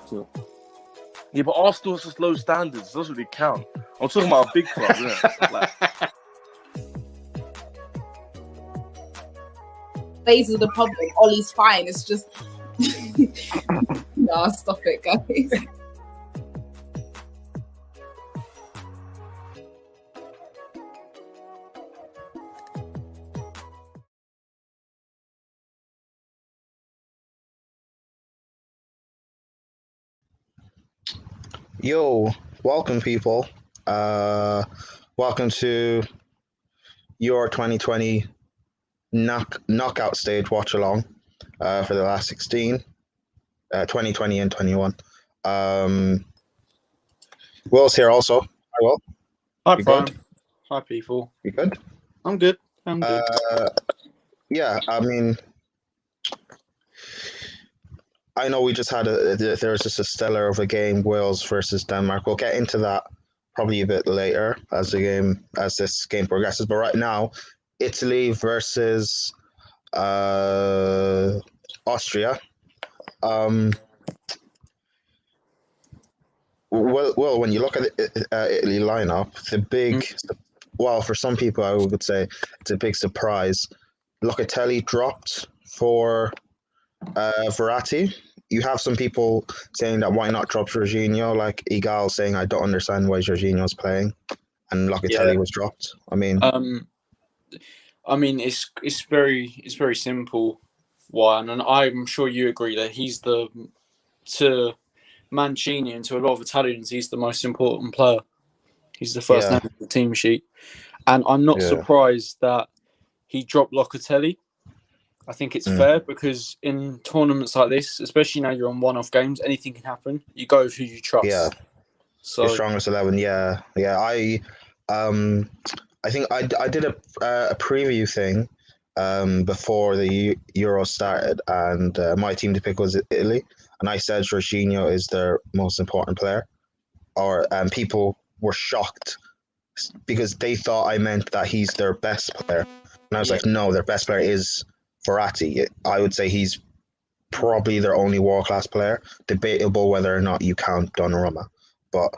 So. Yeah, but Arsenal has just low standards. It doesn't really count. I'm talking about a big club, innit? Like, Phase of the problem. Ollie's fine. It's just nah, stop it, guys. Yo, welcome people. Welcome to your 2020 knockout stage Watchalong for the last 16, 2020 and 21. Will's here also. Hi, Will. Hi, You Brian. good? Hi, people. You good? I'm good. I'm good. Yeah, I mean, I know we just had there was just a stellar of a game, Wales versus Denmark. We'll get into that probably a bit later as this game progresses. But right now, Italy versus Austria. Well, when you look at the Italy lineup, for some people, I would say it's a big surprise. Locatelli dropped for Verratti. You have some people saying that why not drop Jorginho, like Igal saying I don't understand why Jorginho's playing, and Locatelli was dropped. I mean, it's very simple. Why, and I'm sure you agree that he's to Mancini and to a lot of Italians, he's the most important player. He's the first name on the team sheet, and I'm not surprised that he dropped Locatelli. I think it's fair because in tournaments like this, especially now you're on one-off games, anything can happen. You go with who you trust. Yeah. So your strongest 11. Yeah. I think I did a preview thing before the Euro started, and my team to pick was Italy, and I said Jorginho is their most important player, people were shocked because they thought I meant that he's their best player, and I was like, no, their best player is Verratti. I would say he's probably their only world-class player. Debatable whether or not you count Donnarumma, but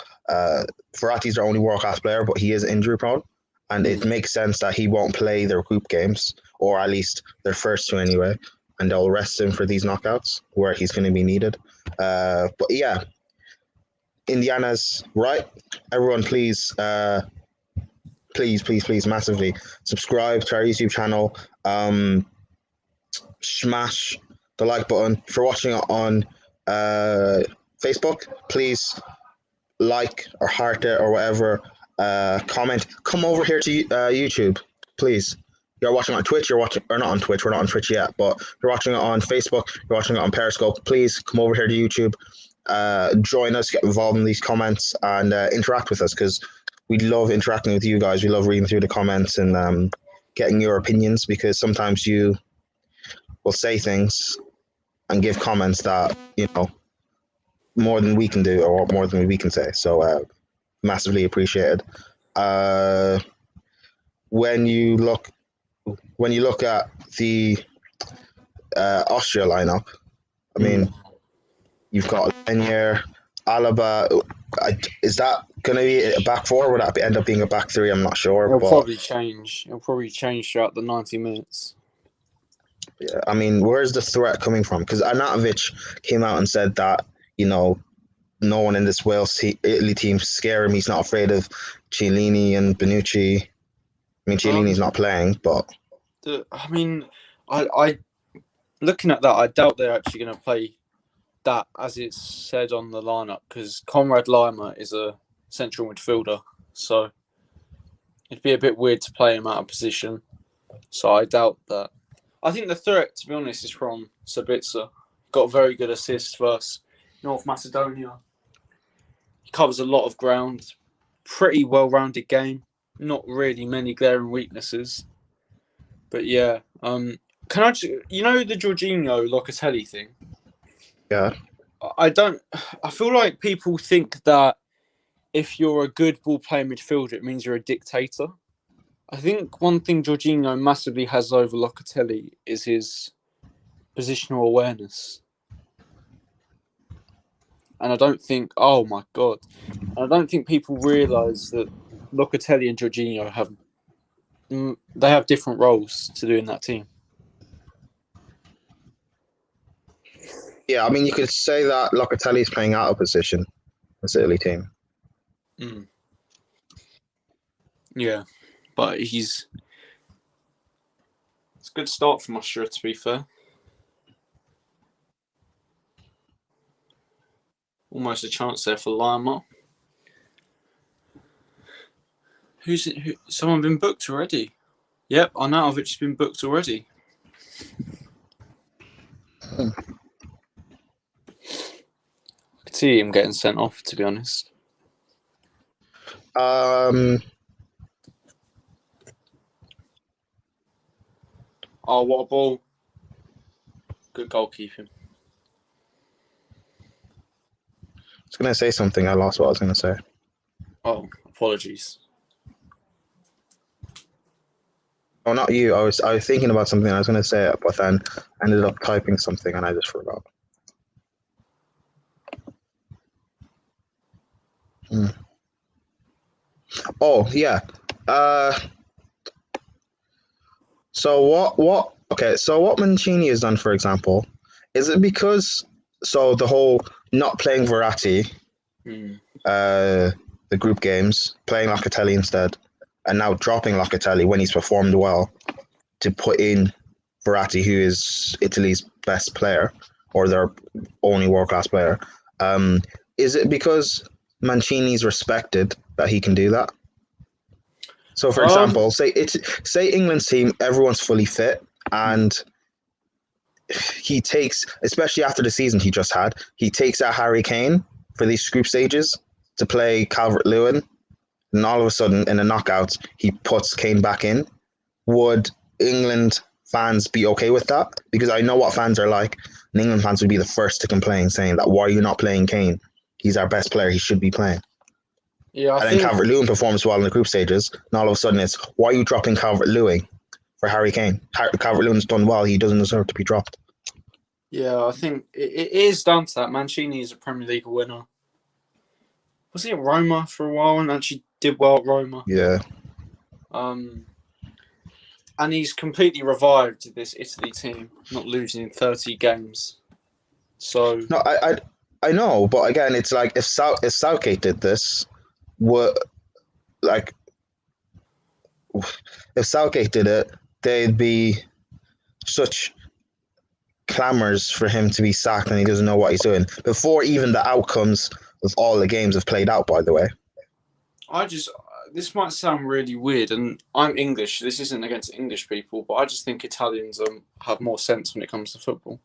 Verratti's their only world-class player, but he is injury-prone, and it makes sense that he won't play their group games, or at least their first two anyway, and they'll rest him for these knockouts where he's going to be needed. But yeah, Indiana's right. Everyone, please massively subscribe to our YouTube channel. Smash the like button. If you're watching it on Facebook, please like or heart it or whatever. Comment. Come over here to YouTube, please. You're watching on Twitch. We're not on Twitch yet, but you're watching it on Facebook. You're watching it on Periscope. Please come over here to YouTube. Join us, get involved in these comments, and interact with us, because we love interacting with you guys. We love reading through the comments and getting your opinions, because sometimes you will say things and give comments that, more than we can do or more than we can say. So massively appreciated. When you look at the Austria lineup, I mean, you've got Lenier, Alaba. Is that going to be a back four, or would that end up being a back three? I'm not sure. It'll probably change. It'll probably change throughout the 90 minutes. Yeah, I mean, where's the threat coming from? Because Arnautovic came out and said that, no one in this Italy team scare him. He's not afraid of Chiellini and Bonucci. I mean, Chiellini's not playing, but... I looking at that, I doubt they're actually going to play that as it's said on the lineup, because Conrad Lima is a central midfielder, so it'd be a bit weird to play him out of position. So I doubt that. I think the threat, to be honest, is from Sabitzer. Got a very good assist versus North Macedonia. He covers a lot of ground. Pretty well-rounded game. Not really many glaring weaknesses. But yeah, can I just, the Jorginho Locatelli thing? Yeah. I feel like people think that if you're a good ball playing midfielder, it means you're a dictator. I think one thing Jorginho massively has over Locatelli is his positional awareness. And I don't think, oh my God, I don't think people realise that Locatelli and Jorginho have different roles to do in that team. Yeah, I mean, you could say that Locatelli's playing out of position in this Italy team. Mm. Yeah, but it's a good start from Austria, to be fair. Almost a chance there for Lima. Who's it? Someone been booked already? Yep, Arnautovic has been booked already. I could see him getting sent off, to be honest. Um, Oh, what a ball. Good goalkeeping. I was going to say something. I lost what I was going to say. Oh, apologies. Oh, not you. I was thinking about something. I was going to say it, but then I ended up typing something and I just forgot. Oh, yeah. So what? Okay. So what Mancini has done, for example, is it because the whole not playing Verratti, the group games, playing Locatelli instead, and now dropping Locatelli when he's performed well to put in Verratti, who is Italy's best player or their only world-class player. Is it because Mancini's respected that he can do that? So, for example, say England's team, everyone's fully fit, and he takes, especially after the season he just had, he takes out Harry Kane for these group stages to play Calvert-Lewin, and all of a sudden in the knockouts he puts Kane back in. Would England fans be okay with that? Because I know what fans are like, and England fans would be the first to complain, saying that why are you not playing Kane? He's our best player. He should be playing. Yeah, and then Calvert-Lewin performs well in the group stages, and all of a sudden it's, why are you dropping Calvert-Lewin for Harry Kane? Calvert-Lewin's done well. He doesn't deserve to be dropped. Yeah, I think it is down to that. Mancini is a Premier League winner. Was he at Roma for a while and actually did well at Roma? Yeah. And he's completely revived this Italy team, not losing in 30 games. So no, I know, but again, it's like if Southgate did this, if Southgate did it, they'd be such clamours for him to be sacked, and he doesn't know what he's doing before even the outcomes of all the games have played out. By the way, this might sound really weird, and I'm English. This isn't against English people, but I just think Italians have more sense when it comes to football.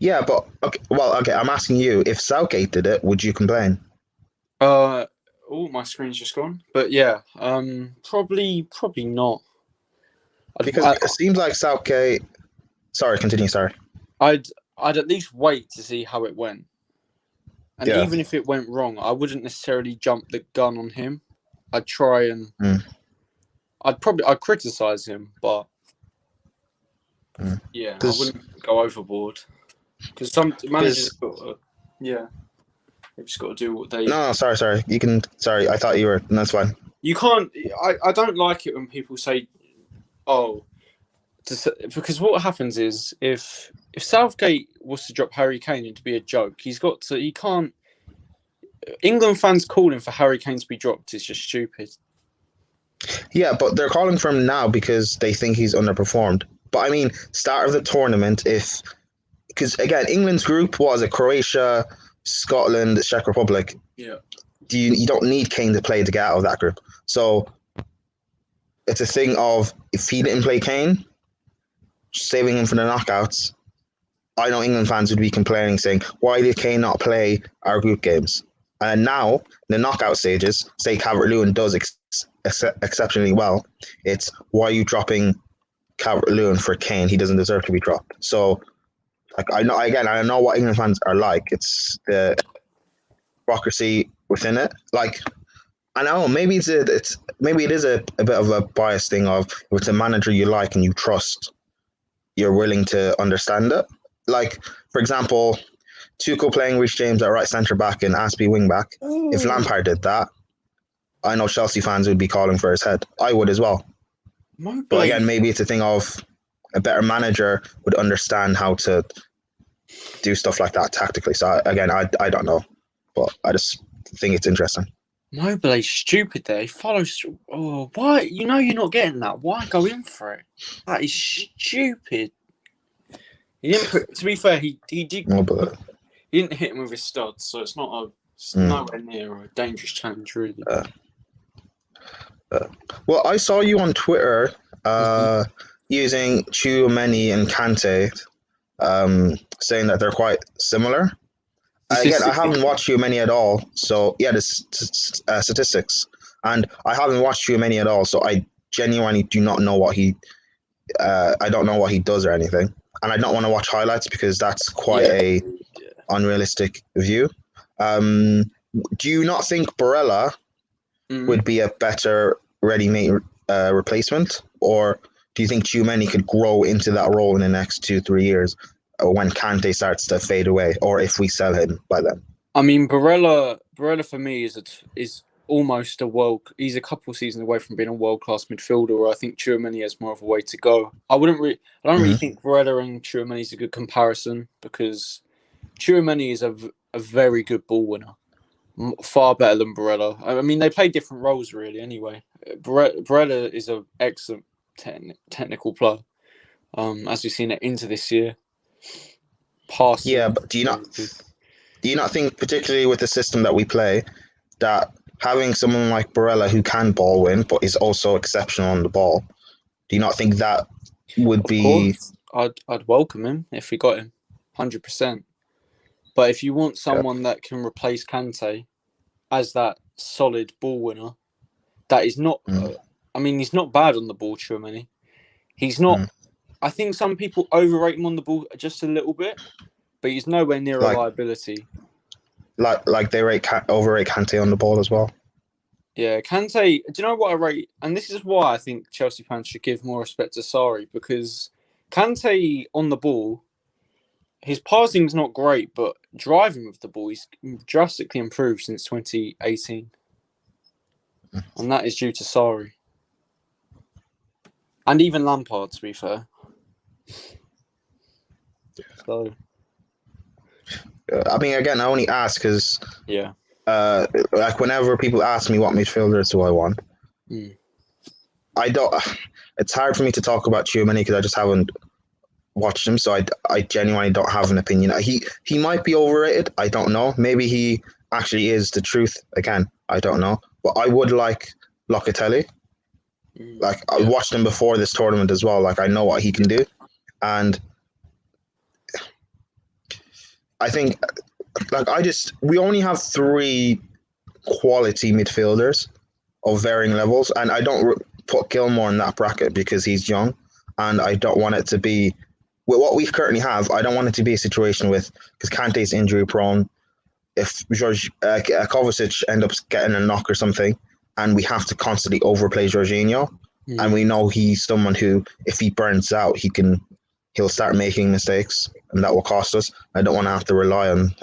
Yeah, but okay. I'm asking you, if Southgate did it, would you complain? My screen's just gone. But yeah, probably not. Because it seems like Southgate. Sorry, continue. Sorry. I'd at least wait to see how it went, and even if it went wrong, I wouldn't necessarily jump the gun on him. I'd try and I'd criticize him, but I wouldn't go overboard. Because some managers they've just got to do what they. No, sorry. You can. Sorry, I thought you were. That's fine. You can't. I don't like it when people say, "Oh," because what happens is if Southgate was to drop Harry Kane and to be a joke, he can't. England fans calling for Harry Kane to be dropped is just stupid. Yeah, but they're calling for him now because they think he's underperformed. But I mean, start of the tournament, because again, England's group was Croatia, Scotland, the Czech Republic. Yeah. You don't need Kane to play to get out of that group. So it's a thing of, if he didn't play Kane, saving him for the knockouts, I know England fans would be complaining, saying, why did Kane not play our group games? And now, in the knockout stages, say Calvert-Lewin does exceptionally well, it's, why are you dropping Calvert-Lewin for Kane? He doesn't deserve to be dropped. So, I know what England fans are like. It's the hypocrisy within it. I know maybe it's maybe it is a bit of a bias thing of if it's a manager you like and you trust, you're willing to understand it. Like, for example, Tuchel playing Reece James at right centre back and Aspie wing back. If Lampard did that, I know Chelsea fans would be calling for his head. I would as well. But again, maybe it's a thing of a better manager would understand how to do stuff like that tactically. So again, I don't know, but I just think it's interesting. Moble's stupid there. He follows. Oh, why? You know you're not getting that. Why go in for it? That is stupid. He didn't put, to be fair, he did. Mobile. He didn't hit him with his studs, so it's not nowhere near a dangerous challenge, really. Well, I saw you on Twitter using Tchouaméni and Kante, saying that they're quite similar. Again, I haven't watched Tchouaméni at all, so yeah, the statistics, and I haven't watched Tchouaméni at all, so I genuinely do not know what he. I don't know what he does or anything, and I don't want to watch highlights because that's quite a unrealistic view. Do you not think Barella would be a better ready-made replacement, or do you think Tchouaméni could grow into that role in the next 2-3 years when Kante starts to fade away, or if we sell him by then? I mean, Barella for me is almost he's a couple seasons away from being a world-class midfielder, where I think Tchouaméni has more of a way to go. I don't really think Barella and Tchouaméni is a good comparison, because Tchouaméni is a very good ball winner. Far better than Barella. I mean, they play different roles, really, anyway. Barella is an excellent technical player, as we've seen it into this year. Passing. Yeah, but do you not think, particularly with the system that we play, that having someone like Barella who can ball win but is also exceptional on the ball, do you not think that would be? I'd welcome him if we got him, 100%. But if you want someone that can replace Kante as that solid ball winner, that is not. I mean, he's not bad on the ball, Tchouaméni. He's not. I think some people overrate him on the ball just a little bit, but he's nowhere near a liability. Like they overrate Kante on the ball as well. Yeah, Kante. Do you know what I rate? And this is why I think Chelsea fans should give more respect to Sarri, because Kante on the ball, his passing's not great, but driving with the ball, he's drastically improved since 2018. And that is due to Sarri. And even Lampard, to be fair. So, I mean, again, I only ask because like whenever people ask me what midfielders do I want, I don't. It's hard for me to talk about Tchouaméni because I just haven't watched him, so I genuinely don't have an opinion. He might be overrated. I don't know. Maybe he actually is the truth. Again, I don't know. But I would like Locatelli. Like I watched him before this tournament as well. Like I know what he can do, and I think we only have 3 quality midfielders of varying levels, and I don't put Gilmore in that bracket because he's young, and I don't want it to be with what we currently have. I don't want it to be a situation with because Kante's injury prone. If Kovacic end up getting a knock or something, and we have to constantly overplay Jorginho, and we know he's someone who, if he burns out, he'll start making mistakes, and that will cost us. I don't want to have to rely on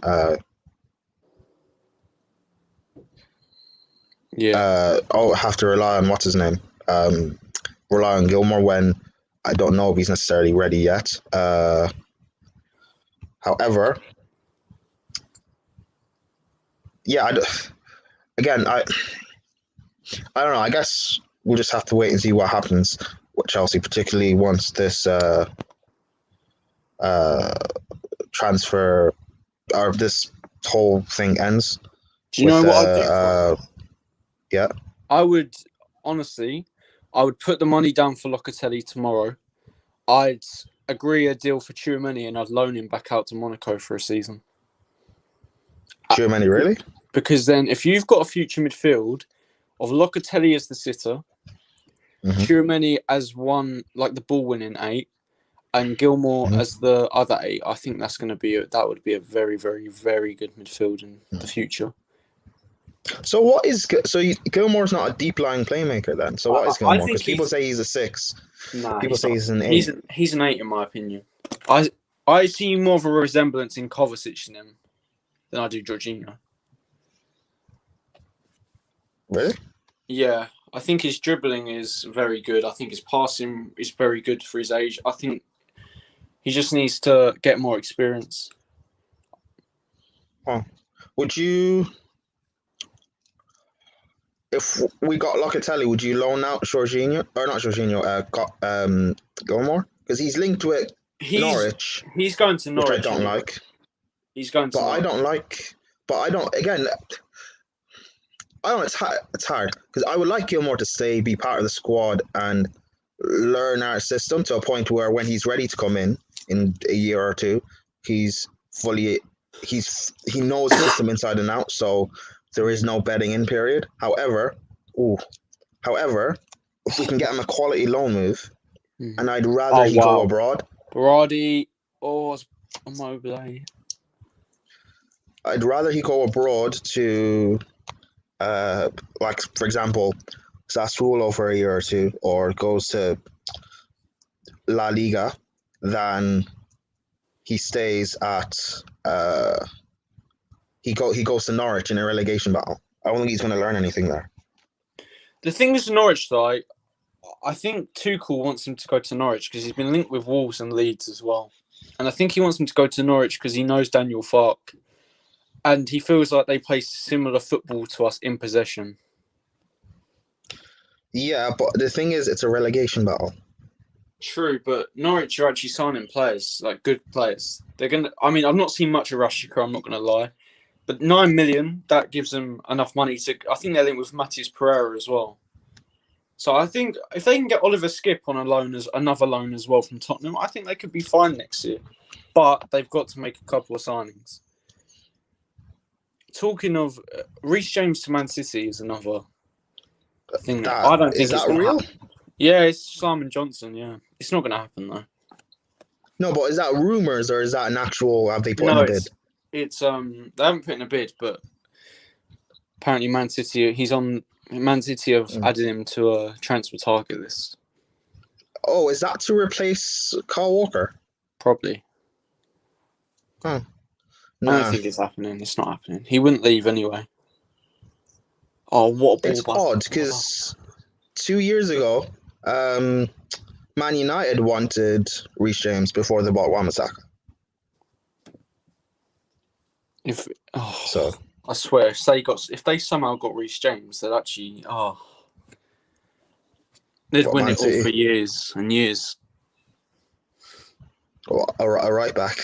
have to rely on what's his name, rely on Gilmore when I don't know if he's necessarily ready yet. However, yeah, I don't know. I guess we'll just have to wait and see what happens with Chelsea, particularly once this transfer or this whole thing ends. Do you know what I'd do? Yeah. I would put the money down for Locatelli tomorrow. I'd agree a deal for Tchouaméni and I'd loan him back out to Monaco for a season. Tchouaméni, really? Because then if you've got a future midfield of Locatelli as the sitter, Tchouaméni as one, like the ball winning 8, and Gilmore as the other 8, I think that would be a very, very, very good midfield in the future. So what is Gilmore's not a deep lying playmaker then? So what is I Gilmore? think Because people say he's a 6. Nah, People he's say not. he's an 8. He's an 8 in my opinion. I see more of a resemblance in Kovacic in him than I do Jorginho. Really? Yeah, I think his dribbling is very good. I think his passing is very good for his age. I think he just needs to get more experience. Oh. Would you, if we got Locatelli, would you loan out Jorginho or not Jorginho? Gilmore, because he's linked with Norwich, He's going to which I Norwich. don't anyway. like. He's going to But Norwich. I don't like. But I don't. Again, I don't. It's hard because I would like Gilmore to stay, be part of the squad, and learn our system to a point where when he's ready to come in a year or two, he's fully. He knows the system inside and out. So there is no betting in period. However, if we can get him a quality loan move, and I'd rather he go abroad. Berardi or Immobile. I'd rather he go abroad to, like for example, Sassuolo for a year or two, or goes to La Liga, than he stays at. He goes to Norwich in a relegation battle. I don't think he's going to learn anything there. The thing with Norwich, though, I think Tuchel wants him to go to Norwich because he's been linked with Wolves and Leeds as well. And I think he wants him to go to Norwich because he knows Daniel Farke. And he feels like they play similar football to us in possession. Yeah, but the thing is, it's a relegation battle. True, but Norwich are actually signing players, like good players. They're gonna. I mean, I've not seen much of Rashika. I'm not going to lie, but 9 million that gives them enough money to. I think they're linked with Matheus Pereira as well. So I think if they can get Oliver Skip on another loan as well from Tottenham, I think they could be fine next year. But they've got to make a couple of signings. Talking of Reece James to Man City is another thing. I don't think it's real. Yeah, it's Simon Johnson. Yeah, it's not going to happen though. No, but is that rumors or is that an actual? Have they put in a bid? It's they haven't put in a bid, but apparently Man City. Man City have added him to a transfer target list. Oh, is that to replace Kyle Walker? Probably. Oh. Nah. I don't think it's happening. It's not happening. He wouldn't leave anyway. Oh, what a ball! It's odd because 2 years ago, Man United wanted Reece James before they bought Wan-Bissaka. I swear, if they somehow got Reece James, they'd actually they'd win it all for years and years. A right back.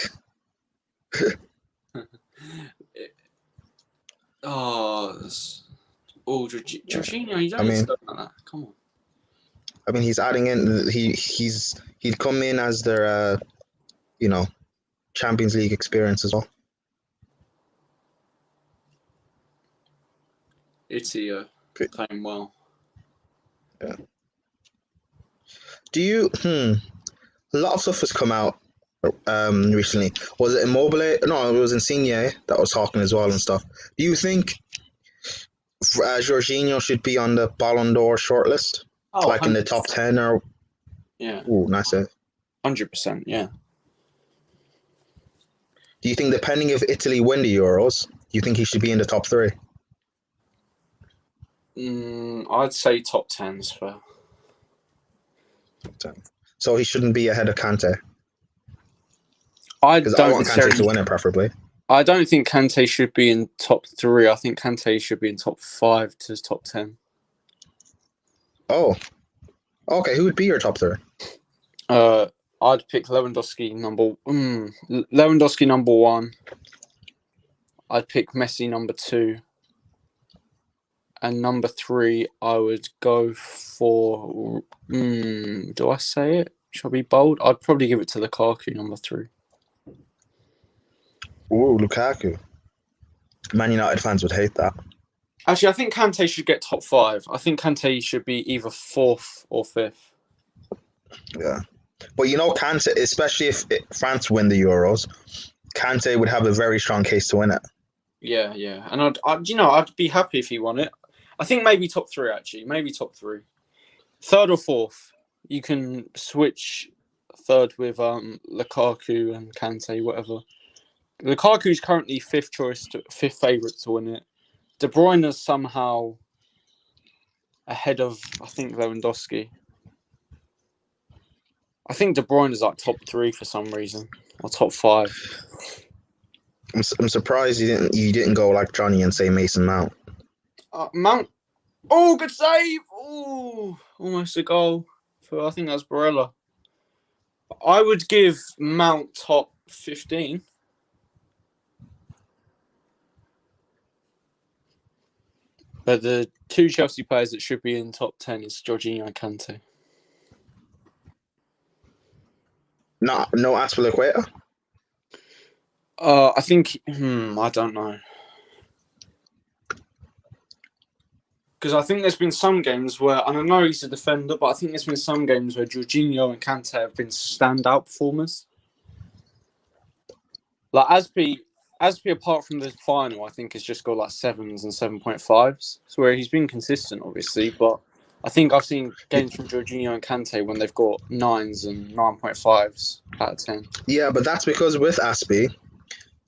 Jorginho, you don't need to go like that. Come on. I mean, he's adding in. He'd come in as their, Champions League experience as well. Italy playing well. Yeah. Do you? A lot of stuff has come out recently. Was it Immobile? No, it was Insigne that was talking as well and stuff. Do you think Jorginho should be on the Ballon d'Or shortlist? Like 100%. In the top 10 or? Yeah. Ooh, nice. 100%, yeah. Do you think, depending if Italy win the Euros, do you think he should be in the top 3? I'd say top 10 is fair. Top 10. So he shouldn't be ahead of Kante? I want Kante to win it, preferably. I don't think Kante should be in top 3. I think Kante should be in top 5 to top 10. Oh. Okay, who would be your top 3? I'd pick Lewandowski number 1. I'd pick Messi number 2. And number 3, I would go for... do I say it? Shall I be bold? I'd probably give it to Lukaku, number 3. Ooh, Lukaku. Man United fans would hate that. Actually, I think Kante should get top 5. I think Kante should be either 4th or 5th. Yeah. But Kante, especially if France win the Euros, Kante would have a very strong case to win it. Yeah, yeah. And I'd be happy if he won it. I think maybe top 3, actually. Maybe top 3. 3rd or 4th. You can switch 3rd with Lukaku and Kante, whatever. Lukaku's currently 5th favourite to win it. De Bruyne is somehow ahead of, I think, Lewandowski. I think De Bruyne is like top 3 for some reason, or top 5. I'm surprised you didn't go like Johnny and say Mason Mount. Mount. Oh, good save! Oh, almost a goal for, I think that's Barella. I would give Mount top 15. But the 2 Chelsea players that should be in top 10 is Jorginho and Kante. No Azpilicueta? I think, I don't know. Because I think there's been some games where, and I know he's a defender, but I think there's been some games where Jorginho and Kante have been standout performers. Like Aspi, apart from the final, I think has just got like 7s and 7.5s. So where he's been consistent, obviously, but I think I've seen games from Jorginho and Kante when they've got 9s and 9.5s out of 10. Yeah, but that's because with Aspi,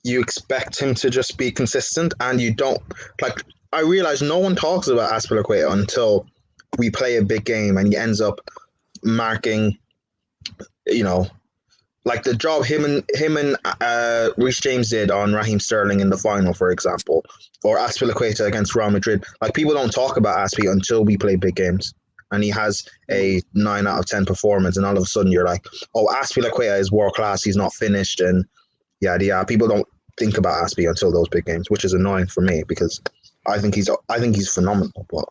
you expect him to just be consistent, and you don't like. I realize no one talks about Azpilicueta until we play a big game and he ends up marking, like the job him and Reece James did on Raheem Sterling in the final, for example, or Azpilicueta against Real Madrid. Like, people don't talk about Aspi until we play big games, and he has a 9 out of 10 performance, and all of a sudden you're like, oh, Azpilicueta is world class. He's not finished, and yeah. People don't think about Aspi until those big games, which is annoying for me because I think he's phenomenal, but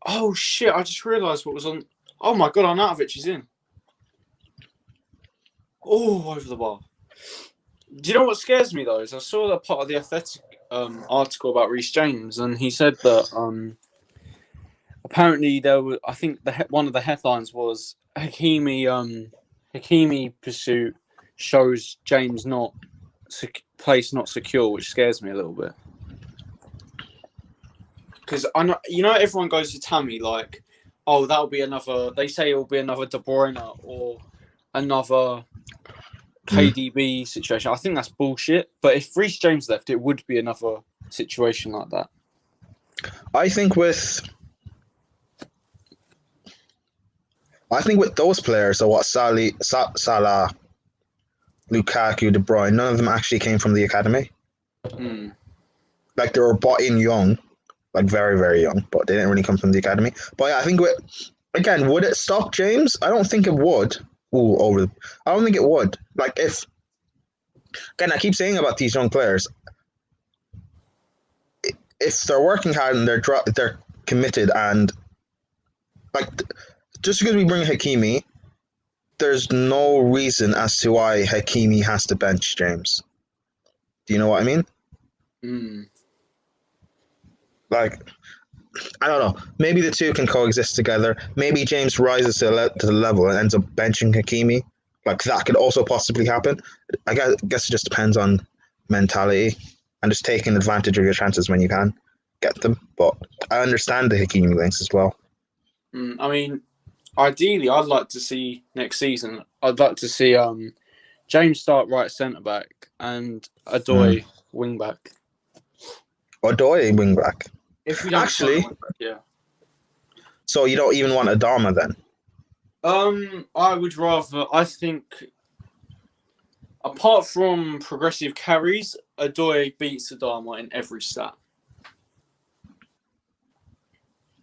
Oh shit! I just realised what was on. Oh my god! Arnautovic is in. Oh, over the bar. Do you know what scares me though? Is I saw that part of the Athletic article about Reece James, and he said that apparently there was. I think one of the headlines was Hakimi pursuit shows James place not secure, which scares me a little bit. Because I know, everyone goes to Tammy like, oh, that'll be another. They say it'll be another De Bruyne or another KDB situation. I think that's bullshit. But if Reece James left, it would be another situation like that. I think with those players, so what Salah, Lukaku, De Bruyne, none of them actually came from the academy. Like, they were bought in young. Like, very, very young, but they didn't really come from the academy. But yeah, I think would it stop James? I don't think it would. I don't think it would. Like, I keep saying about these young players, if they're working hard and they're committed, and like, just because we bring Hakimi, there's no reason as to why Hakimi has to bench James. Do you know what I mean? Like, I don't know. Maybe the two can coexist together. Maybe James rises to the level and ends up benching Hakimi. Like, that could also possibly happen. I guess it just depends on mentality and just taking advantage of your chances when you can get them. But I understand the Hakimi links as well. I mean, ideally, I'd like to see next season. I'd like to see James start right centre back and Odoi wing back. Odoi wing back. If we don't actually, yeah. So you don't even want Adama then? I would rather. I think, apart from progressive carries, Odoi beats Adama in every stat.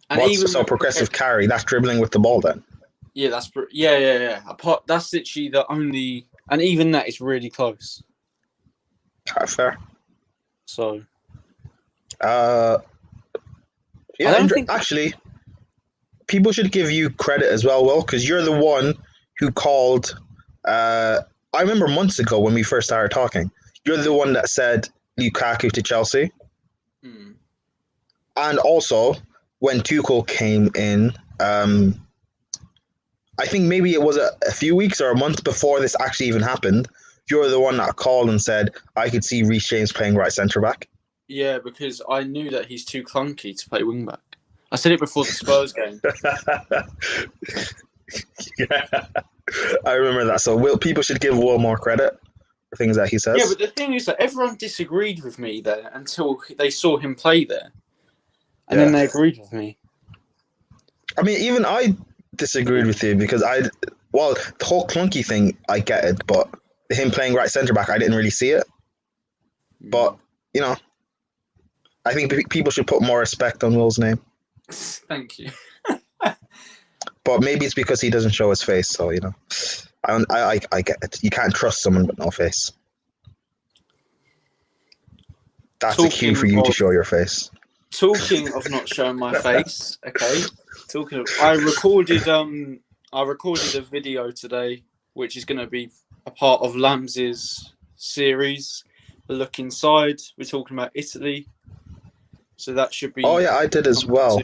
And progressive carry? That's dribbling with the ball then? Yeah, yeah. That's literally the only, and even that is really close. Fair. So. Yeah, actually, people should give you credit as well, Will, because you're the one who called. I remember months ago when we first started talking, you're the one that said Lukaku to Chelsea. And also, when Tuchel came in, I think maybe it was a few weeks or a month before this actually even happened, you're the one that called and said, I could see Reece James playing right centre back. Yeah, because I knew that he's too clunky to play wing back. I said it before the Spurs game. Yeah, I remember that. So people should give Will more credit for things that he says. Yeah, but the thing is that everyone disagreed with me there until they saw him play there. And then they agreed with me. I mean, even I disagreed with you because the whole clunky thing, I get it, but him playing right centre back, I didn't really see it. But, you know, I think people should put more respect on Will's name. Thank you. But maybe it's because he doesn't show his face, so, you know. I get it. You can't trust someone with no face. That's a cue for you to show your face. Talking of not showing my face, okay. I recorded a video today, which is going to be a part of Lambs's series, The Look Inside. We're talking about Italy, so that should be. Oh yeah, I did as well.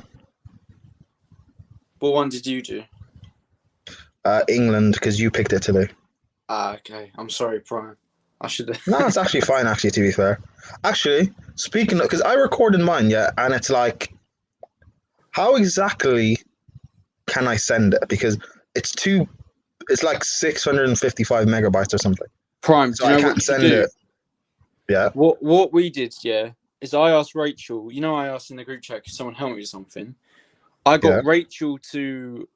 What one did you do? England, because you picked it today. Okay. I'm sorry, Brian. I should have. No, it's actually fine, actually, to be fair. Actually, speaking of, because I recorded mine, yeah, and it's like, how exactly can I send it? Because it's like 655 megabytes or something. Prime, So do you I know can't what send you do? it. Yeah. What we did, yeah, is I asked Rachel. You know, I asked in the group chat, "Can someone help me with something?" I got Rachel to.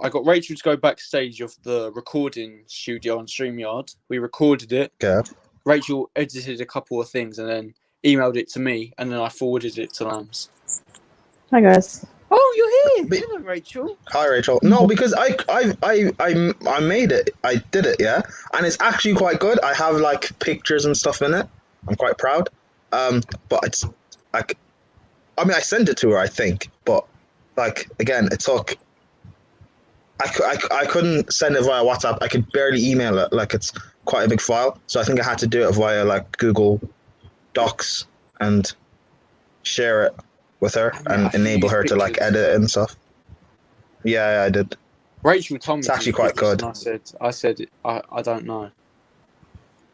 I got Rachel to go backstage of the recording studio on StreamYard. We recorded it. Yeah. Rachel edited a couple of things and then emailed it to me, and then I forwarded it to Lambs. Hi guys. Oh, you're here. Hello, Rachel. Hi, Rachel. No, because I made it. I did it, yeah, and it's actually quite good. I have like pictures and stuff in it. I'm quite proud. But it's like, I mean, I sent it to her, I think, but like again, it took. I couldn't send it via WhatsApp. I could barely email it. Like it's quite a big file, so I think I had to do it via like Google Docs and share it with her and enable her to like edit it and stuff. Yeah, I did. Rachel told me it's actually quite good. I said I don't know.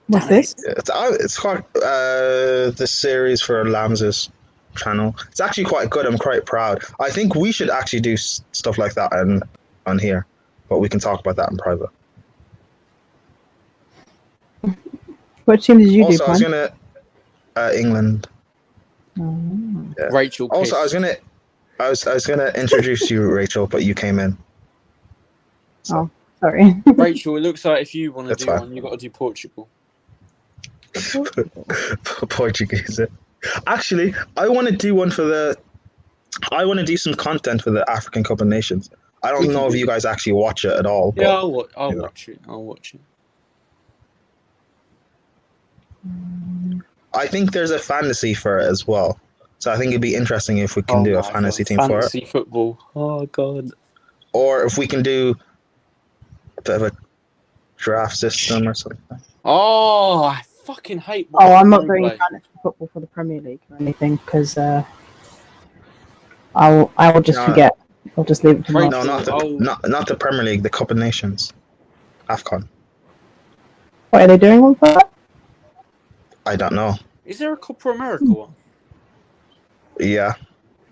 What's this? It's quite this series for Lambs's channel. It's actually quite good. I'm quite proud. I think we should actually do stuff like that on here, but we can talk about that in private. What team did you do? Also, I was gonna England. Yeah. Rachel. Also, I was gonna introduce you, Rachel, but you came in. So. Oh, sorry. Rachel, it looks like if you want to do one, you got to do Portugal. Portuguese. Actually, I want to do one I want to do some content for the African Cup of Nations. I don't know if you guys actually watch it at all. Yeah, but, I'll watch it. I'll watch it. I think there's a fantasy for it as well. So I think it'd be interesting if we can do a fantasy team for it. Fantasy football. Oh, God. Or if we can do a bit of a draft system or something. Oh, I fucking hate. Oh, I'm not doing fantasy football for the Premier League or anything because I will just forget. I'll just leave it to no, not the Premier League, the Cup of Nations, AFCON. What are they doing one for that? I don't know. Is there a Copa America one? Yeah.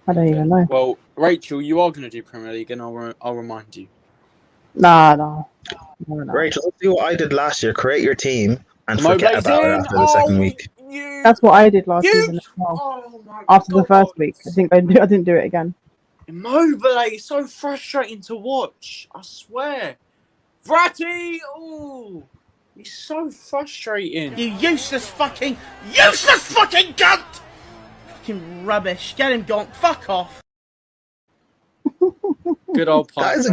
I don't even know. Well, Rachel, you are going to do Premier League, and I'll remind you. No. Rachel, let's do what I did last year. Create your team and forget about it after the second week. That's what I did last season as well. After the first week, I think I didn't do it again. Immobile is so frustrating to watch. I swear. Bratty! Oh, he's so frustrating. You useless fucking cunt! Fucking rubbish. Get him gone. Fuck off. Good old pie. That's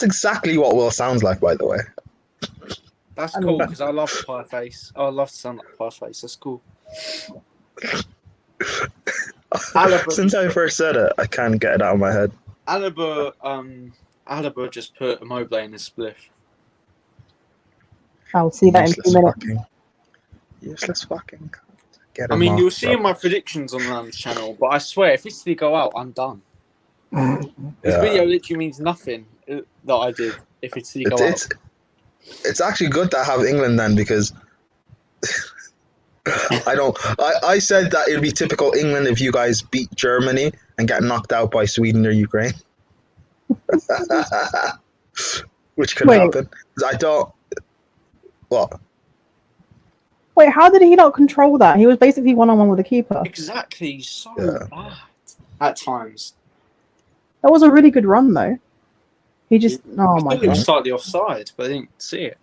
exactly what Will sounds like, by the way. That's cool because I love pie face. I love to sound like pie face. That's cool. Since I first said it, I can't get it out of my head. Alaba just put Immobile in his spliff. I'll see that in 2 minutes. Useless fucking. You'll see in my predictions on Lamb's channel, but I swear, if Italy go out, I'm done. This video literally means nothing that I did if Italy go out. It's actually good to have England then because I said that it'd be typical England if you guys beat Germany and get knocked out by Sweden or Ukraine. Which could Wait. happen. 'Cause I don't. What? Wait, how did he not control that? He was basically one-on-one with the keeper. Exactly, so Yeah. bad at times. That was a really good run, though. He just... Oh, I my thought it was God. slightly offside, but I didn't see it.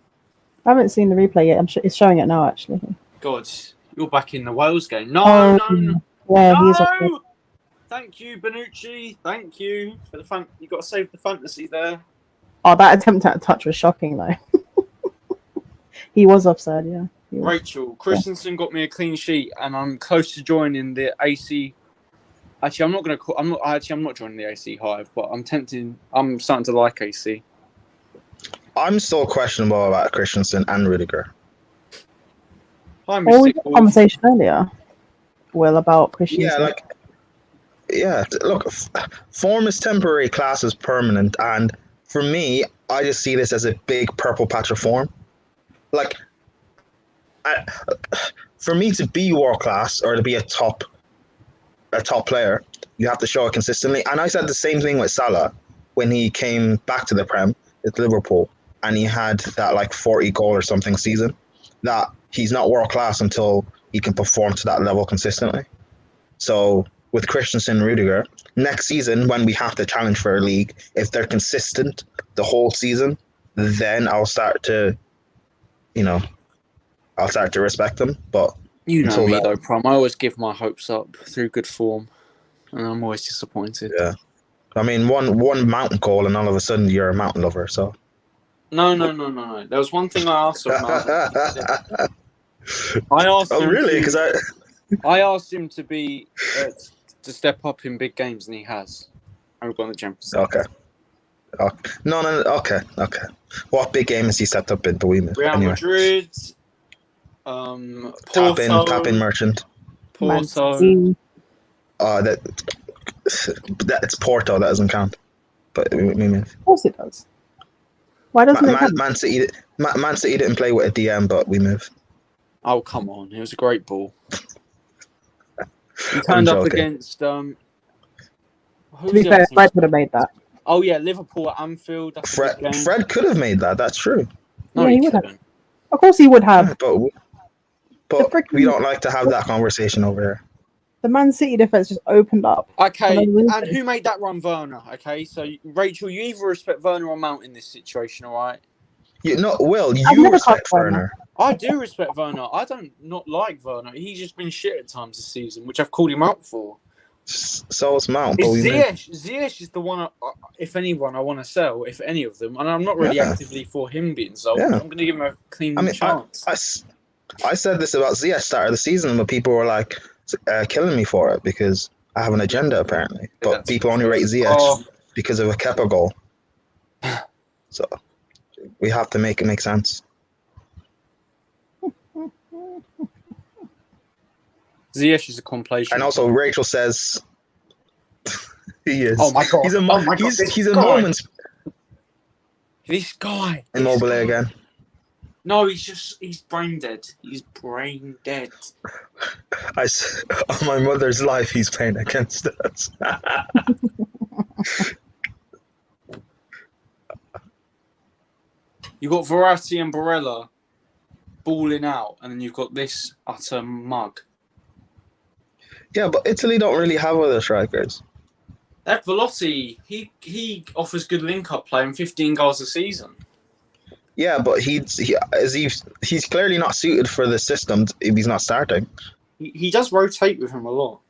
I haven't seen the replay yet. It's showing it now, actually. God, you're back in the Wales game. No, Oh, no, yeah, he's off. no! Thank you, Bonucci. Thank you for the fan. You got to save the fantasy there. Oh, that attempt at a touch was shocking, though. He was offside, yeah. He was. Rachel, Christensen got me a clean sheet, and I'm close to joining the AC. Actually, I'm not going to call. I'm not joining the AC Hive, but I'm tempting. I'm starting to like AC. I'm still questionable about Christensen and Rudiger. Hi, Oh, we Mystic had a Wolf. conversation earlier, Will, about Christian. Look, form is temporary, class is permanent, and for me, I just see this as a big purple patch of form. Like, for me to be world class or to be a top player, you have to show it consistently. And I said the same thing with Salah when he came back to the Prem at Liverpool, and he had that like 40 goal or something season. That he's not world class until he can perform to that level consistently. So with Christensen and Rudiger, next season when we have to challenge for a league, if they're consistent the whole season, then I'll start to respect them. But You know until me then- though, Prom. I always give my hopes up through good form, and I'm always disappointed. Yeah, I mean one mountain goal and all of a sudden you're a mountain lover. So No. There was one thing I asked of Mountain. I asked him. really? to- Because I asked him to be to step up in big games, and he has. And we've got the Champions League. okay. No. Okay. What big game has he stepped up in? But we move Real anyway. Madrid. Porto. Tap in merchant. Man Porto. City. It's Porto. That doesn't count. But we move. Of course it does. Why doesn't it count? Man City didn't play with a DM, but we move. Oh come on! It was a great ball. He turned up joking. against. To be fair, Fred would have made that. Oh yeah, Liverpool at Anfield. That's a good game. Fred could have made that. That's true. No, Yeah, he he would have. couldn't. Of course he would have. But The we don't like to have that conversation over here. The Man City defense just opened up. Okay, And then and who made that run? Werner. Okay, so Rachel, you either respect Werner or Mount in this situation, all right? Will I've you never respect caught Werner. Werner? I do respect Werner. I don't not like Werner. He's just been shit at times this season, which I've called him out for. So is Mount. But we move. Ziyech is the one, if anyone, I want to sell, if any of them. And I'm not really actively for him being sold. Yeah. I'm going to give him a clean chance. I said this about Ziyech start of the season, but people were like killing me for it because I have an agenda apparently. But That's people only rate Ziyech because of a Kepa goal. So we have to make it make sense. Ziyech is a compilation. And also, Rachel says he is. Oh my god! He's a this guy. moments This guy. Immobile again. No, he's brain dead. He's brain dead. On my mother's life, he's playing against us. You got Verratti and Barella balling out, and then you've got this utter mug. Yeah, but Italy don't really have other strikers. That Velotti, he offers good link-up play and 15 goals a season. Yeah, but he's clearly not suited for the system if he's not starting. He does rotate with him a lot.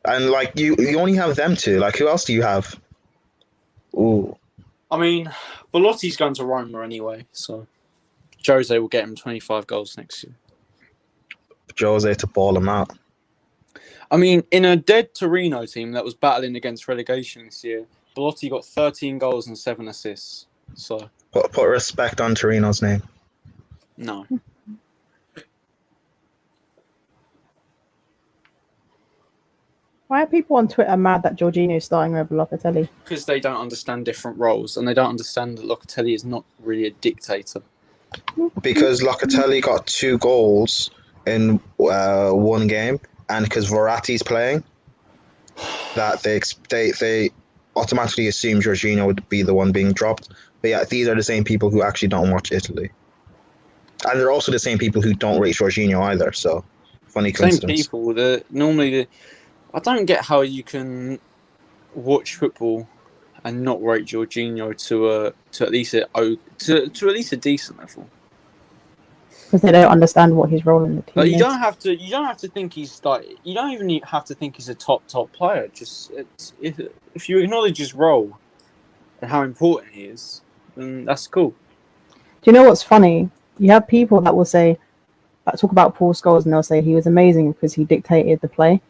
And like you only have them two. Like who else do you have? Ooh. I mean, Velotti's going to Roma anyway, so Jose will get him 25 goals next year. Jose to ball him out. I mean, in a dead Torino team that was battling against relegation this year, Belotti got 13 goals and 7 assists. So Put respect on Torino's name. no. Why are people on Twitter mad that Jorginho is starting over Locatelli? Because they don't understand different roles, and they don't understand that Locatelli is not really a dictator. because Locatelli got 2 goals in one game, and because Verratti's playing, that they automatically assume Jorginho would be the one being dropped. But yeah, these are the same people who actually don't watch Italy. And they're also the same people who don't rate Jorginho either, so funny coincidence. Same people. I don't get how you can watch football and not rate Jorginho to at least a decent level. Because they don't understand what his role in the team Like, is. you don't have to think he's like. You don't even have to think he's a top player. Just if you acknowledge his role and how important he is, then that's cool. Do you know what's funny? You have people that will say, talk about Paul Scholes, and they'll say he was amazing because he dictated the play.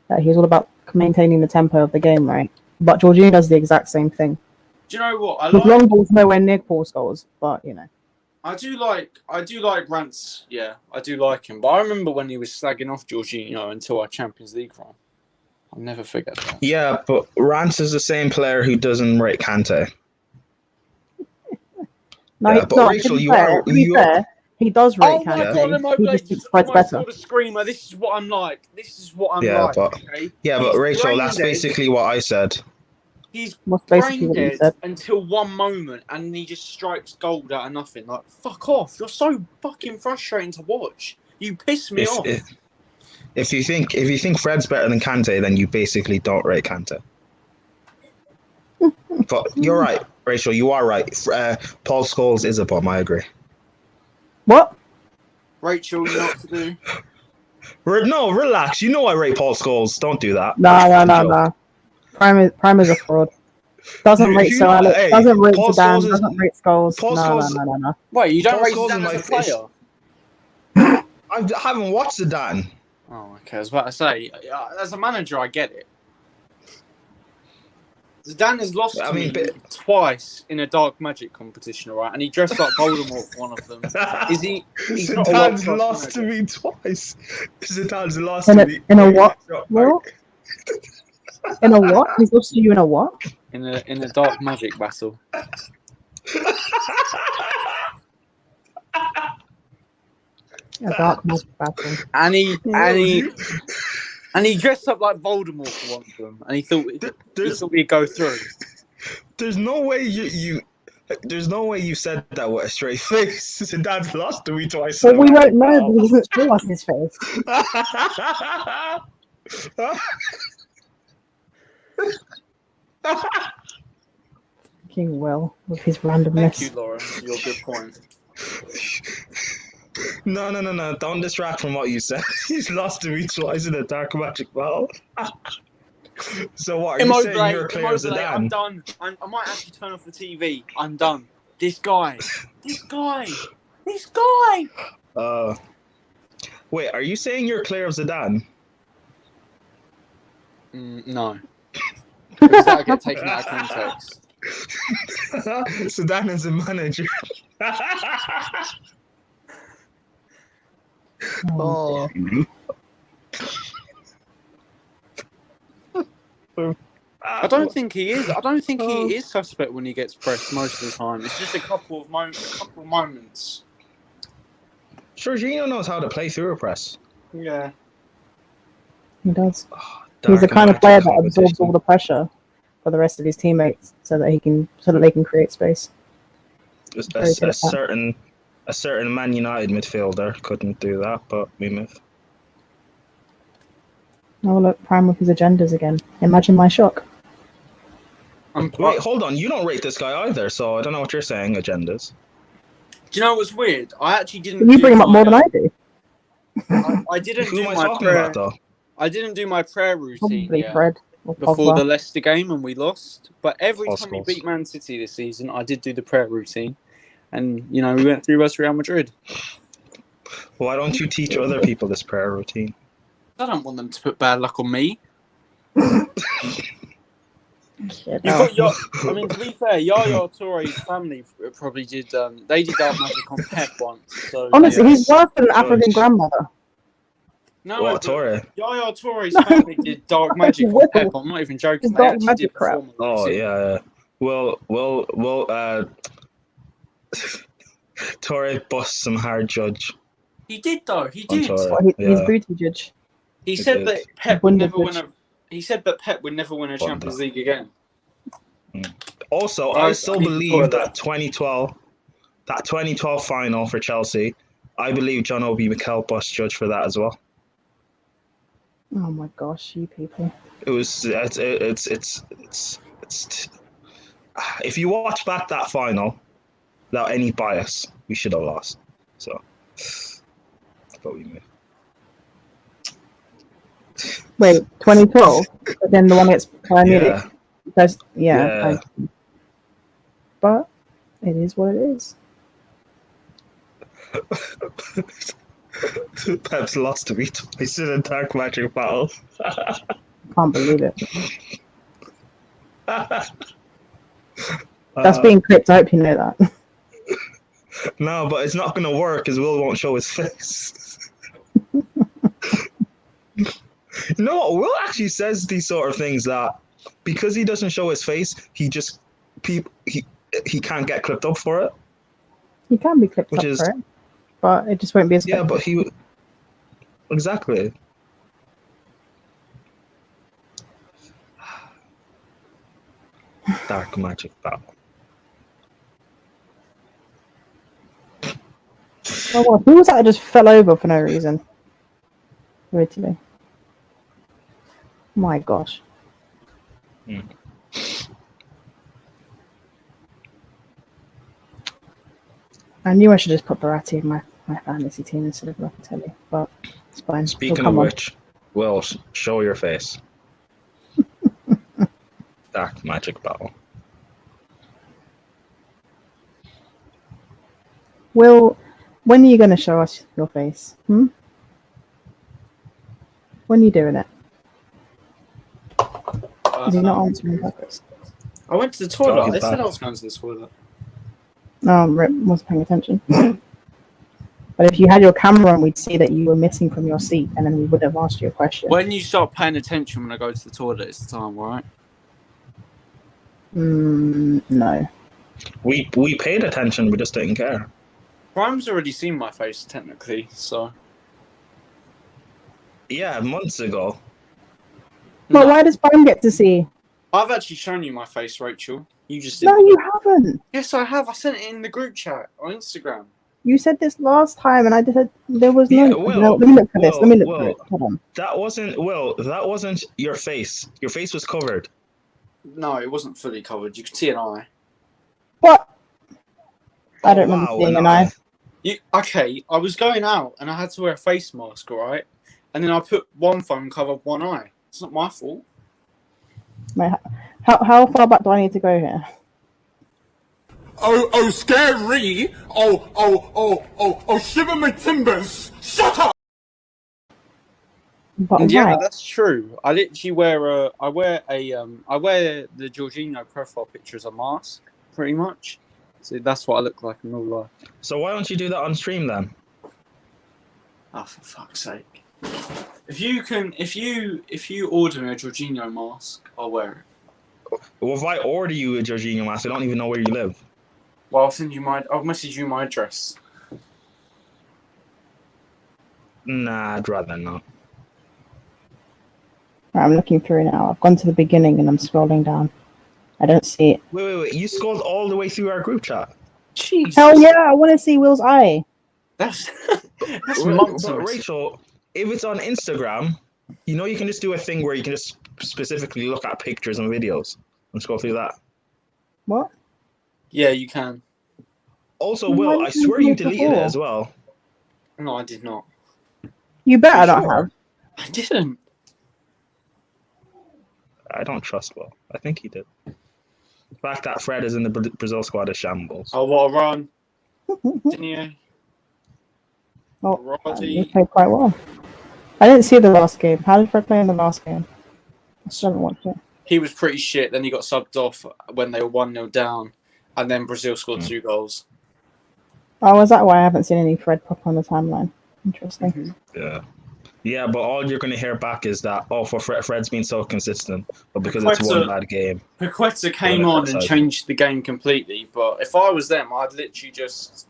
That he was all about maintaining the tempo of the game, right? But Jorginho does the exact same thing. Do you know what? With long balls nowhere near Paul Scholes, but you know. I do like Rance. Yeah, I do like him. But I remember when he was slagging off Jorginho until our Champions League run. I'll never forget that. Yeah, but Rance is the same player who doesn't rate Kante. No, Yeah, he's but not. Rachel, To be fair, he does rate Oh my Kante. god, am I He like, just thinks Fred's better. the screamer? This is what I'm like. Yeah, like. but Okay? but He's Rachel, brain that's dead. basically what I said. He's That's basically brain what he dead said. until one moment, and he just strikes gold out of nothing. Like, fuck off! You're so fucking frustrating to watch. You piss me off. If you think Fred's better than Kante, then you basically don't rate Kante. But you're right, Rachel. You are right. Paul Scholes is a bum. I agree. What? Rachel, you know what to do. No, relax. You know I rate Paul Scholes. Don't do that. No. Prime is a fraud. Doesn't rate Salah. Doesn't rate Zidane. Doesn't rate Scholes. No. Wait, you don't Paul rate Scholes Zidane is as a my player? I haven't watched Zidane. Oh, okay. I was about to say, as a manager, I get it. Zidane has lost to me twice in a dark magic competition, all right? And he dressed like Voldemort for one of them. Is he? He's not a Zidane's world-class lost to manager. me twice. Zidane's lost to me. In a what? What? In a what? He's lost to you in a what? In a dark magic battle. A dark magic battle. And he dressed up like Voldemort for one of them, and he thought he'd go through. There's no way There's no way you said that with a straight face. Zidane's lost to me twice. But we won't know because he doesn't show us his face. King Will with his randomness. Thank you, Laura, for your good point. No. Don't distract from what you said. He's lost to me twice in a dark magic battle. So what, are you saying you're clear of Zidane? I'm done. I might actually turn off the TV. I'm done. This guy. Wait, are you saying you're clear of Zidane? No. Because that get taken out of context. Zidane is a manager. Oh. I don't think he is. I don't think he is suspect when he gets pressed most of the time. It's just a couple of moments. Jorginho knows how to play through a press. Yeah. He does. He's the kind of player that absorbs all the pressure for the rest of his teammates so that they can create space. A certain Man United midfielder couldn't do that, but we move. Oh look, Prime with his agendas again. Imagine my shock. Wait, hold on. You don't rate this guy either, so I don't know what you're saying. Agendas. Do you know what's weird? I actually didn't. You bring him up more than I do. I didn't Who do am I my talking prayer. about, though? I didn't do my prayer routine Probably yet Fred or before Pogba. the Leicester game, and we lost. But every Of time we course. beat Man City this season, I did do the prayer routine, and we went through West Real Madrid. Why don't you teach other people this prayer routine? I don't want them to put bad luck on me. Shit. To be fair, Yaya Touré's family probably did. They did dark magic on Pep once. So, Honestly, yeah. he's worse than an African grandmother. No, What, but Touré? Yaya Touré's family did dark magic on Pep. I'm not even joking. It's They dark actually magic did crap. perform. Oh yeah. Well. Torre bust some hard judge. He did though. He on did. Torre. Well, he's Yeah. booty judge. He It said is. that Pep would never win Bundesliga. a. He said that Pep would never win a Champions League again. Also, Guys, I I still need the believe toilet. that 2012 final for Chelsea, I believe John Obi Mikel bust judge for that as well. Oh my gosh, you people. It was it's if you watch back that final without any bias, we should have lost. So but we made. Wait, 2012? But then the one against Bayern Munich. Yeah. That's, Yeah. But it is what it is. Pep's lost to me twice in a dark magic battle. Can't believe it. That's being clipped. I hope you know that. No, but it's not going to work because Will won't show his face. You know what? Will actually says these sort of things that because he doesn't show his face, he can't get clipped up for it. He can be clipped Which up is- for it, but it just won't be as Yeah, effective. but exactly. Dark magic battle. Oh, well, who was that just fell over for no reason? Italy. My gosh. Hmm. I knew I should just put Verratti in my fantasy team instead of Locatelli, but it's fine. He'll Speaking of come on. which, Will, show your face. Dark magic battle. Will, when are you going to show us your face? When are you doing it? Is he not answering breakfast? I went to the toilet. he's They said back. I was going to the toilet. No, Rip wasn't paying attention. But if you had your camera on, we'd see that you were missing from your seat, and then we would have asked you a question. When you start paying attention when I go to the toilet, it's the time, right? No. We paid attention, we just didn't care. Grime's already seen my face, technically, so. Yeah, months ago. But No, why does Brian get to see? I've actually shown you my face, Rachel. You just No, didn't. you haven't. Yes, I have. I sent it in the group chat on Instagram. You said this last time, and I just said there was no. Yeah, Will, No, let me look for this. Let me look Will, for it. Hold on. That wasn't your face. Your face was covered. No, it wasn't fully covered. You could see an eye. What? I don't Oh, remember wow, seeing an an eye. Okay, I was going out and I had to wear a face mask, right? And then I put one phone cover up one eye. It's not my fault. Wait, how far back do I need to go here? Oh, scary! Oh, shiver my timbers! Shut up! But Yeah, why? that's true. I literally wear I wear the Jorginho profile picture as a mask, pretty much. So that's what I look like in real life. So why don't you do that on stream then? Oh, for fuck's sake! If you order me a Jorginho mask, I'll wear it. Well, if I order you a Jorginho mask, I don't even know where you live. Well, I'll message you my address. Nah, I'd rather not. Right, I'm looking through now. I've gone to the beginning and I'm scrolling down. I don't see it. Wait. You scrolled all the way through our group chat. Jesus. Hell yeah! I want to see Will's eye. That's But months of Rachel, if it's on Instagram, you can just do a thing where you can just specifically look at pictures and videos and scroll through that. What? Yeah, you can. Also, Why Will, I didn't you swear do you it deleted it before? as well. No, I did not. You better You not sure? have. I didn't. I don't trust Will. I think he did. The fact that Fred is in the Brazil squad is shambles. Oh, what a run. Didn't you? Oh, Roddy. you played quite well. I didn't see the last game. How did Fred play in the last game? I still haven't watched it. He was pretty shit. Then he got subbed off when they were 1-0 down. And then Brazil scored 2 goals. Oh, is that why I haven't seen any Fred pop on the timeline? Interesting. Yeah, but all you're going to hear back is that, Fred's been so consistent, but because it's one bad game. Paqueta came on and changed the game completely. But if I was them, I'd literally just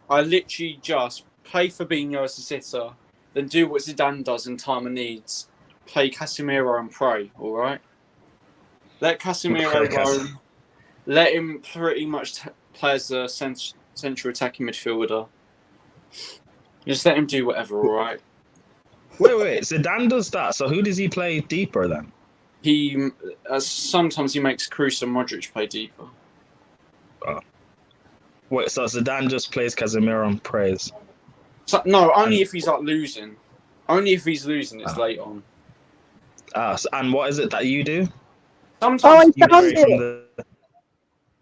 I literally just play Fabinho as a sitter, then do what Zidane does in time of needs. Play Casemiro and pray, all right? Let Casemiro roam. Let him pretty much play as a central attacking midfielder. Just let him do whatever, all right? Wait. Zidane does that. So who does he play deeper then? He sometimes he makes Kroos and Modric play deeper. Wait, so Zidane just plays Casemiro and prays? So, no, only if he's like losing. Only if he's losing, it's late on. And what is it that you do? Sometimes You pray from the...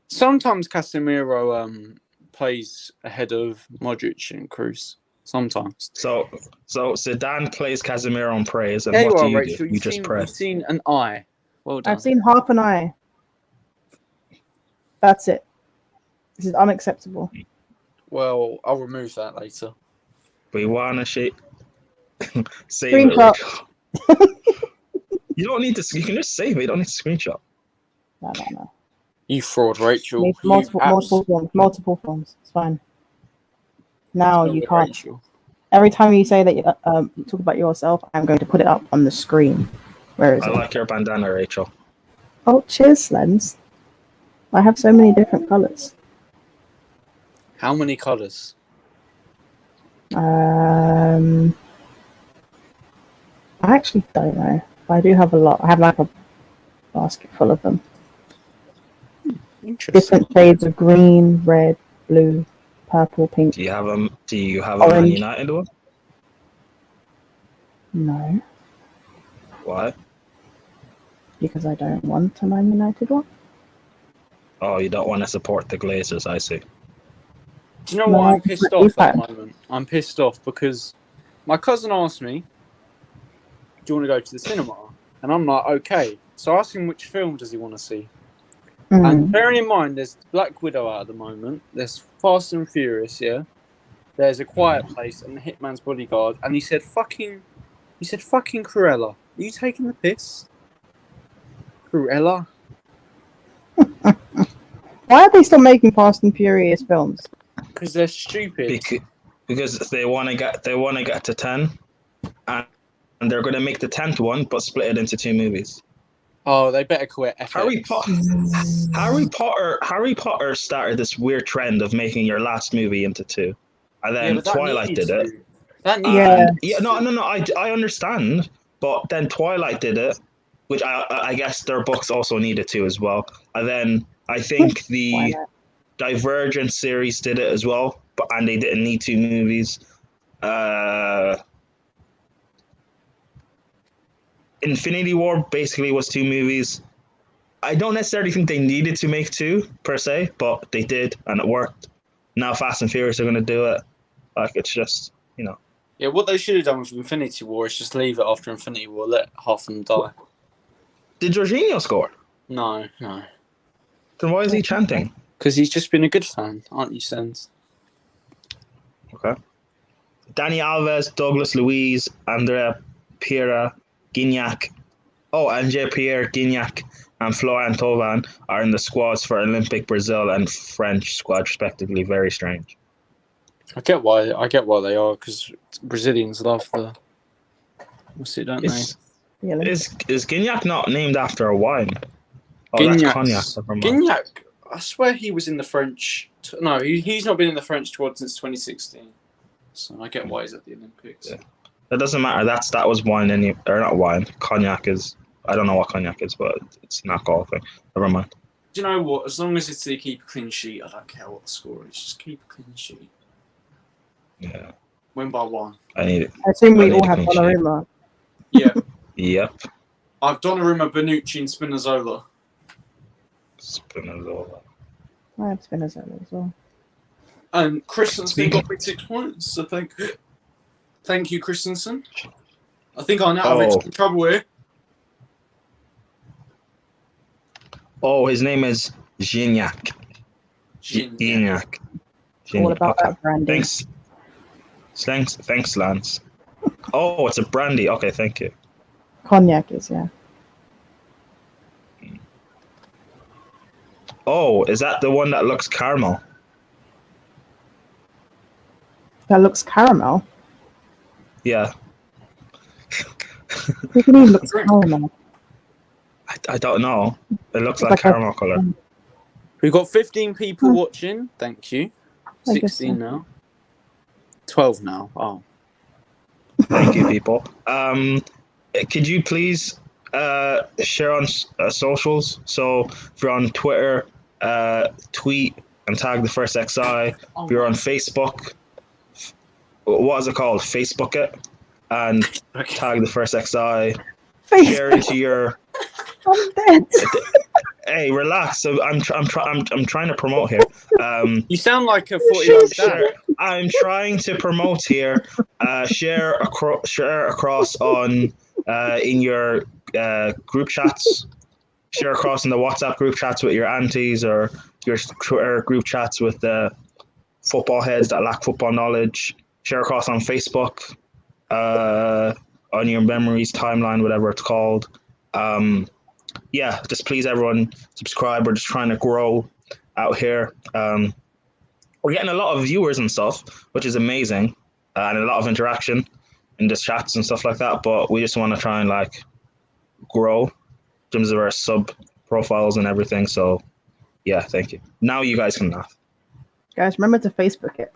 Sometimes Casemiro plays ahead of Modric and Kroos. Sometimes. So Zidane plays Casemiro and prays, and There what you do are, you Rachel. do? You just pray. You've seen an eye. Well done. I've seen half an eye. That's it. This is unacceptable. Well, I'll remove that later. We wanna save Screenshot. it. You don't need to. You can just save it. You don't need to screenshot. No. You fraud, Rachel. Need multiple forms. It's fine. Now you can't. Rachel. Every time you say that you talk about yourself, I'm going to put it up on the screen. Where is it? I like your bandana, Rachel. Oh, cheers, Lens. I have so many different colors. How many colours? I actually don't know. I do have a lot. I have like a basket full of them. Interesting. Different shades of green, red, blue, purple, pink. Do you have a Man Orange. United one? No, Why? because I don't want a Man United one. Oh, you don't want to support the Glazers, I see. Do you know No, why I'm pissed but off you've at the had- moment? I'm pissed off because my cousin asked me, do you want to go to the cinema? And I'm like, okay. So I asked him which film does he want to see. And bearing in mind, there's Black Widow out at the moment. There's Fast and Furious, yeah. There's A Quiet Place and The Hitman's Bodyguard. And he said fucking Cruella. Are you taking the piss? Cruella? Why are they still making Fast and Furious films? Because they're stupid. Because they want to get to 10, and they're going to make the 10th one, but split it into 2 movies. Oh, they better quit. Harry Potter started this weird trend of making your last movie into 2, and then Twilight did it. I understand, but then Twilight did it, which I guess their books also needed to as well. And then I think the Divergent series did it as well, and they didn't need 2 movies. Infinity War basically was 2 movies. I don't necessarily think they needed to make 2 per se, but they did, and it worked. Now Fast and Furious are going to do it. Like, it's just, you know. Yeah, what they should have done with Infinity War is just leave it after Infinity War, let half of them die. Did Jorginho score? No. Then why is he chanting? Because he's just been a good fan, aren't you, Sens? Okay. Dani Alves, Douglas Luiz, Andrea Pierre, Gignac. Oh, Andrea Pierre, Gignac, and Florian Thauvin are in the squads for Olympic Brazil and French squad, respectively. Very strange. I get why they are, because Brazilians love the... What's it, don't they? Is Gignac not named after a wine? Oh, that's cognac. Never mind. Gignac, I swear he was in the French... No, he's not been in the French squad since 2016. So I get why he's at the Olympics. Yeah. That doesn't matter. That was wine, or not wine. Cognac is... I don't know what cognac is, but it's an alcohol thing. Never mind. Do you know what? As long as it's to keep a clean sheet, I don't care what the score is. Just keep a clean sheet. Yeah. Win by 1. I need it. I assume we all have Donnarumma. Yeah. Yep. I've Donnarumma, Bonucci, and Spinazzola. I have Spinazzola as well. And Christensen got me 6 points, so thank you, Christensen. I think I'm out of trouble here. Oh, his name is Gignac. Gignac. All about that brandy. Thanks, Lance. Oh, it's a brandy. Okay, thank you. Cognac is, yeah. Oh, is that the one that looks caramel? That looks caramel. Yeah. Who can even looks caramel? I don't know. It looks It's like like a- caramel color. We've got 15 people watching. Thank you. I guess 16 so. now. 12 now. Oh. Thank you, people. Could you please share on socials? So if you're on Twitter, tweet and tag the first XI. If you're on Facebook, what is it called? Facebook it and tag the first XI. Share into your. I'm dead. Hey, relax. So I'm trying to promote here. You sound like a 40-year-old dad. I'm trying to promote here. Share across on in your group chats. Share across in the WhatsApp group chats with your aunties or your Twitter group chats with the football heads that lack football knowledge. Share across on Facebook, on your memories timeline, whatever it's called. Yeah, just please everyone subscribe. We're just trying to grow out here. We're getting a lot of viewers and stuff, which is amazing, and a lot of interaction in the chats and stuff like that. But we just want to try and like grow in terms of our sub profiles and everything. So yeah, thank you. Now you guys can laugh. Guys, remember to Facebook it.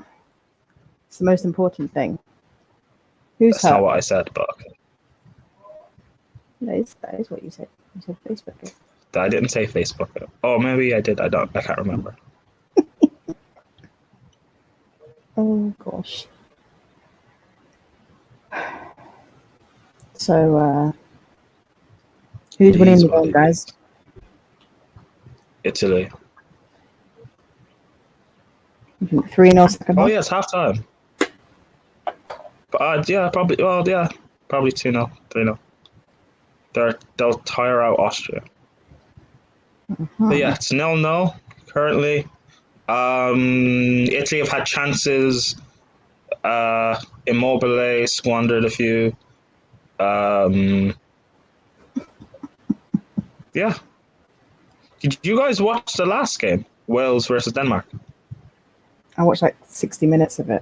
It's the most important thing. Who's That's hurt? not what I said, but okay. That is what you said. You said Facebook it. I didn't say Facebook. Oh, maybe I did. I can't remember. Oh gosh. So, who's winning the game, guys? Italy. 3-0 second half. Oh yeah, it's halftime. But yeah, probably. Well, yeah, probably 2-0, 3-0. They'll tire out Austria. But yeah, it's 0-0 currently. Italy have had chances. Immobile squandered a few. Yeah. Did you guys watch the last game? Wales versus Denmark? I watched like 60 minutes of it.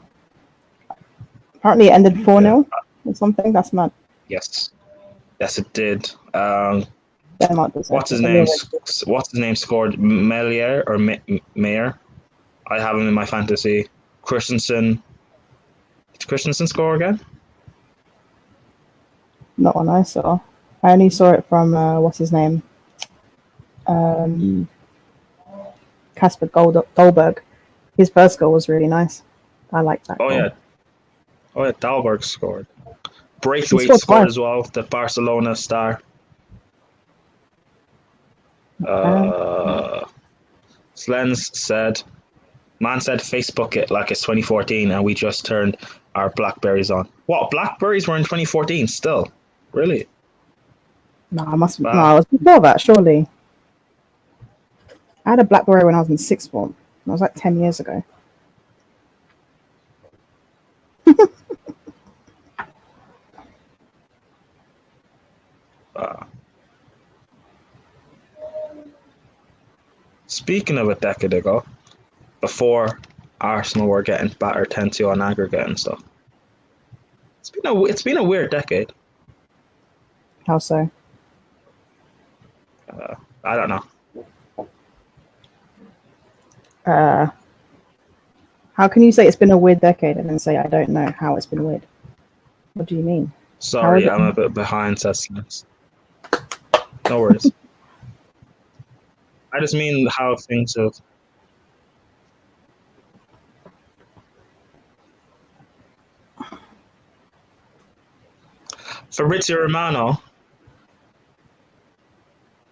Apparently it ended 4-0 or something. That's mad. Yes. Yes, it did. Denmark does What's his name? What's his name scored? Melier or Mayer? I have him in my fantasy. Christensen. Did Christensen score again? Not one I saw. I only saw it from what's his name? Kasper Dolberg. His first goal was really nice. I like that. Oh goal. yeah. Oh yeah, Dalberg scored. Braithwaite scored scored twice. as well, the Barcelona star. Slens said, man said Facebook it like it's 2014 and we just turned our Blackberries on. What, Blackberries were in 2014 still? Really? No, I must. Wow. No, I was before that. Surely. I had a BlackBerry when I was in sixth form. That was like 10 years ago. Speaking of a decade ago, before Arsenal were getting battered 10-2 on aggregate and stuff, it's been a weird decade. How so? I don't know. How can you say it's been a weird decade and then say I don't know how it's been weird? What do you mean? Sorry, I'm a bit behind, says Slens. No worries. I just mean how things have. Fabrizio Romano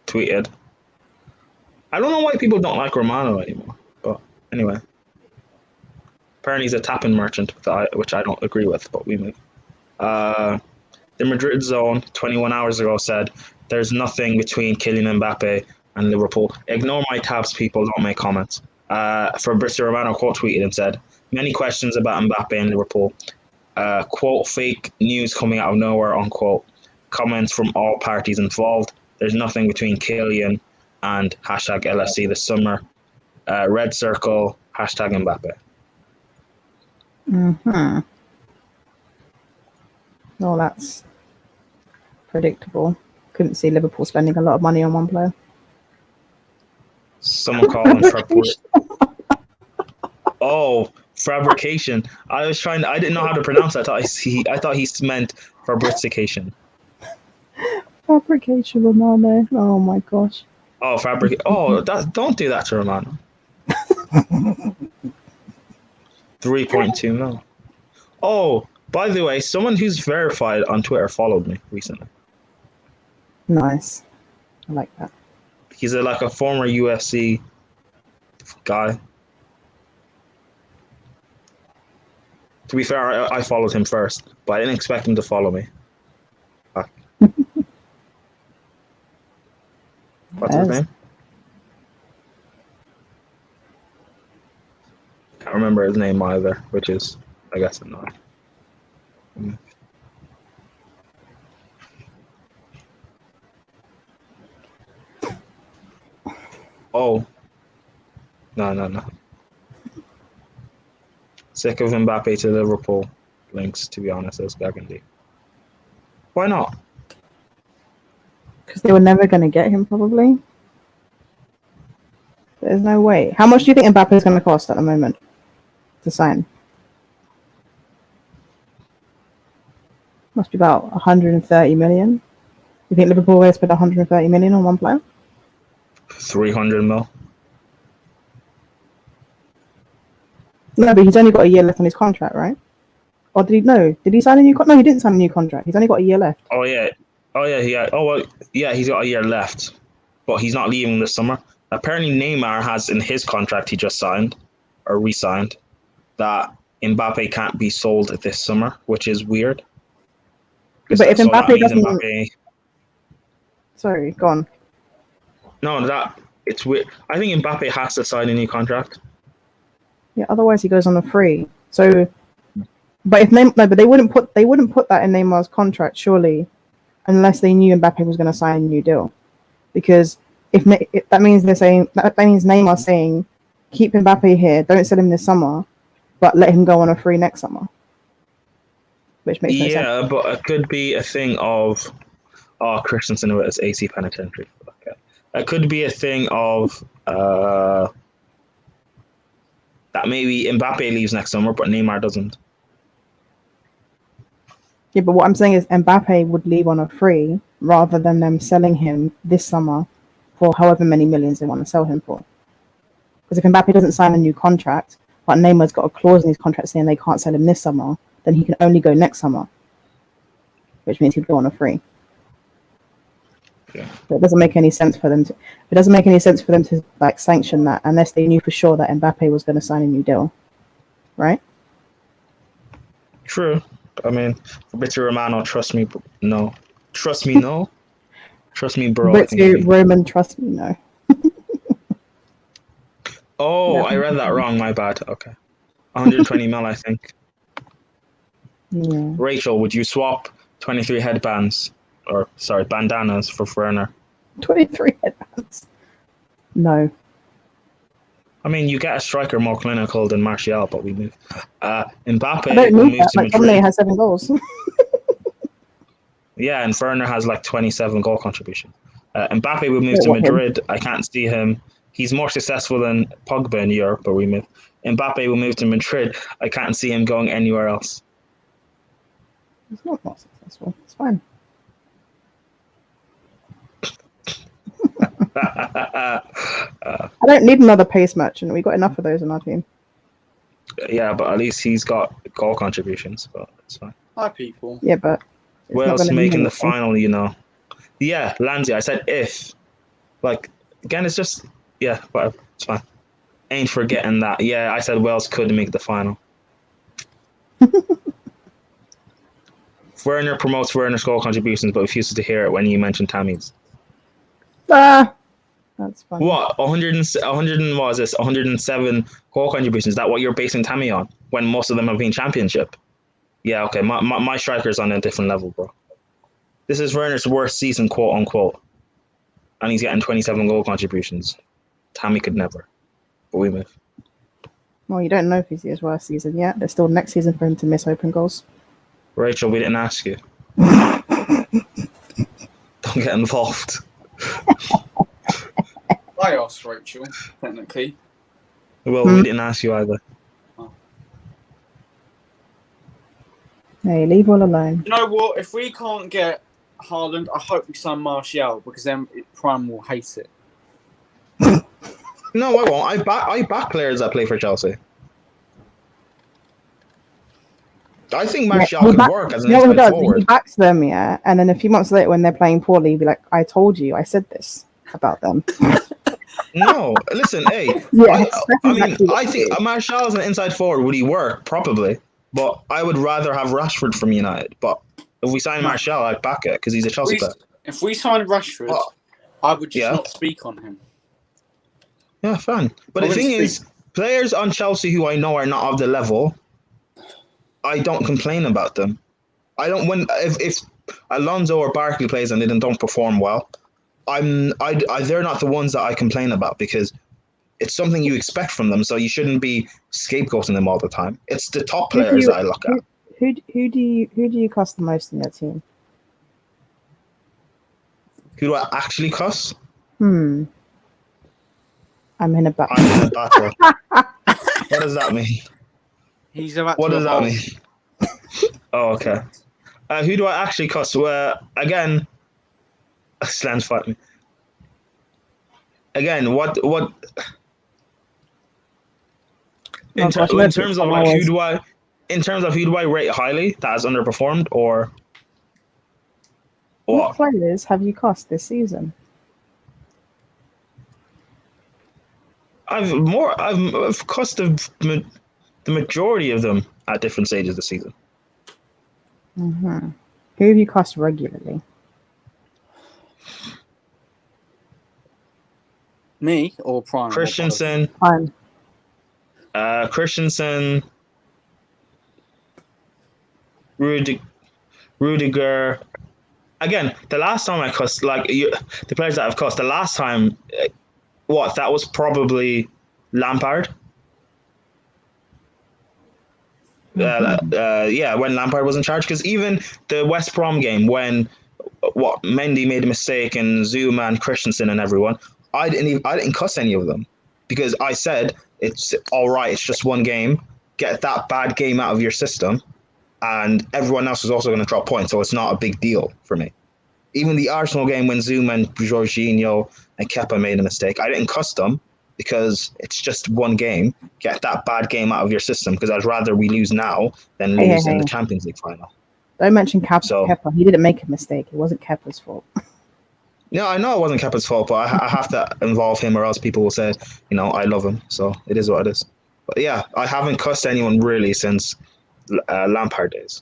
tweeted, I don't know why people don't like Romano anymore, but anyway. Apparently he's a tapping merchant, which I don't agree with, but we move. The Madrid Zone 21 hours ago said, there's nothing between Kylian Mbappe and Liverpool. Ignore my tabs, people, don't make comments. Fabrizio Romano quote tweeted and said, many questions about Mbappe and Liverpool. Quote, fake news coming out of nowhere, unquote. Comments from all parties involved. There's nothing between Kylian and hashtag LFC this summer. Red circle, hashtag Mbappe. Mm-hmm. Well, that's predictable. Couldn't see Liverpool spending a lot of money on one player. Someone calling for fabrication. I didn't know how to pronounce that. I thought he meant fabrication. Fabrication Romano. Oh my gosh. Oh, don't do that to Romano. 3.2 mil. Oh, by the way, someone who's verified on Twitter followed me recently. Nice. I like that. He's like a former UFC guy. To be fair, I followed him first, but I didn't expect him to follow me. What's his name? Can't remember his name either, which is, I guess, annoying. Oh. No. Sick of Mbappe to Liverpool links, to be honest, as Burgundy. Why not? Because they were never going to get him, probably. There's no way. How much do you think Mbappe is going to cost at the moment to sign? Must be about 130 million. You think Liverpool will spend 130 million on one player? 300 mil. No, but he's only got a year left on his contract, right? Or did he? No, did he sign a new contract? No, he didn't sign a new contract. He's only got a year left. Oh yeah. He's got a year left, but he's not leaving this summer. Apparently, Neymar has in his contract he just signed or re-signed that Mbappe can't be sold this summer, which is weird. But if Mbappe doesn't, sorry, go on. No, it's weird. I think Mbappe has to sign a new contract. Yeah, otherwise he goes on a free. So, but but they wouldn't put that in Neymar's contract, surely, unless they knew Mbappe was going to sign a new deal, because if that means they're saying that means Neymar's saying, keep Mbappe here, don't sell him this summer, but let him go on a free next summer, which makes no sense. Yeah, but it could be a thing of, Christensen with his AC penitentiary. Okay. It could be a thing of that maybe Mbappe leaves next summer, but Neymar doesn't. Yeah, but what I'm saying is Mbappe would leave on a free rather than them selling him this summer for however many millions they want to sell him for. Because if Mbappe doesn't sign a new contract, but Neymar's got a clause in his contract saying they can't sell him this summer, then he can only go next summer, which means he'd go on a free. Yeah. So it doesn't make any sense for them to. It doesn't make any sense for them to like sanction that unless they knew for sure that Mbappe was going to sign a new deal, right? True. I mean, Fabrizio Romano, trust me, no. Trust me, no. Trust me, bro. Fabrizio Roman, trust me, no. Oh, Yeah. I read that wrong. My bad. Okay. 120 mil, I think. Yeah. Rachel, would you swap 23 headbands, bandanas for Werner? 23 headbands. No. I mean, you get a striker more clinical than Martial, but we move. Mbappe I don't will need move that. to Like, Madrid. Domine has 7 goals. Yeah, and Werner has like 27 goal contribution. Mbappe will move to Madrid. I can't see him. He's more successful than Pogba in Europe, but we move. Mbappe will move to Madrid. I can't see him going anywhere else. He's not successful. It's fine. I don't need another pace merchant. We got enough of those in our team. Yeah, but at least he's got goal contributions, but it's fine. Hi, people. Yeah, but Wales making the final, you know. Yeah, Lanzi, I said if. Like, again, it's just, yeah, whatever. It's fine. Ain't forgetting that. Yeah, I said Wales could make the final. Werner promotes Werner's goal contributions, but refuses to hear it when you mention Tammy's. That's funny. What? 107 goal contributions? Is that what you're basing Tammy on? When most of them have been championship? Yeah, okay. My striker's on a different level, bro. This is Werner's worst season, quote unquote. And he's getting 27 goal contributions. Tammy could never. But we move. Well, you don't know if he's his worst season yet. There's still next season for him to miss open goals. Rachel, we didn't ask you. Don't get involved. I asked Rachel, technically. Well, we didn't ask you either. Hey, leave all alone. You know what? If we can't get Haaland, I hope we sign Martial because then Prime will hate it. No, I won't. I back players that play for Chelsea. I think Martial could work as an inside forward. He backs them, yeah, and then a few months later when they're playing poorly, he'd be like, I told you, I said this about them. No, listen, hey. Yeah, I think Martial as an inside forward, would he work? Probably. But I would rather have Rashford from United. But if we sign Martial, I'd back it because he's a Chelsea player. If we sign Rashford, I would just not speak on him. Yeah, fine. But the thing is, players on Chelsea who I know are not of the level, I don't complain about them. I don't if Alonso or Barkley plays and they don't perform well, they're not the ones that I complain about because it's something you expect from them, so you shouldn't be scapegoating them all the time. It's the top players that I look at. Who do you cuss the most in your team? Who do I actually cuss? I'm in a battle. I'm in a battle. What does that mean? He's about what to does that mean? Oh, okay. Who do I actually cuss? Again, Slan's fight me. Again, what? In terms of like who do I rate highly that has underperformed or what players have you cussed this season? I've cussed the majority of them at different stages of the season. Mm-hmm. Who have you cussed regularly? Me or Prime? Christensen. Prime. Christensen. Rudiger. Again, the last time I cussed, the players that I've cussed, the last time, that was probably Lampard. When Lampard was in charge, because even the West Brom game when Mendy made a mistake and Zuma and Christensen and everyone, I didn't cuss any of them because I said it's all right. It's just one game. Get that bad game out of your system, and everyone else is also going to drop points, so it's not a big deal for me. Even the Arsenal game when Zuma and Jorginho and Kepa made a mistake, I didn't cuss them because it's just one game. Get that bad game out of your system because I'd rather we lose now than lose in the Champions League final. Don't mention Kepa. He didn't make a mistake. It wasn't Kepa's fault. No, I know it wasn't Kepa's fault, but I have to involve him or else people will say, I love him. So it is what it is. But yeah, I haven't cussed anyone really since Lampard days.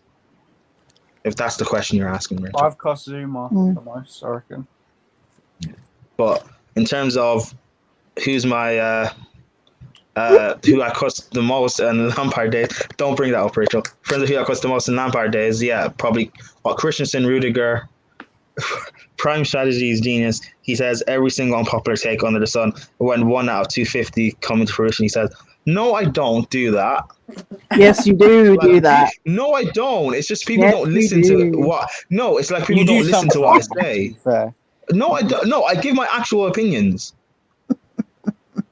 If that's the question you're asking, Richard. I've cussed Zuma the most, I reckon. But in terms of who's my who I cussed the most in Lampard days, don't bring that up, Rachel. In terms of who I cussed the most in Lampard days, probably Christensen, Rudiger. Prime strategy is genius. He says every single unpopular take under the sun. When 1 out of 250 come into fruition, he says, "No, I don't do that." Yes, you do do that. No, I don't. It's just people don't listen to what. No, it's like people don't listen to what I say. No, I don't. No, I give my actual opinions.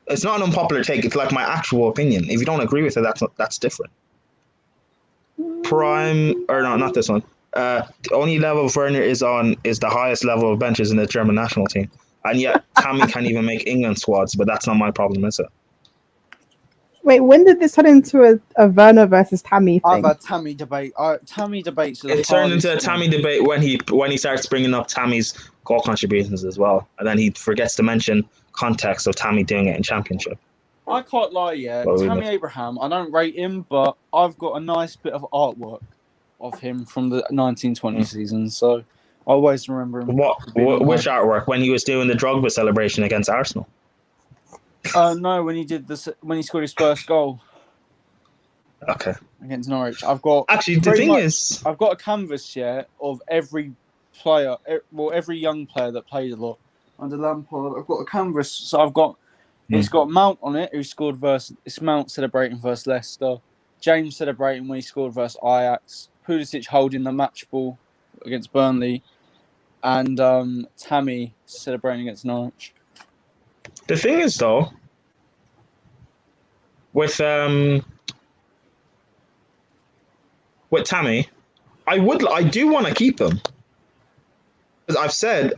It's not an unpopular take. It's like my actual opinion. If you don't agree with it, that's different. Prime or not this one. The only level Werner is on is the highest level of benches in the German national team, and yet Tammy can't even make England squads. But that's not my problem, is it? Wait, when did this turn into a Werner versus Tammy thing? I've had Tammy debate. Tammy debates. It turned into a Tammy debate when he starts bringing up Tammy's goal contributions as well, and then he forgets to mention context of Tammy doing it in Championship. I can't lie, Tammy Abraham, I don't rate him, but I've got a nice bit of artwork of him from the 1920 season, so I always remember him. Which artwork? When he was doing the Drogba celebration against Arsenal? No, when he scored his first goal. Okay. Against Norwich. I've got I've got a canvas of every player, every young player that played a lot under Lampard. I've got a canvas, so I've got It's got Mount on it, who scored it's Mount celebrating versus Leicester. James celebrating when he scored versus Ajax. Pulisic holding the match ball against Burnley. And Tammy celebrating against Norwich. The thing is, though, with Tammy, I do want to keep him. As I've said,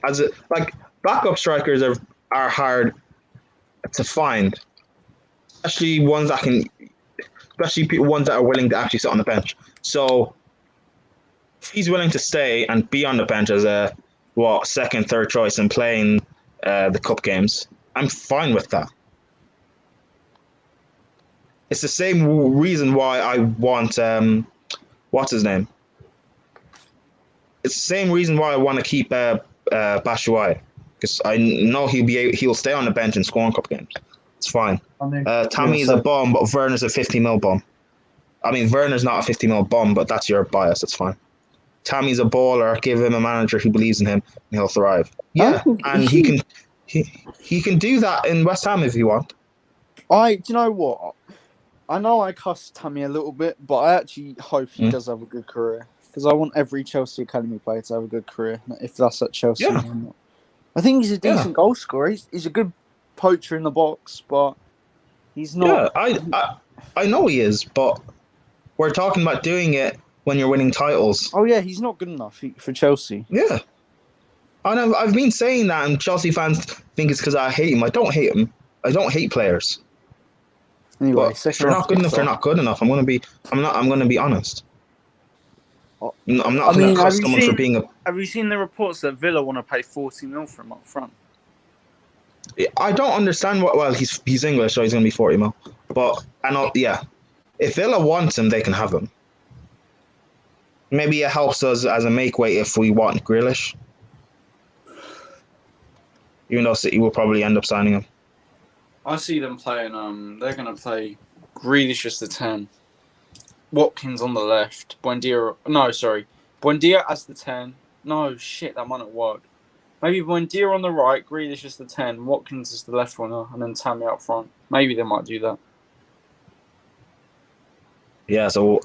backup strikers are hard to find, especially ones that are willing to actually sit on the bench. So if he's willing to stay and be on the bench as a second, third choice and playing the cup games, I'm fine with that. It's the same reason why I want what's his name? It's the same reason why I want to keep Batshuayi, because I know he'll stay on the bench and score in cup games. It's fine. Tammy is a bum, but Werner's a 50 mil bum. I mean, Werner's not a 50 mil bum, but that's your bias. It's fine. Tammy's a baller. Give him a manager who believes in him, and he'll thrive. Yeah, and he can do that in West Ham if you want. Do you know what? I know I cussed Tammy a little bit, but I actually hope he does have a good career, because I want every Chelsea Academy player to have a good career, if that's at Chelsea or not. I think he's a decent goal scorer. He's a good poacher in the box, but he's not. Yeah, I know he is, but we're talking about doing it when you're winning titles. Oh yeah, he's not good enough for Chelsea. Yeah. And I've been saying that, and Chelsea fans think it's because I hate him. I don't hate him. I don't hate players. Anyway, but if they're not good enough, they're not good enough. I'm gonna be honest. I'm not gonna cuss someone for being a. Have you seen the reports that Villa want to pay 40 mil for him up front? I don't understand what. Well, he's English, so he's gonna be 40 mil. But I know, yeah. If Villa wants him, they can have him. Maybe it helps us as a make weight if we want Grealish. Even though City will probably end up signing him. I see them playing. They're going to play Grealish as the 10, Watkins on the left, Buendia as the 10. No, shit, that might not work. Maybe Buendia on the right, Grealish as the 10, Watkins as the left winger, and then Tammy up front. Maybe they might do that. Yeah, so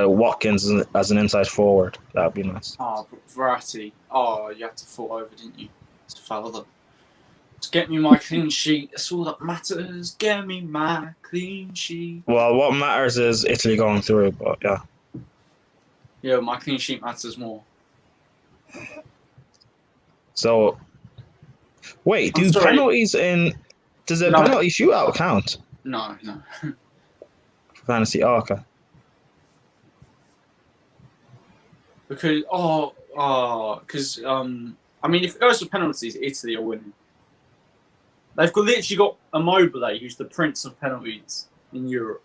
Watkins as an inside forward. That would be nice. Oh, but Verratti. Oh, you had to fall over, didn't you? It's a foul, though. Just get me my clean sheet. That's all that matters. Get me my clean sheet. Well, what matters is Italy going through, but yeah. Yeah, my clean sheet matters more. So, wait, does a penalty shootout count? No. Fantasy, okay. Because, I mean, if it goes to penalties, Italy are winning. They've literally got Immobile, who's the prince of penalties in Europe.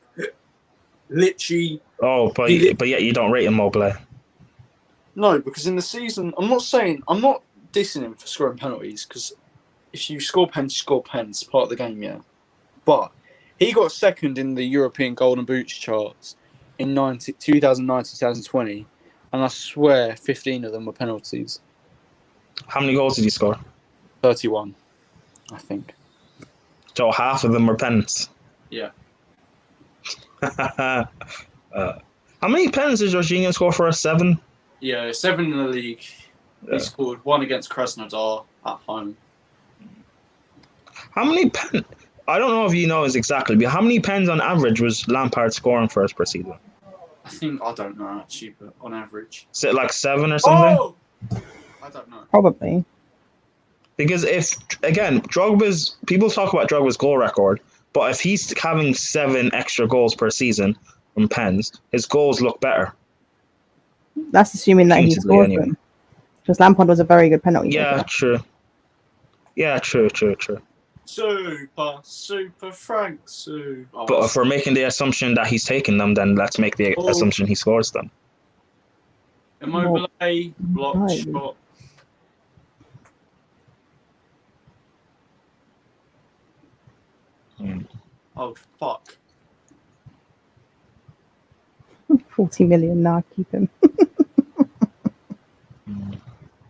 Literally. Oh, but yet you don't rate Immobile. No, because in the season, I'm not dissing him for scoring penalties, because if you score pens, you score pens. Part of the game, yeah. But he got second in the European Golden Boots charts in 2019-2020, and I swear 15 of them were penalties. How many goals did he score? 31, I think. So half of them were pens. Yeah. How many pens did Jorginho score for us? 7? Yeah, 7 in the league. Yeah. He scored 1 against Krasnodar at home. How many pens? I don't know if you know this exactly, but how many pens on average was Lampard scoring for us per season? I don't know actually, but on average. Is it like 7 or something? Oh! I don't know. Probably. Because people talk about Drogba's goal record, but if he's having 7 extra goals per season from pens, his goals look better. That's assuming that he scored them. Because Lampard was a very good penalty taker. True. Yeah, true. Super Frank Super. Oh, but if we're making the assumption that he's taking them, then let's make the assumption he scores them. Immobile, block shot. Oh, fuck. 40 million, now keep him.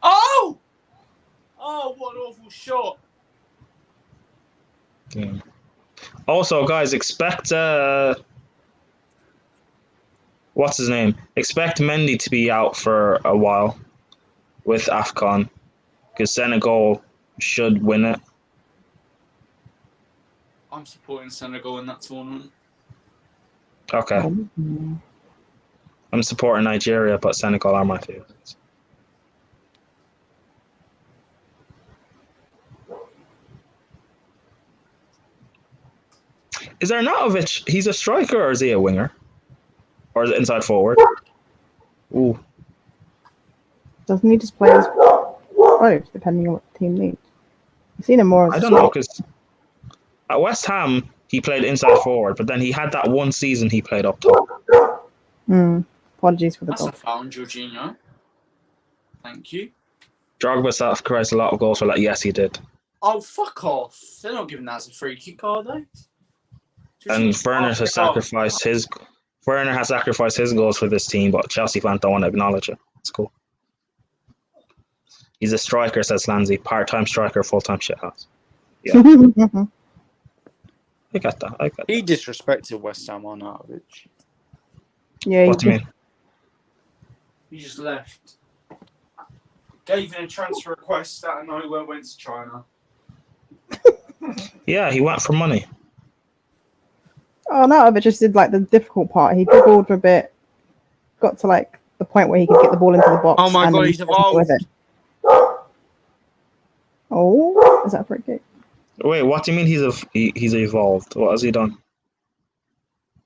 Oh! Oh, what an awful shot. Yeah. Also, guys, expect what's his name? Expect Mendy to be out for a while with AFCON because Senegal should win it. I'm supporting Senegal in that tournament. Okay. I'm supporting Nigeria, but Senegal are my favorites. Is Arnautovic, he's a striker or is he a winger? Or is it inside forward? Ooh. Doesn't he just play as both, depending on what the team needs? I've seen him more as I a don't know, striker. because at West Ham, he played inside forward, but then he had that one season he played up top. Apologies for the That's a dog. foul, Jorginho. Thank you. Drogba sacrificed a lot of goals for that. Yes, he did. Oh, fuck off. They're not giving that as a free kick, are they? And Werner has sacrificed his goals for this team, but Chelsea fans don't want to acknowledge it. It's cool. He's a striker, says Lanzi. Part-time striker, full-time shithouse. Yeah. I got that. He disrespected West Ham on Arnautovic. Yeah, What do you mean? He just left. Gave in a transfer request out of nowhere, went to China. Yeah, he went for money. Oh no, but just did like the difficult part. He dribbled for a bit, got to like the point where he could get the ball into the box. Oh my and god, then he's with evolved. it. Oh, is that a free kick? Wait, what do you mean he's evolved? What has he done?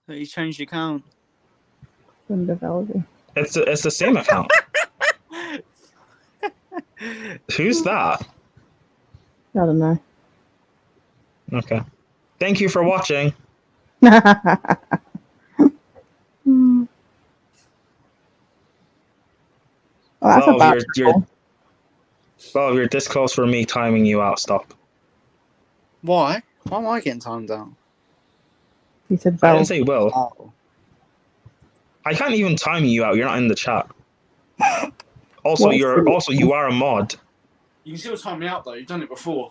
He changed the account. It's the same account. Who's that? I don't know. Okay. Thank you for watching. Oh, that's a bad you're this close for me timing you out. Stop. Why? Why am I getting timed out? He said I Bell. didn't say you will. Oh. I can't even time you out. You're not in the chat. Also, What's you are a mod. You can still time me out though. You've done it before.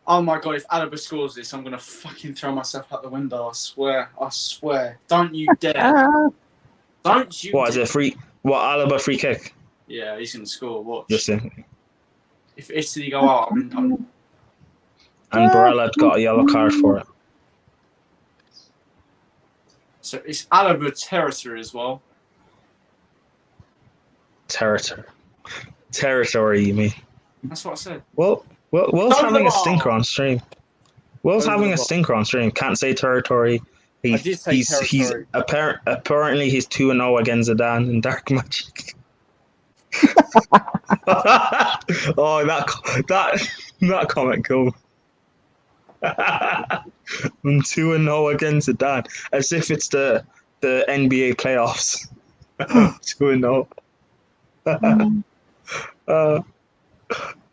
Oh my god! If Alaba scores this, I'm gonna fucking throw myself out the window. I swear. I swear. Don't you dare! Don't you? What is dare. it? Alaba free kick? Yeah, he's gonna score. Watch. Just in. If Italy go out, I'm And Barella got a yellow card for it. So it's Alaba territory as well. Territory, you mean? That's what I said. Will's Over having the a stinker bar. on stream. Will's Over having the a bar. stinker on stream. Can't say territory. I did say territory. Apparently he's 2-0 against Zidane in Dark Magic. Oh, that comment cool. I'm 2-0 against Zidane, as if it's the NBA playoffs. 2-0.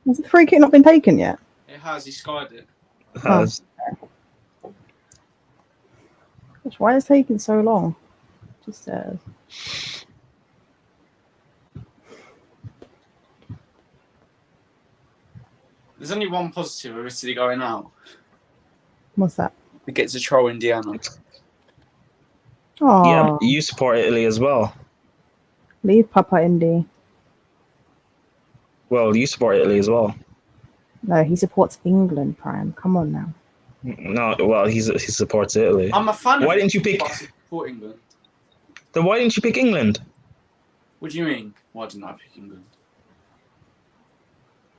Has the free kick not been taken yet? It has. He skied it. Has. Gosh, why is it taking so long? Just There's only one positive of Italy going out. what's that? It gets to troll Indiana. Oh, Yeah, you support Italy as well. leave Papa Indy. Well, you support Italy as well. No, he supports England. Prime, come on now. No, well, he supports Italy. I'm a fan of Why didn't you pick? but I support England. Then why didn't you pick England What do you mean? Why didn't I pick England?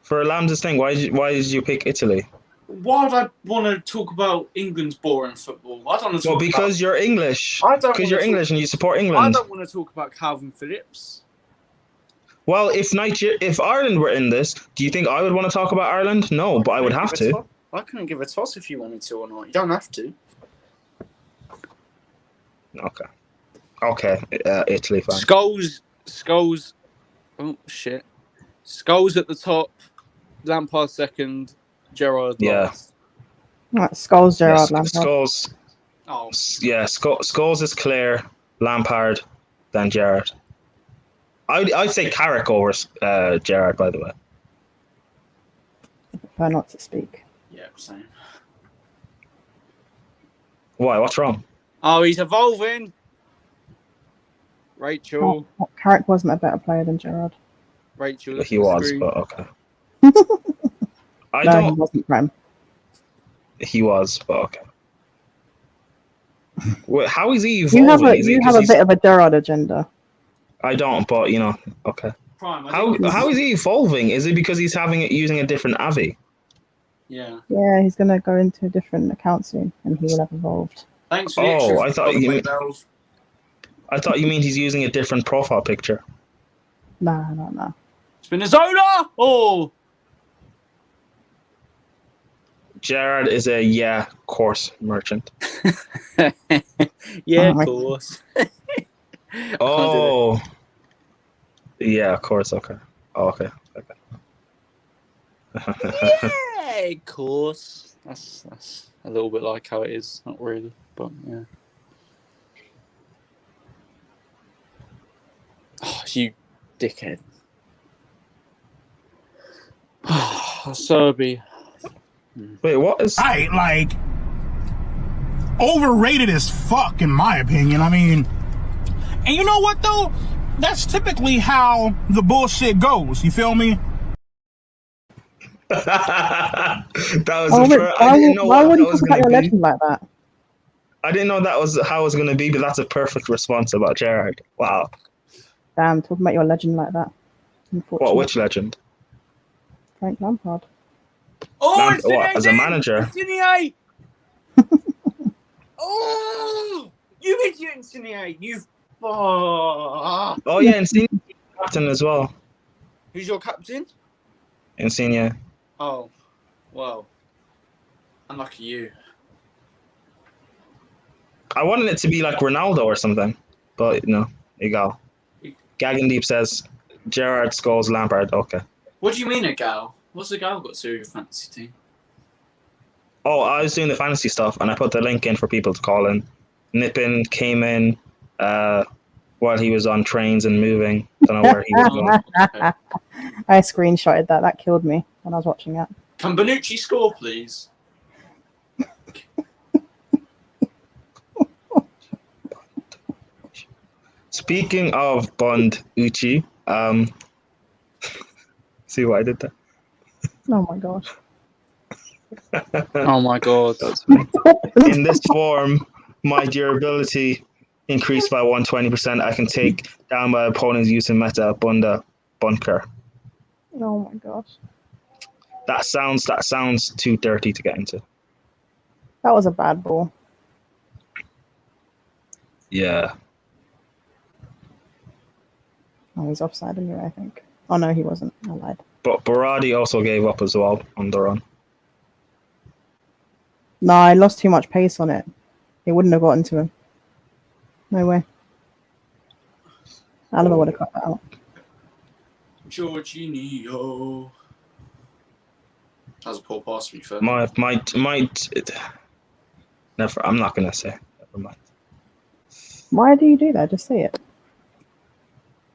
for Lamb's thing? Why did you pick Italy? Why would I want to talk about England's boring football? I don't want to Well, talk because you're English. I don't Because wanna you're talk- English and you support I England. don't want to talk about Calvin Phillips. Well, if Ireland were in this, do you think I would want to talk about Ireland? No, but I would have to. I couldn't give a toss if you wanted to or not. You don't have to. Okay. Italy fine. Scholes. Oh shit. Scholes at the top. Lampard second. Gerrard last. Right, Skulls, Gerard, Yes, Lampard. Scholes. Oh, Yeah, Scholes is clear. Lampard, then Gerrard. I'd say Carrick over Gerrard, by the way. I prefer not to speak. yeah, same. Why? What's wrong? Oh, he's evolving. Rachel. Carrick wasn't a better player than Gerrard. Rachel. He was, screen. but okay. I No, he don't. wasn't, Prem. He was, but okay. Wait, how is he You have evolving? you have a bit of a Gerrard agenda. I don't, but okay. Prime, How is he evolving? Is it because he's using a different Avi? Yeah. Yeah, he's gonna go into a different account soon, and he will have evolved. Thanks for the extra. I thought you mean he's using a different profile picture. Nah. Spinazzola! Oh! Gerrard is a course merchant. Yeah, of my- course. Oh. Yeah, of course, okay. Oh, okay. Yeah, of course. That's a little bit like how it is. Not really, but yeah. Oh, you dickhead. Serbi. Wait, what is... Right, like, overrated as fuck, in my opinion. I mean, and you know what, though? That's typically how the bullshit goes. You feel me? That was Why would you talk about your legend like that? I didn't know that was how it was going to be, but that's a perfect response about Gerrard. Wow. Damn, talking about your legend like that. What? Which legend? Frank Lampard. Oh, what, as a manager? Insigne! Oh, you idiot, Insigne! You fuck! Oh yeah, Insigne captain as well. Who's your captain? Insigne. Oh, well, unlucky you. I wanted it to be like Ronaldo or something, but no, egal. Gagandeep says Gerrard scores Lampard. Okay. What do you mean a gal? What's a gal got to do with your fantasy team? Oh, I was doing the fantasy stuff, and I put the link in for people to call in. Nippin came in while he was on trains and moving. Don't know where he was going. Okay. I screenshotted that. That killed me when I was watching it. Can Bonucci score, please? Speaking of Bond Uchi, see what I did there? Oh my gosh. Oh my god. In this form, my durability increased by 120%. I can take down my opponent's using meta Bunda Bunker. Oh my gosh. That sounds too dirty to get into. That was a bad ball. Yeah. Oh, he's offside anyway, I think. Oh no, he wasn't. I lied. But Baradi also gave up as well on the run. No, I lost too much pace on it. It wouldn't have gotten to him. No way. Alaba would have cut that out. Jorginho. That was a poor pass, to be fair. Never. I'm not gonna say. Never mind. Why do you do that? Just say it.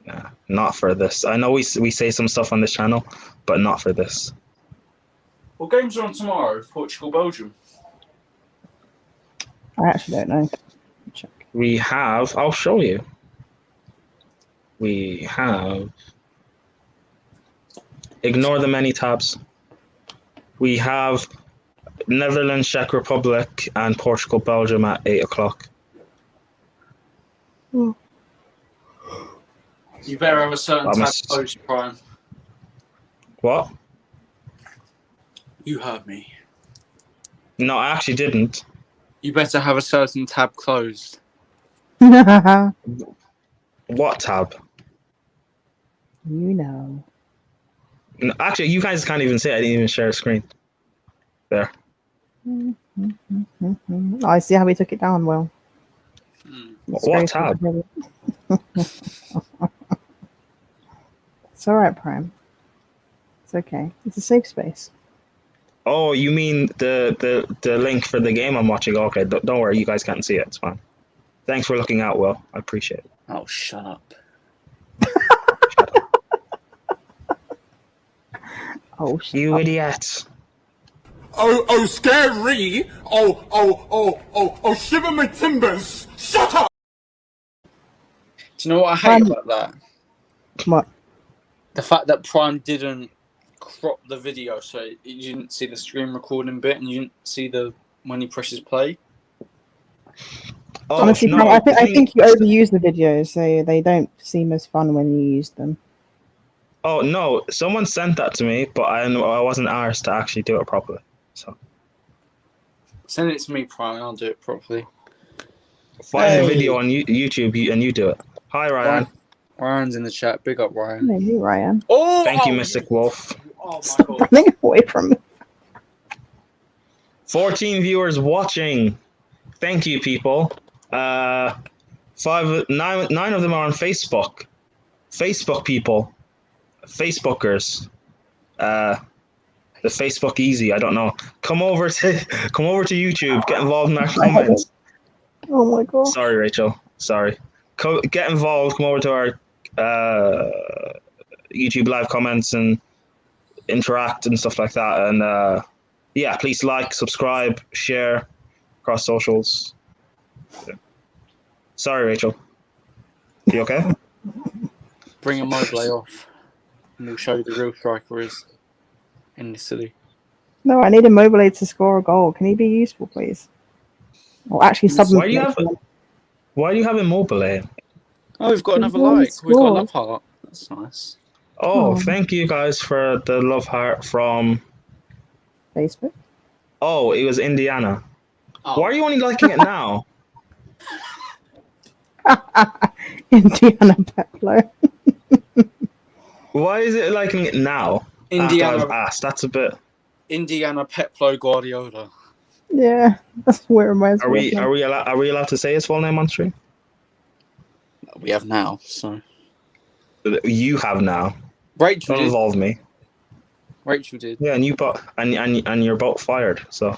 Nah, not for this. I know we say some stuff on this channel, but not for this. What games are on tomorrow? Portugal, Belgium. I actually don't know. Check. We have. I'll show you. We have. Ignore the many tabs. We have Netherlands, Czech Republic, and Portugal, Belgium at 8:00. Oh. You better have a certain tab closed, Prime. What? You heard me. No, I actually didn't. You better have a certain tab closed. What tab? You know. No, actually, you guys can't even say it. I didn't even share a screen. There. Oh, I see how we took it down well. What tab? It's alright, Prime. It's okay. It's a safe space. Oh, you mean the link for the game I'm watching? Okay, don't worry. You guys can't see it. It's fine. Thanks for looking out, Will. I appreciate it. Oh, shut up. Oh, shit. You idiot. oh, scary. Oh, shiver my timbers. Shut up. Do you know what I hate about that? What? The fact that Prime didn't crop the video, so you didn't see the screen recording bit, and you didn't see the when he presses play. Oh, Honestly, no, I think you overuse the videos, so they don't seem as fun when you use them. Oh no! Someone sent that to me, but I wasn't asked to actually do it properly. So Send it to me, Prime, and I'll do it properly. find the video on YouTube and you do it. Hi, Ryan. Ryan's in the chat. Big up, Ryan. No, you, Ryan. Oh, Thank you, Mystic Wolf. Oh my Stop god. running away from me. 14 viewers watching. Thank you, people. 9 of them are on Facebook. Facebook people. Facebookers. The Facebook easy. I don't know. Come over to YouTube. Get involved in our comments. Oh my god. Sorry, Rachel. Sorry. Get involved. Come over to our YouTube live comments and interact and stuff like that. And yeah, please like, subscribe, share across socials. Sorry, Rachel. You okay? Bring a Mobley off, and we'll show you the real striker is in this city. No, I need a Mobile to score a goal. Can he be useful, please? Or actually, Why do you have Immobile? Oh, we've got another He's only like. We've got a scored. love heart. That's nice. Oh, Oh. thank you guys for the love heart from. Facebook. Oh, it was Indiana. Oh. Why are you only liking it now? Indiana Peplo. Why is it liking it now? Indiana. After I've asked. That's a bit. Indiana Peplo Guardiola. Yeah, that's where it reminds Are me. we allowed to say his full name on stream? We have now, so You have now. Rachel Don't did. involve me. Rachel did. Yeah, and and you're both fired. So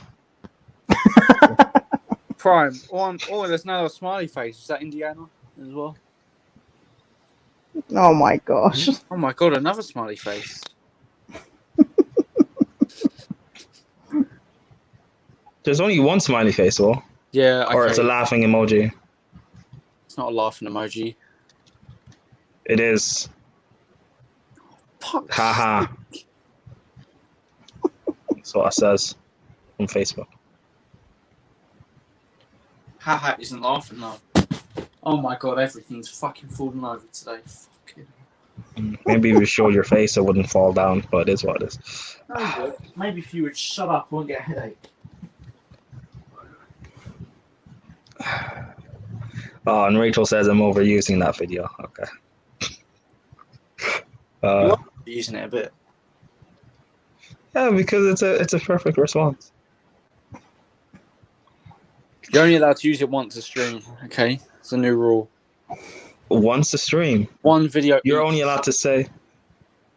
Prime. Oh, there's another smiley face. Is that Indiana as well? Oh my gosh. Oh my god, another smiley face. there's only one smiley face, though, Yeah, okay. or it's a laughing emoji. It's not a laughing emoji. It is. Haha. That's what it says on Facebook. Haha isn't laughing though. Oh my god, everything's fucking falling over today. Fucking. Maybe if you showed your face, it wouldn't fall down, but it is what it is. No, maybe if you would shut up, I won't get a headache. Oh, and Rachel says I'm overusing that video. Okay. You are using it a bit. Yeah, because it's a perfect response. You're only allowed to use it once a stream, okay? It's a new rule. Once a stream, One video. you're each. only allowed to say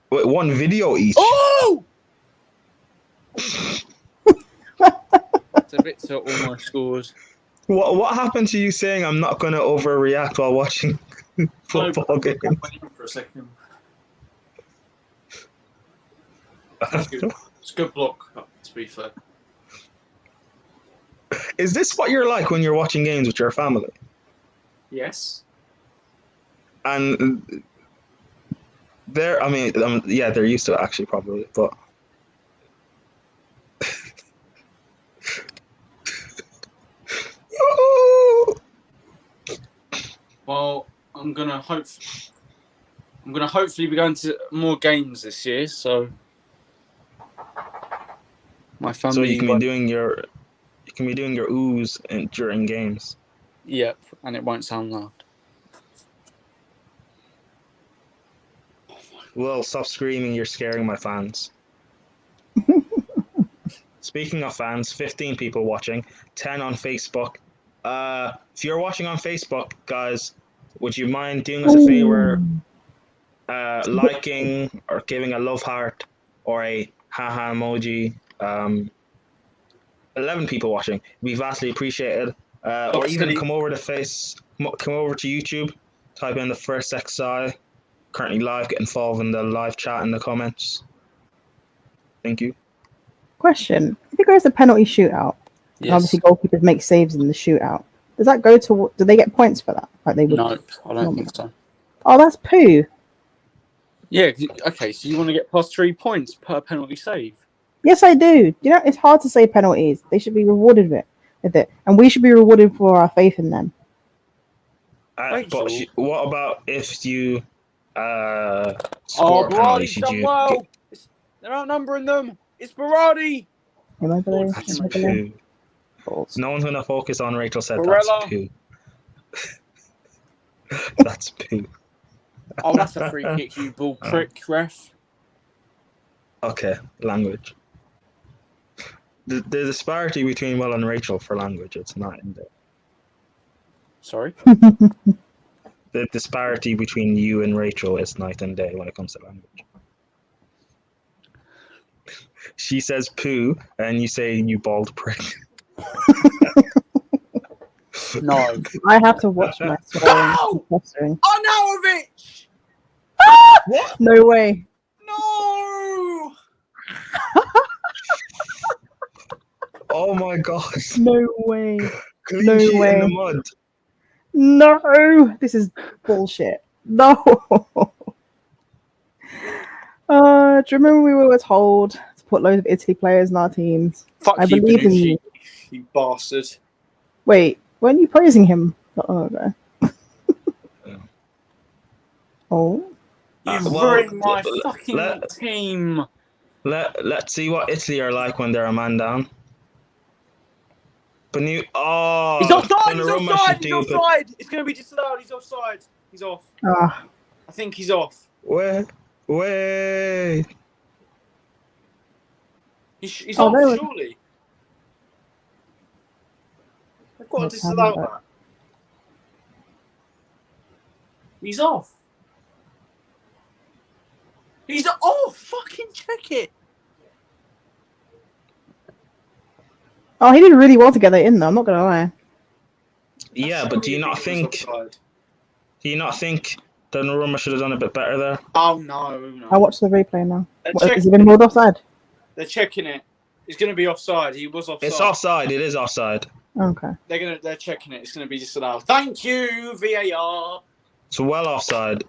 one video each. Oh! So Victor almost scored. What happened to you saying I'm not going to overreact while watching football games? I went in for a second. That's good. It's a good block, to be fair. Is this what you're like when you're watching games with your family? Yes. And yeah, they're used to it actually, probably, but. Well, I'm gonna hopefully be going to more games this year, so my family. So you can be doing your oohs during games. Yep, and it won't sound loud. Well, stop screaming! You're scaring my fans. Speaking of fans, 15 people watching, 10 on Facebook. If you're watching on Facebook, guys, would you mind doing us a favor, liking or giving a love heart or a haha emoji? 11 people watching. We vastly appreciated. Or even come over to YouTube, type in the first XI. Currently live, get involved in the live chat in the comments. Thank you. Question: if it goes to penalty shootout, and obviously goalkeepers make saves in the shootout, does that go to? Do they get points for that? Like they would? Nope, I don't think so. Oh, that's poo. Yeah. Okay. So you want to get plus 3 points per penalty save? Yes, I do. You know, it's hard to say penalties. They should be rewarded with it, and we should be rewarded for our faith in them. But what about if you score Oh, a penalty? Berardi's done well. They're outnumbering them. It's Berardi. That's poo. No one's gonna focus on Rachel said Barella. that's poo. That's poo. Oh, that's a free kick, you bull prick, ref. Okay, language. The disparity between Will and Rachel for language, it's not in there. Sorry? The disparity between you and Rachel is night and day when it comes to language. She says poo, and you say you bald prick. No. I have to watch my swearing. Arnautovic! What? No way. No! Oh my god. No way. Clean No sheet way. in the mud. No, this is bullshit. No. Do you remember we were told to put loads of Italy players in our teams? Fuck I you, believe in Bonucci, you. you bastard. Wait, weren't you praising him? Oh, okay. Oh. You've well, ruined my fucking team. Let's see what Italy are like when they're a man down. He's offside! He's offside! He's offside! It's going to be disallowed. He's offside. He's off. Ah. I think he's off. Wait. He's off, really? surely. They've got to disallow that. He's off. He's off! Fucking check it! Oh, he did really well to get that in, though. I'm not gonna lie. Yeah, but do you not think Donnarumma should have done a bit better there? Oh no! I'll watch the replay now. They're Has he been ruled offside? They're checking it. He's going to be offside. He was offside. It's offside. It is offside. Okay. They're checking it. It's going to be disallowed. Thank you, VAR. It's well offside.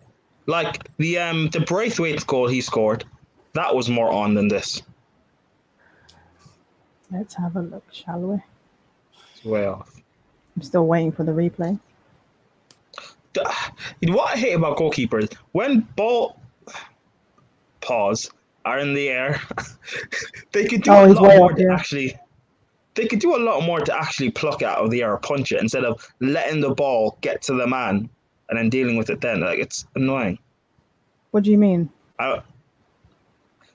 Like the Braithwaite goal he scored, that was more on than this. Let's have a look, shall we? It's way off. I'm still waiting for the replay. What I hate about goalkeepers, when ball are in the air, they could do a lot more to actually. They could do a lot more to actually pluck it out of the air or punch it instead of letting the ball get to the man and then dealing with it then. Like, it's annoying. What do you mean?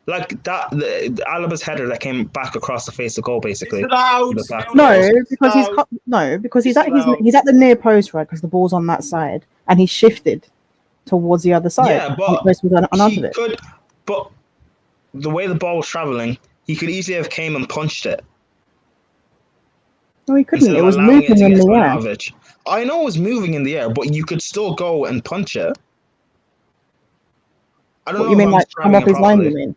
Like that, the Alaba's header that came back across the face of goal, basically. No, because he's at the near post, right? Because the ball's on that side, and he shifted towards the other side. Yeah, but but the way the ball was traveling, he could easily have came and punched it. No, he couldn't. It was moving in the air. I know it was moving in the air, but you could still go and punch it. I don't know. You mean like come off his line? You mean?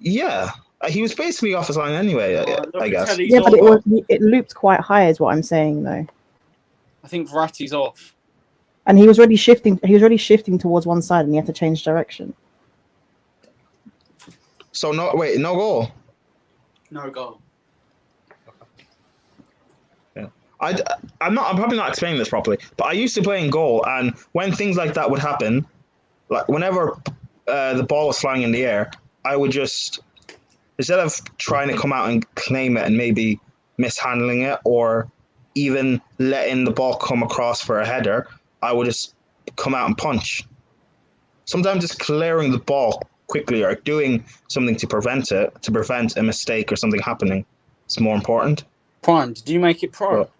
Yeah, he was basically off his line anyway. I guess. Yeah, but it looped quite high, is what I'm saying, though. I think Verratti's off, and he was already shifting. He was already shifting towards one side, and he had to change direction. So no goal. No goal. Yeah, I'm probably not explaining this properly, but I used to play in goal, and when things like that would happen, like whenever the ball was flying in the air, I would just, instead of trying to come out and claim it and maybe mishandling it or even letting the ball come across for a header, I would just come out and punch. Sometimes just clearing the ball quickly or doing something to prevent a mistake or something happening, is more important. Prime, did you make it pro? But,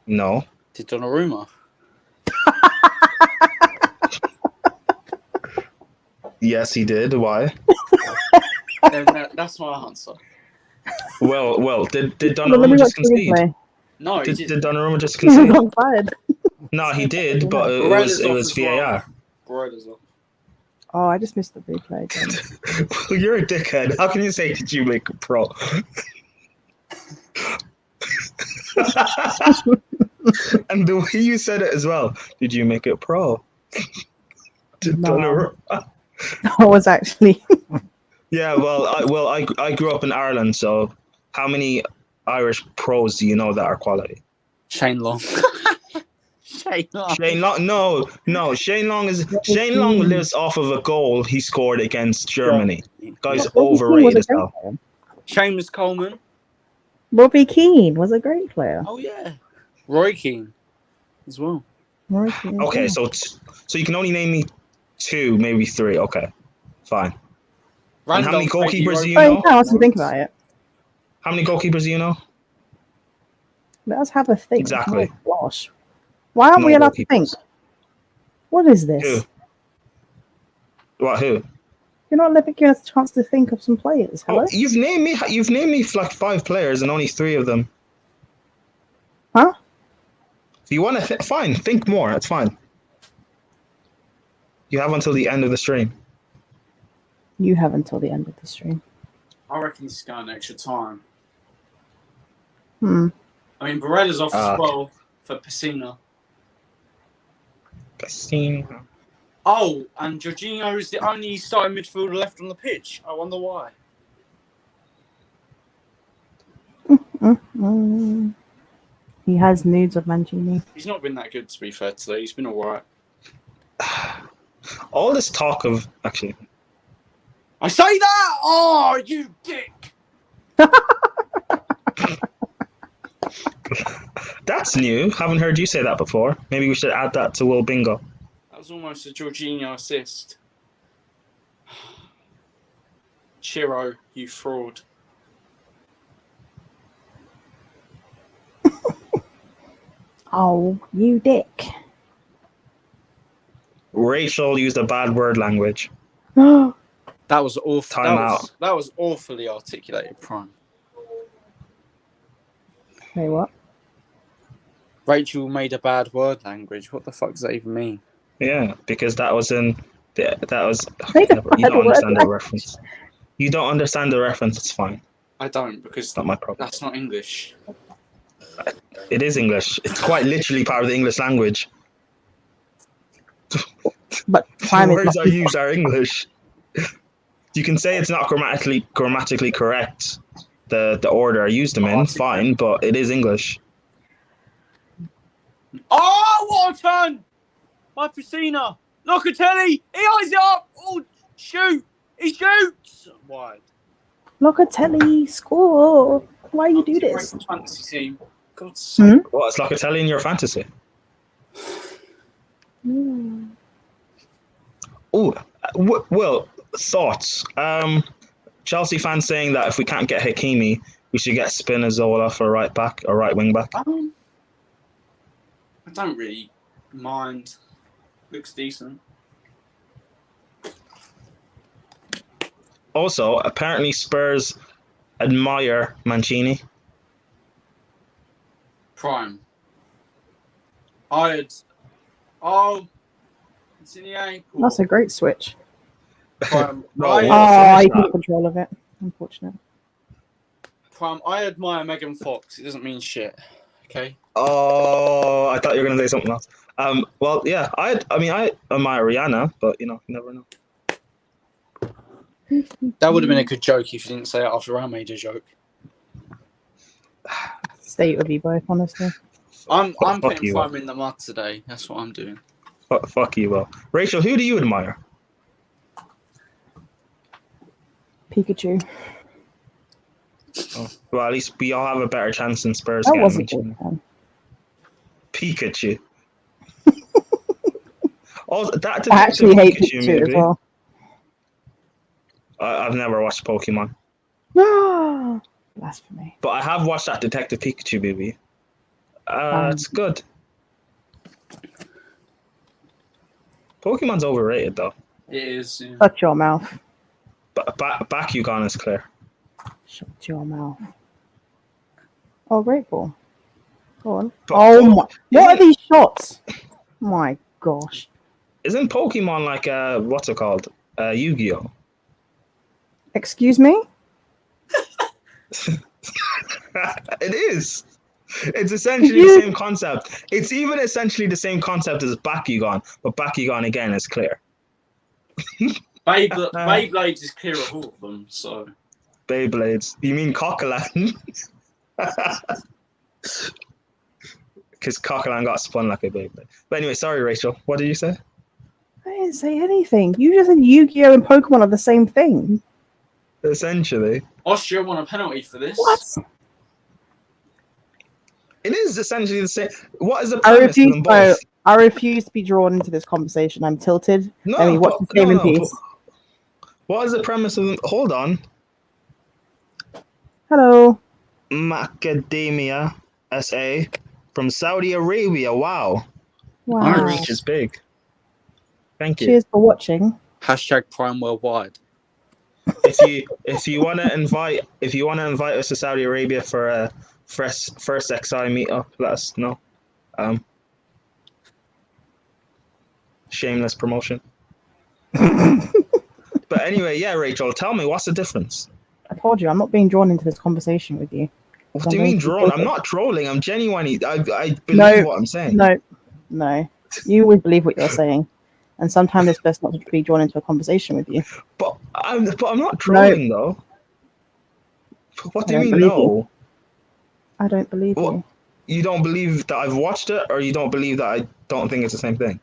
no. Did Donnarumma? Yes, he did. Why? That's my answer. Well, did Donnarumma just concede? No, did Donnarumma just concede? He No, he did, but it was VAR. Barella's off. Oh, I just missed the replay again. Well, you're a dickhead. How can you say, did you make a pro? And the way you said it as well, did you make it pro? No. I was actually. Yeah, well, I grew up in Ireland, so how many Irish pros do you know that are quality? Shane Long. Shane Long. Shane Long, no. Shane Long lives off of a goal he scored against Germany. Guy's overrated as hell. Seamus Coleman. Robbie Keane was a great player. Oh yeah. Roy Keane as well. Roy Keane, Okay, yeah. so you can only name me 2, maybe 3. Okay, fine. And how many goalkeepers do you know? I also think about it. How many goalkeepers do you know? Let us have a think. Exactly. Oh, gosh. Why aren't we allowed to think? What is this? Who? What? Who? You're not giving us a chance to think of some players. Hello? Oh, you've named me like 5 players and only 3 of them. Huh? If you want to, fine. Think more. It's fine. You have until the end of the stream. You have until the end of the stream. I reckon he's going extra time. I mean, Barella's off as well for Pessina. Pessina. Oh, and Jorginho is the only starting midfielder left on the pitch. I wonder why. He has moods of Mancini. He's not been that good, to be fair, today. He's been all right. All this talk of... Actually... I say that! Oh, you dick! That's new. Haven't heard you say that before. Maybe we should add that to Will Bingo. That was almost a Jorginho assist. Chiro, you fraud. Oh, you dick. Rachel used a bad word language. No. That was awful. Time out. That was awfully articulated, Prime. Hey, what? Rachel made a bad word language. What the fuck does that even mean? Yeah, because that was in... That was... Made a You don't bad understand word the reference. You don't understand the reference, it's fine. I don't, because It's not my problem. that's not English. It is English. It's quite literally part of the English language. But The words I use are English. You can say it's not grammatically correct, the order I used them in, fine, but it is English. Oh, what a turn! By Pessina. Locatelli! He eyes it up! Oh, shoot! He shoots! Wide. Locatelli, score! Why you do this? Fantasy team. God's sake. What, is Locatelli in your fantasy? Oh, well, thoughts. Chelsea fans saying that if we can't get Hakimi, we should get Spinazzola for right back or right wing back. I don't really mind. Looks decent. Also, apparently Spurs admire Mancini. Prime. It's in the ankle. That's a great switch. Prime. I keep control of it. Unfortunate. Prime. I admire Megan Fox. It doesn't mean shit. Okay. Oh, I thought you were going to say something else. Well, yeah, I admire Rihanna, but you never know. That would have been a good joke if you didn't say it after I made a joke. State of you both, honestly. I'm putting Prime in the mud today. That's what I'm doing. Fuck you, well. Rachel, who do you admire? Pikachu. Oh, well, at least we all have a better chance than Spurs. That wasn't good. Pikachu. That I actually hate Pikachu as well. I've never watched Pokemon. No, blasphemy. But I have watched that Detective Pikachu movie. It's good. Pokemon's overrated, though. It is. Yeah. Shut your mouth. Bakugan is clear. Shut your mouth. Oh, great ball. Go on. But what are these shots? My gosh. Isn't Pokemon like what's it called? Yu-Gi-Oh. Excuse me? It is. It's essentially the same concept. It's even essentially the same concept as Bakugan, but Bakugan again is clear. Beyblades is clear of all of them, so. Beyblades. You mean Coquelan? Because Coquelan got spun like a Beyblade. But anyway, sorry, Rachel. What did you say? I didn't say anything. You just said Yu-Gi-Oh and Pokemon are the same thing. Essentially. Austria won a penalty for this. What? It is essentially the same. What is the premise of them both? I refuse to be drawn into this conversation. I'm tilted. No, Let me watch this game in peace. What is the premise of them? Hold on. Hello. Macadamia SA from Saudi Arabia. Wow. Wow. Our reach is big. Thank you. Cheers for watching. Hashtag Prime Worldwide. If you want to invite us to Saudi Arabia for a first XI meetup, let us know. Shameless promotion. But anyway, yeah, Rachel, tell me, what's the difference? I told you, I'm not being drawn into this conversation with you. What do you mean drawn? I'm not trolling. I'm genuinely. I believe what I'm saying. No. You always believe what you're saying, and sometimes it's best not to be drawn into a conversation with you. But I'm not trolling though. What do you mean no? I don't believe you. You don't believe that I've watched it, or you don't believe that I don't think it's the same thing?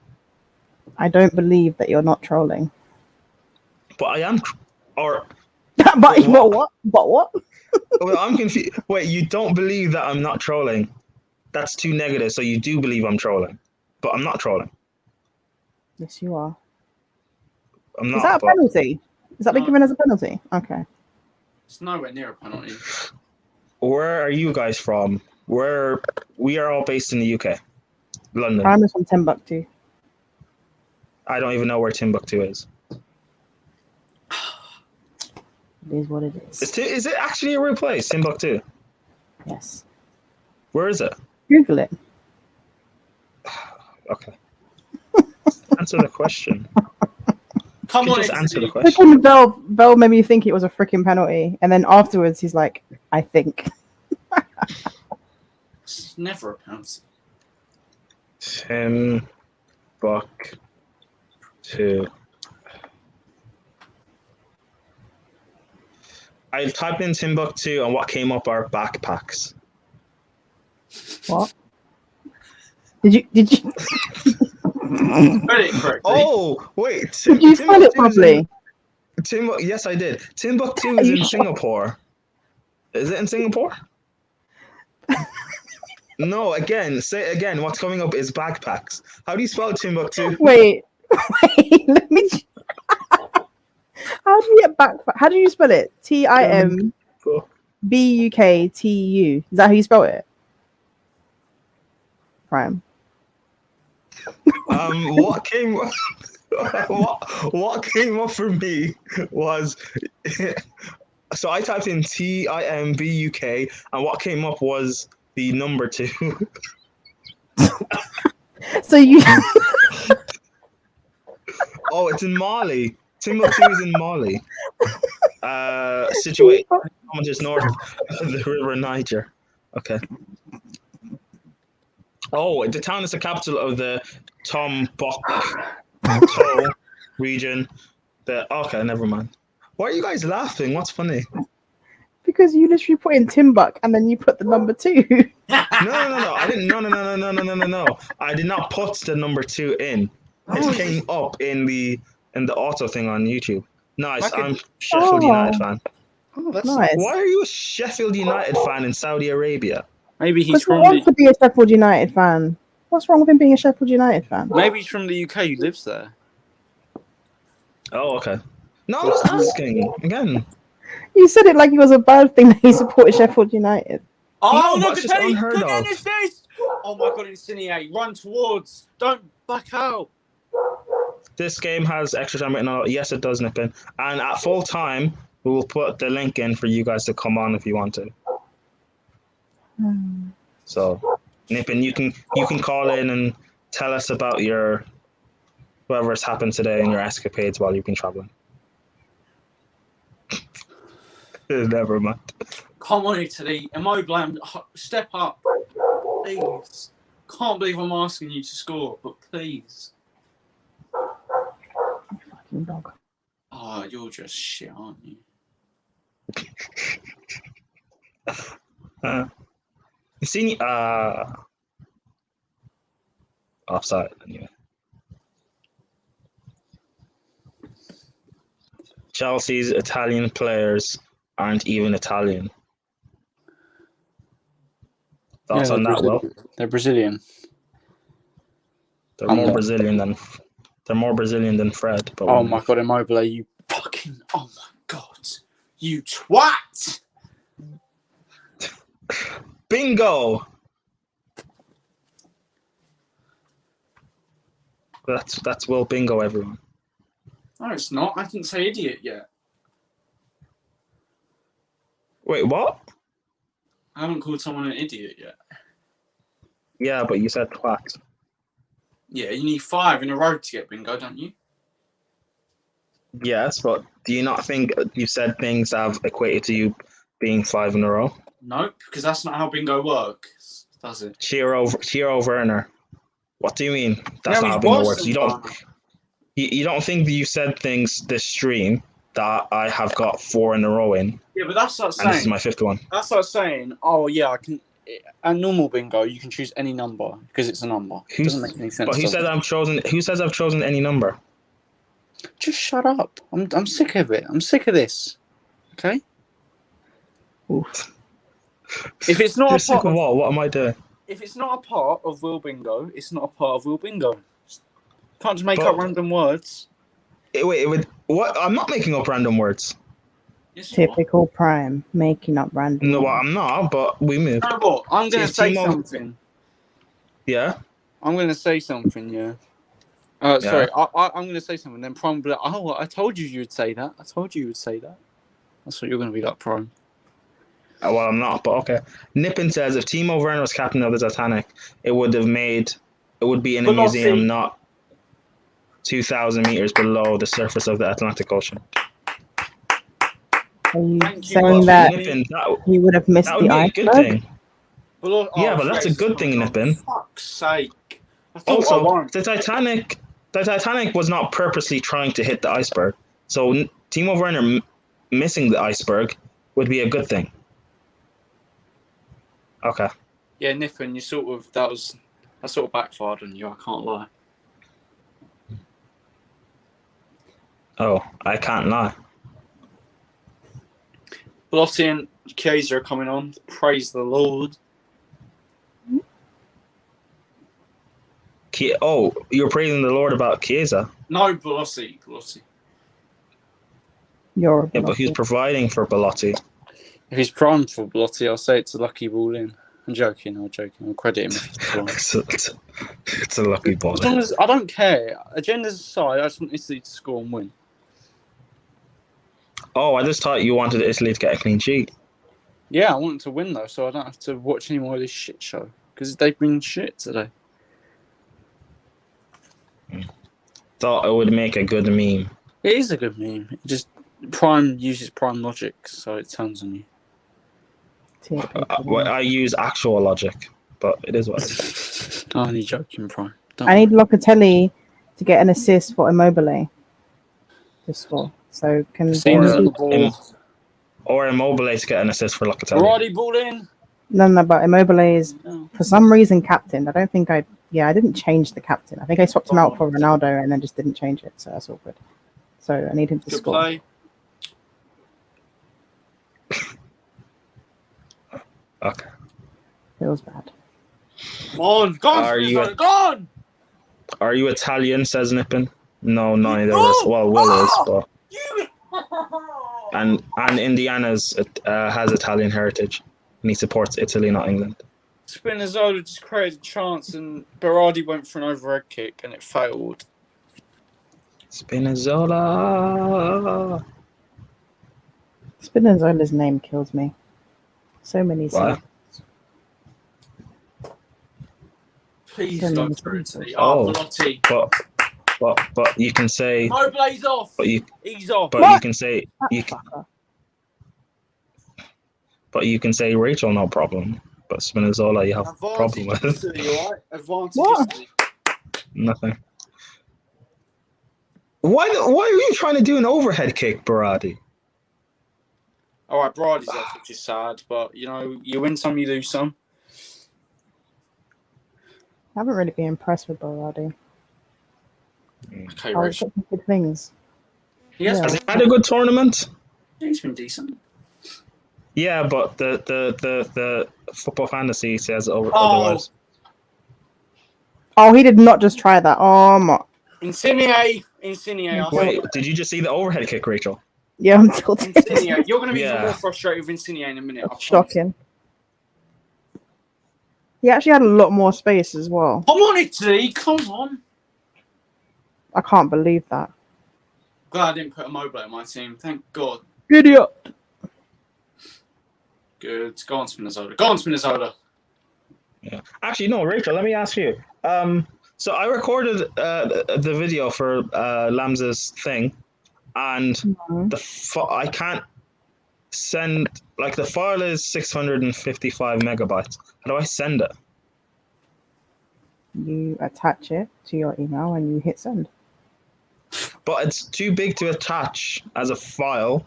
I don't believe that you're not trolling. But I am, or. But what? Well, I'm confused. Wait, you don't believe that I'm not trolling? That's too negative. So you do believe I'm trolling, but I'm not trolling. Yes, you are. I'm not. Is that a penalty? Is that being given as a penalty? Okay. It's nowhere near a penalty. Where are you guys from? We are all based in the UK, London. I'm from Timbuktu. I don't even know where Timbuktu is. It is what it is. Is it actually a real place, Timbuktu? Yes. Where is it? Google it. Okay. Answer the question. Come on, just answer the question. Freaking Bell made me think it was a freaking penalty, and then afterwards he's like, "I think." It's never a penalty. Timbuktu. I typed in Timbuktu and what came up are backpacks. What? Did you? Spell it correctly. Oh, wait. Did you spell it properly? Yes, I did. Timbuktu is in Singapore. Is it in Singapore? No, again, say it again. What's coming up is backpacks. How do you spell Timbuktu? Wait, let me. How do you get backpack? How do you spell it? Timbuktu. Is that how you spell it? Prime. What came up for me was so I typed in Timbuk and what came up was the number 2. So you Oh, it's in Mali. Timbuktu is in Mali. Situated just north of the river Niger. Okay. Oh, the town is the capital of the Tombouctou region. Okay, never mind. Why are you guys laughing? What's funny? Because you literally put in Timbuk and then you put the number 2. No. I didn't. No. I did not put the number 2 in. It came up in the auto thing on YouTube. Nice. I'm Sheffield United fan. Oh, that's nice. Why are you a Sheffield United fan in Saudi Arabia? Maybe he's Because he from wants to be a Sheffield United fan. What's wrong with him being a Sheffield United fan? Maybe he's from the UK. He lives there. Oh, okay. No, I'm just asking again. You said it like it was a bad thing that he supported Sheffield United. Oh, No, but look it's at just Penny! unheard Look of. at his face! Oh my god, insinuate. Run towards. Don't back out. This game has extra time written on it. Yes, it does, Nippin. And at full time, we will put the link in for you guys to come on if you want to. So, Nippin, you can call in and tell us about your whatever's happened today and your escapades while you've been traveling. Never mind. Come on, Italy. Immobile, step up. Please. Can't believe I'm asking you to score, but please. Fucking dog. Oh, you're just shit, aren't you? You see, offside anyway. Chelsea's Italian players aren't even Italian. Thoughts on that, Will? They're Brazilian. They're more Brazilian than Fred. But oh my god, Immobile, you fucking... Oh my god. You twat! Bingo! That's Will Bingo, everyone. No, it's not. I didn't say idiot yet. Wait, what? I haven't called someone an idiot yet. Yeah, but you said twat. Yeah, you need 5 in a row to get bingo, don't you? Yes, but do you not think you said things that have equated to you being 5 in a row? Nope, because that's not how bingo works, does it? Chiro Werner. What do you mean? That's not how bingo works. You don't think that you said things this stream that I have got 4 in a row in? Yeah, but that's like saying... And this is my 5th one. That's like saying, oh yeah, I can... At normal bingo, you can choose any number because it's a number. It doesn't make any sense. But who says I've chosen any number? Just shut up. I'm sick of it. I'm sick of this. Okay? Oof. If it's not You're a sick part of what? What am I doing? If it's not a part of Will Bingo, it's not a part of Will Bingo. Can't just make up random words. Wait, what? I'm not making up random words. Yes, Typical Prime, making up random. No, I'm not, but we moved. You know what? I'm going to say something. Yeah? I'm going to say something, yeah. Sorry, I'm going to say something. Then Prime will be like, oh, I told you would say that. I told you would say that. That's what you're going to be like, Prime. Well, I'm not, but okay. Nippon says, if Timo Werner was captain of the Titanic, it would be in a museum not 2,000 meters below the surface of the Atlantic Ocean. Are you saying that he would have missed the iceberg? Good thing. Yeah, but that's a good thing, Nippon. For fuck's sake. Also, the Titanic was not purposely trying to hit the iceberg. So Timo Werner missing the iceberg would be a good thing. Okay. Yeah, Nippon, that sort of backfired on you, I can't lie. Oh, I can't lie. Blotti and Chiesa are coming on. Praise the Lord. Oh, you're praising the Lord about Chiesa? No, Blotti. Yeah, but he's providing for Belotti. If he's primed for Blotti, I'll say it's a lucky ball in. I'm joking. I'll credit him if he's primed. It's a lucky ball. As long as I don't care. Agendas aside, I just want Italy to score and win. Oh, I just thought you wanted Italy to get a clean sheet. Yeah, I want them to win though, so I don't have to watch any more of this shit show because they've been shit today. Thought it would make a good meme. It is a good meme. It just Prime uses Prime logic, so it turns on you. I use actual logic, but it is what it is. I'm only joking, Prime. I need Locatelli to get an assist for Immobile to score. So can or Immobile to get an assist for Locatelli. Already ball in. No, but Immobile is for some reason captain. I don't think I didn't change the captain. I think I swapped him out for Ronaldo and then just didn't change it. So that's all good. So I need him to score. Play. Okay. Feels bad. Come on, gone. Are you Italian? Says Nippon. No, neither of us. Well, Will is, but and Indiana's has Italian heritage, and he supports Italy, not England. Spinazzola just created a chance, and Berardi went for an overhead kick, and it failed. Spinazzola. Spinazzola's name kills me. So many What? Please So don't many through Italy. Oh, Belotti. But you can say. Moblay's off. But he's off. But you can say But you can say Rachel, no problem. But Spinazzola, you have a problem with. Advantage Italy, all right? Advantage What? Italy. Nothing. Why are you trying to do an overhead kick, Berardi? All right, Brady's off, which is sad, but you know, you win some, you lose some. I haven't really been impressed with Berardi. Okay, I was Rich. expecting good things. He has Has he had a good tournament? He's been decent. Yeah, but the football fantasy says otherwise. Oh, he did not just try that. Oh my. Insigne. Wait, did you just see the overhead kick, Rachel? Yeah, I'm tilted. Insigne. You're going to be even Yeah. more frustrated with Insigne in a minute. I promise. Shocking. He actually had a lot more space as well. Come on, Italy. Come on. I can't believe that. Glad I didn't put a Immobile in my team. Thank God. Idiot. Good. Go on, Spinazzola. Yeah. Actually, no, Rachel. Let me ask you. So I recorded the video for Lams's thing, and I can't send. Like the file is 655 megabytes. How do I send it? You attach it to your email and you hit send. But it's too big to attach as a file.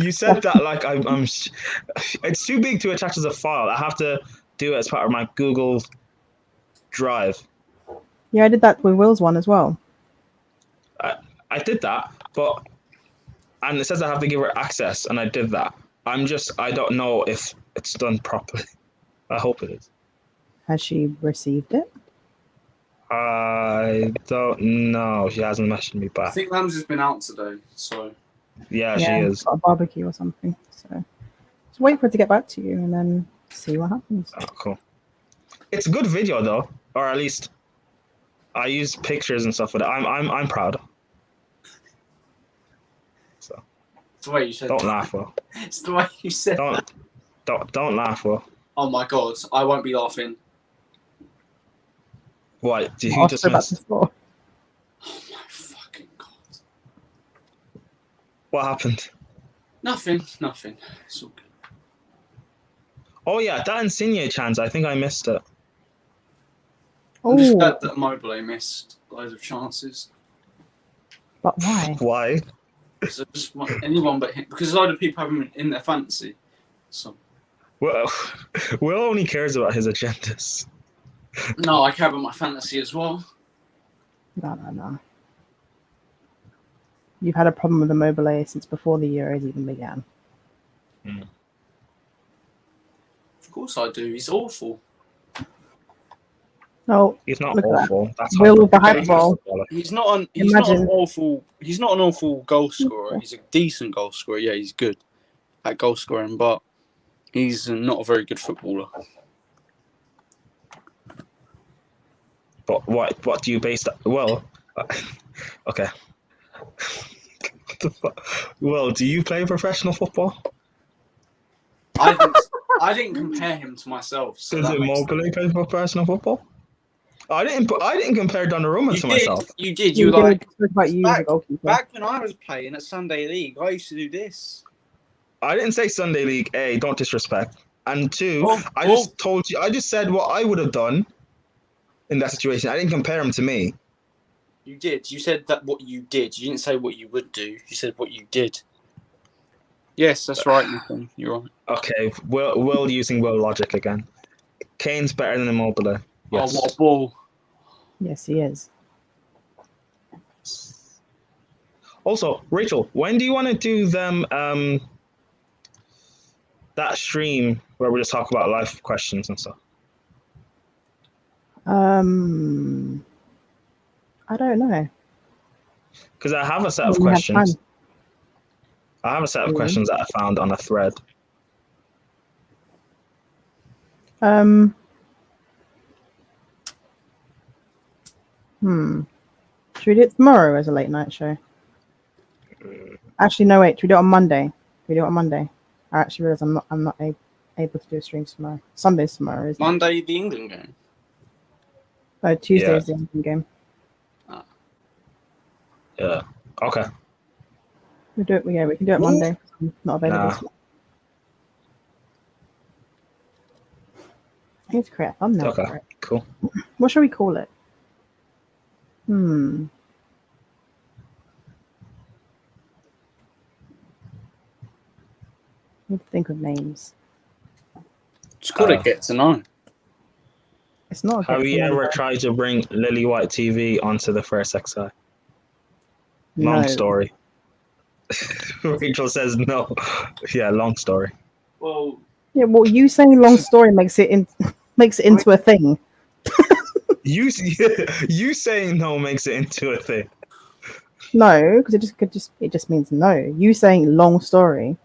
You said that like I'm. It's too big to attach as a file. I have to do it as part of my Google Drive. Yeah, I did that with Will's one as well. I did that, and it says I have to give her access, and I did that. I don't know if it's done properly. I hope it is. Has she received it? I don't know. She hasn't messaged me I back. think Lams has been out today, so. Yeah, she is. Got a barbecue or something. So just wait for it to get back to you and then see what happens. Oh, cool. It's a good video though, or at least I use pictures and stuff with it. I'm proud. So It's the way you said don't that. laugh, Will. It's the way you said that. Don't laugh, Will. Oh my God, I won't be laughing. What? Did I you was just about miss? to score. Oh my fucking God. What happened? Nothing. It's all good. Oh yeah, that Insigne chance. I think I missed it. I'm just Oh, glad that Immobile missed loads of chances. but why? Why? So just anyone but him, because a lot of people have him in their fantasy. So Well, Will only cares about his agendas. no, I care about my fantasy as well. No. You've had a problem with Immobile since before the Euros even began. Of course I do. He's awful. No, He's not look at that. awful. That's Will with the Okay, hyperbole. He's not an Imagine. awful. He's not an awful goal scorer. He's a decent goal scorer. Yeah, he's good at goal scoring, but he's not a very good footballer. But what do you base that? Well, okay. What the fuck? Well, do you play professional football? I didn't compare him to myself. So Does that makes Immobile play professional football? I didn't compare Donnarumma You to did. myself. You did. You You were like spoke about you as a goalkeeper. back when I was playing at Sunday League. I used to do this. I didn't say Sunday League. A, don't disrespect. And two, Oh, I just told you. I just said what I would have done in that situation. I didn't compare him to me. You did. You said that what you did. You didn't say what you would do. You said what you did. Yes, that's right, Nathan. You're right. Okay, Will using Will logic again. Kane's better than Immobile. Yes. Oh, what a ball! Yes, he is. Also, Rachel, when do you want to do them that stream where we just talk about life questions and stuff? I don't know. Because I have a set of When we have questions. time. I have a set of questions that I found on a thread. Should we do it tomorrow as a late night show? Actually, no. Wait. Should we do it on Monday? We do it on Monday. I actually realize I'm not able to do a stream tomorrow. Sunday's tomorrow, isn't it? Monday, the England game. Oh, Tuesday Yeah. is the England game. Yeah. Okay. We do it. Yeah, we can do it Monday. I'm not available. Nah. Let's create a thumbnail Okay, for it. cool. What should we call it? Hmm. Need to think of names. Just call it Get to Know. It's not a Have good you name, ever though. tried to bring Lily White TV onto the first XI? Long No. story. Rachel says no. Yeah, long story. Well, Yeah, well, you saying long story makes it into a thing. You you saying no makes it into a thing. No, because it just means no. You saying long story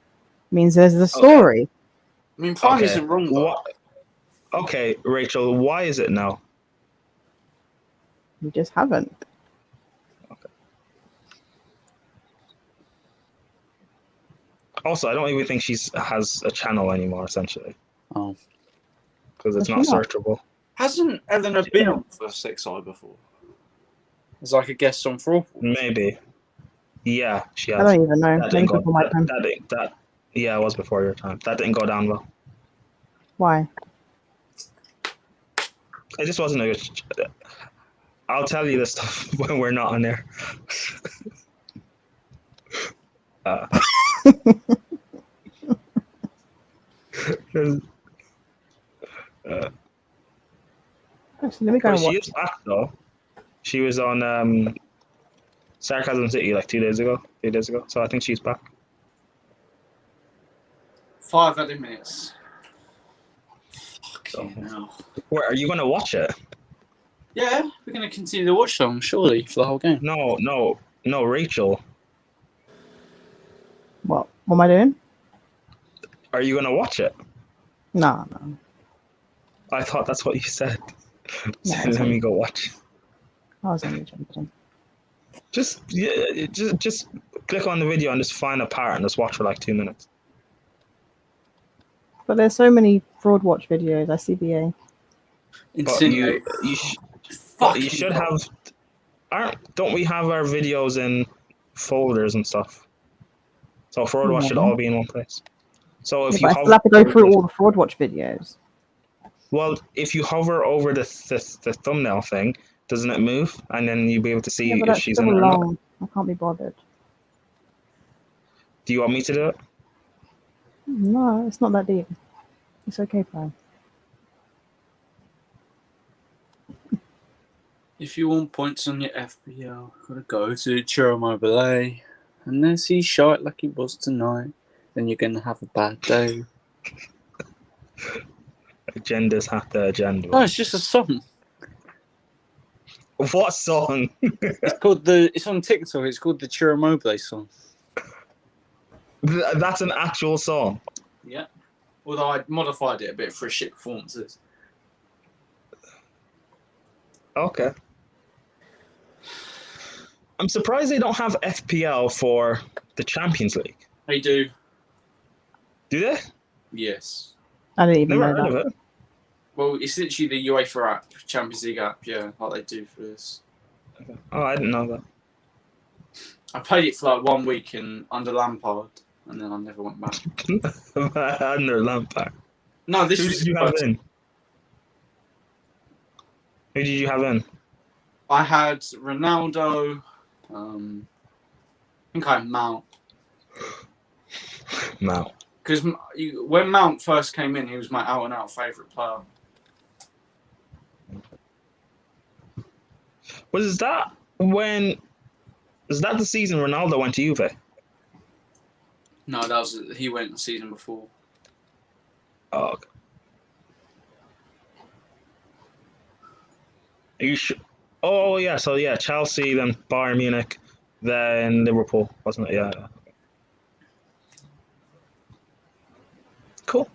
means there's a Okay. story. I mean, Prime Okay. isn't wrong, though. What? Okay, Rachel, why is it no? You just haven't. Also, I don't even think she has a channel anymore, essentially, Oh. because it's Does not she not? searchable. Hasn't Eleanor been on First XI before? As like a guest on Fraud Wars? Maybe. Yeah, she I has. don't even know. That Many didn't go. people might know. That yeah, it was before your time. That didn't go down well. Why? It just wasn't a good. I'll tell you this stuff when we're not on there. uh, Actually, let me go but and she watch. is back though. She was on Sarcasm City like 2 days ago, 3 days ago. So I think she's back. 5 added minutes. Fucking hell. Where are you gonna watch it? Yeah, we're going to continue the watch song, surely, for the whole game. No, Rachel. What am I doing? Are you gonna watch it? No. I thought that's what you said. No, So let me go watch. I was only joking. Just click on the video and just find a part and just watch for like 2 minutes. But there's so many fraud watch videos. ICBA. But you should have. Don't we have our videos in folders and stuff? So fraud watch should all be in one place. So if Yeah, you but I still have to go through all the fraud watch videos. well, if you hover over the thumbnail thing, doesn't it move? And then you'll be able to see Yeah, but if that's she's still in it or not. long. I can't be bothered. Do you want me to do it? No, it's not that deep. It's okay, fine. If you want points on your FPL, gotta go to Churro Mobile. Unless he's shite like he was tonight, then you're gonna have a bad day. Agendas have the agenda. No, it's just a song. What song? It's on TikTok. It's called the Churro Mobile song. That's an actual song. Yeah. Although I modified it a bit for shit performances. Okay. I'm surprised they don't have FPL for the Champions League. They do. Do they? Yes. I didn't even Never know heard that. of it. Well, it's literally the UEFA app, Champions League app, yeah, like they do for this. Oh, I didn't know that. I played it for like 1 week under Lampard, and then I never went back. Under Lampard. No, this Who was did you have in? Who did you have in? I had Ronaldo. I think I had Mount. No. Because when Mount first came in, he was my out-and-out favourite player. Was that the season Ronaldo went to Juve? No, he went the season before. Oh, okay. Are you sure? Oh yeah, so yeah, Chelsea, then Bayern Munich, then Liverpool, wasn't it? Yeah. Cool.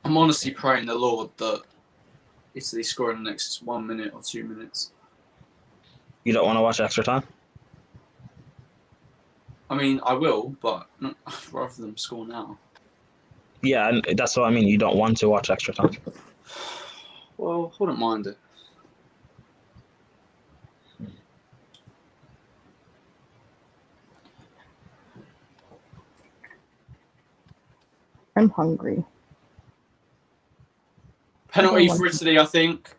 I'm honestly praying the Lord that Italy score in the next 1 minute or 2 minutes. You don't want to watch extra time? I mean, I will, but rather than score now. Yeah, and that's what I mean. You don't want to watch extra time. Well, I wouldn't mind it. I'm hungry. Penalty Oh, for Italy, I think.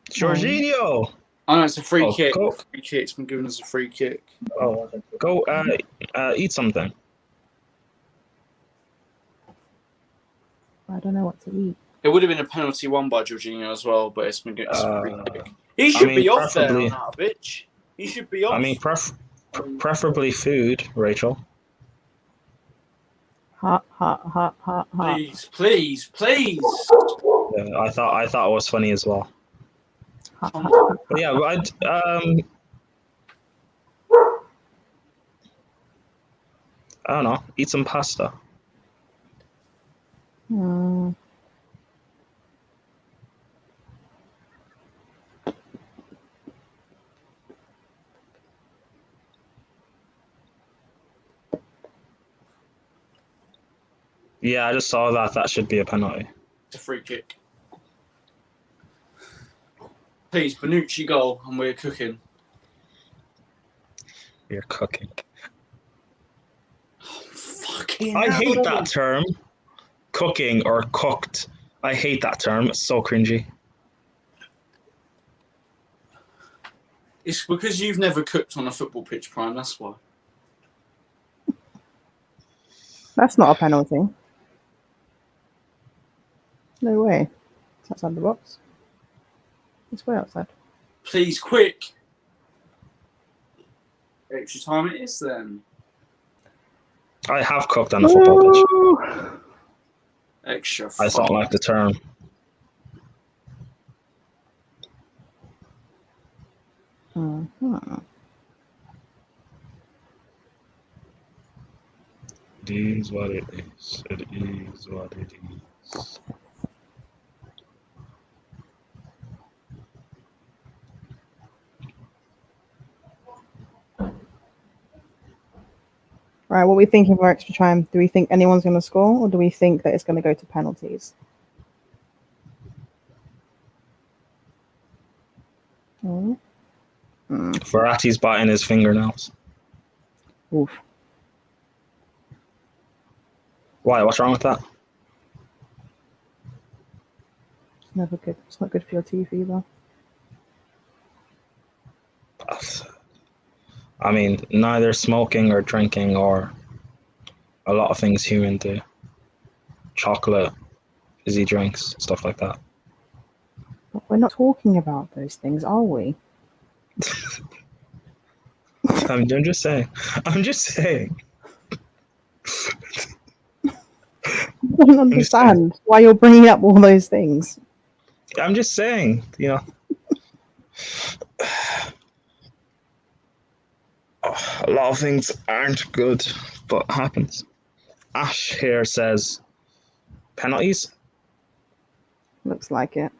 Jorginho. Oh no, it's a free Oh, kick. go. Free kick. It's been given as a free kick. Oh, go. Eat something. I don't know what to eat. It would have been a penalty won by Jorginho as well, but it's been given as a free kick. He I should mean, be off there preferably- on that bitch. He should be off. I mean, preferably food, Rachel. Hot, hot, hot, hot, hot. Please, please, please. Yeah, I thought it was funny as well. Hot, Come hot, on. hot. But yeah, I don't know. Eat some pasta. Mm. Yeah, I just saw that. That should be a penalty. It's a free kick. Please, Bonucci goal, and we're cooking. You're cooking. Fucking I hate hell. that term. Cooking or cooked. I hate that term. It's so cringy. It's because you've never cooked on a football pitch, Prime. That's why. That's not a penalty. No way. It's outside the box. It's way outside. Please, quick. Extra time it is then. I have cooked on a football pitch. Ooh. Extra. I just don't like the term. Mhm. It is what it is. It is what it is. Right, what are we thinking for extra time? Do we think anyone's going to score, or do we think that it's going to go to penalties? Mm. Verratti's biting his fingernails. Oof. Why? What's wrong with that? It's never good. It's not good for your teeth either. I mean, neither smoking or drinking or a lot of things human do. Chocolate, fizzy drinks, stuff like that. But we're not talking about those things, are we? I'm just saying. I'm just saying. I don't understand why you're bringing up all those things. I'm just saying, you know. A lot of things aren't good, but happens. Ash here says penalties. Looks like it.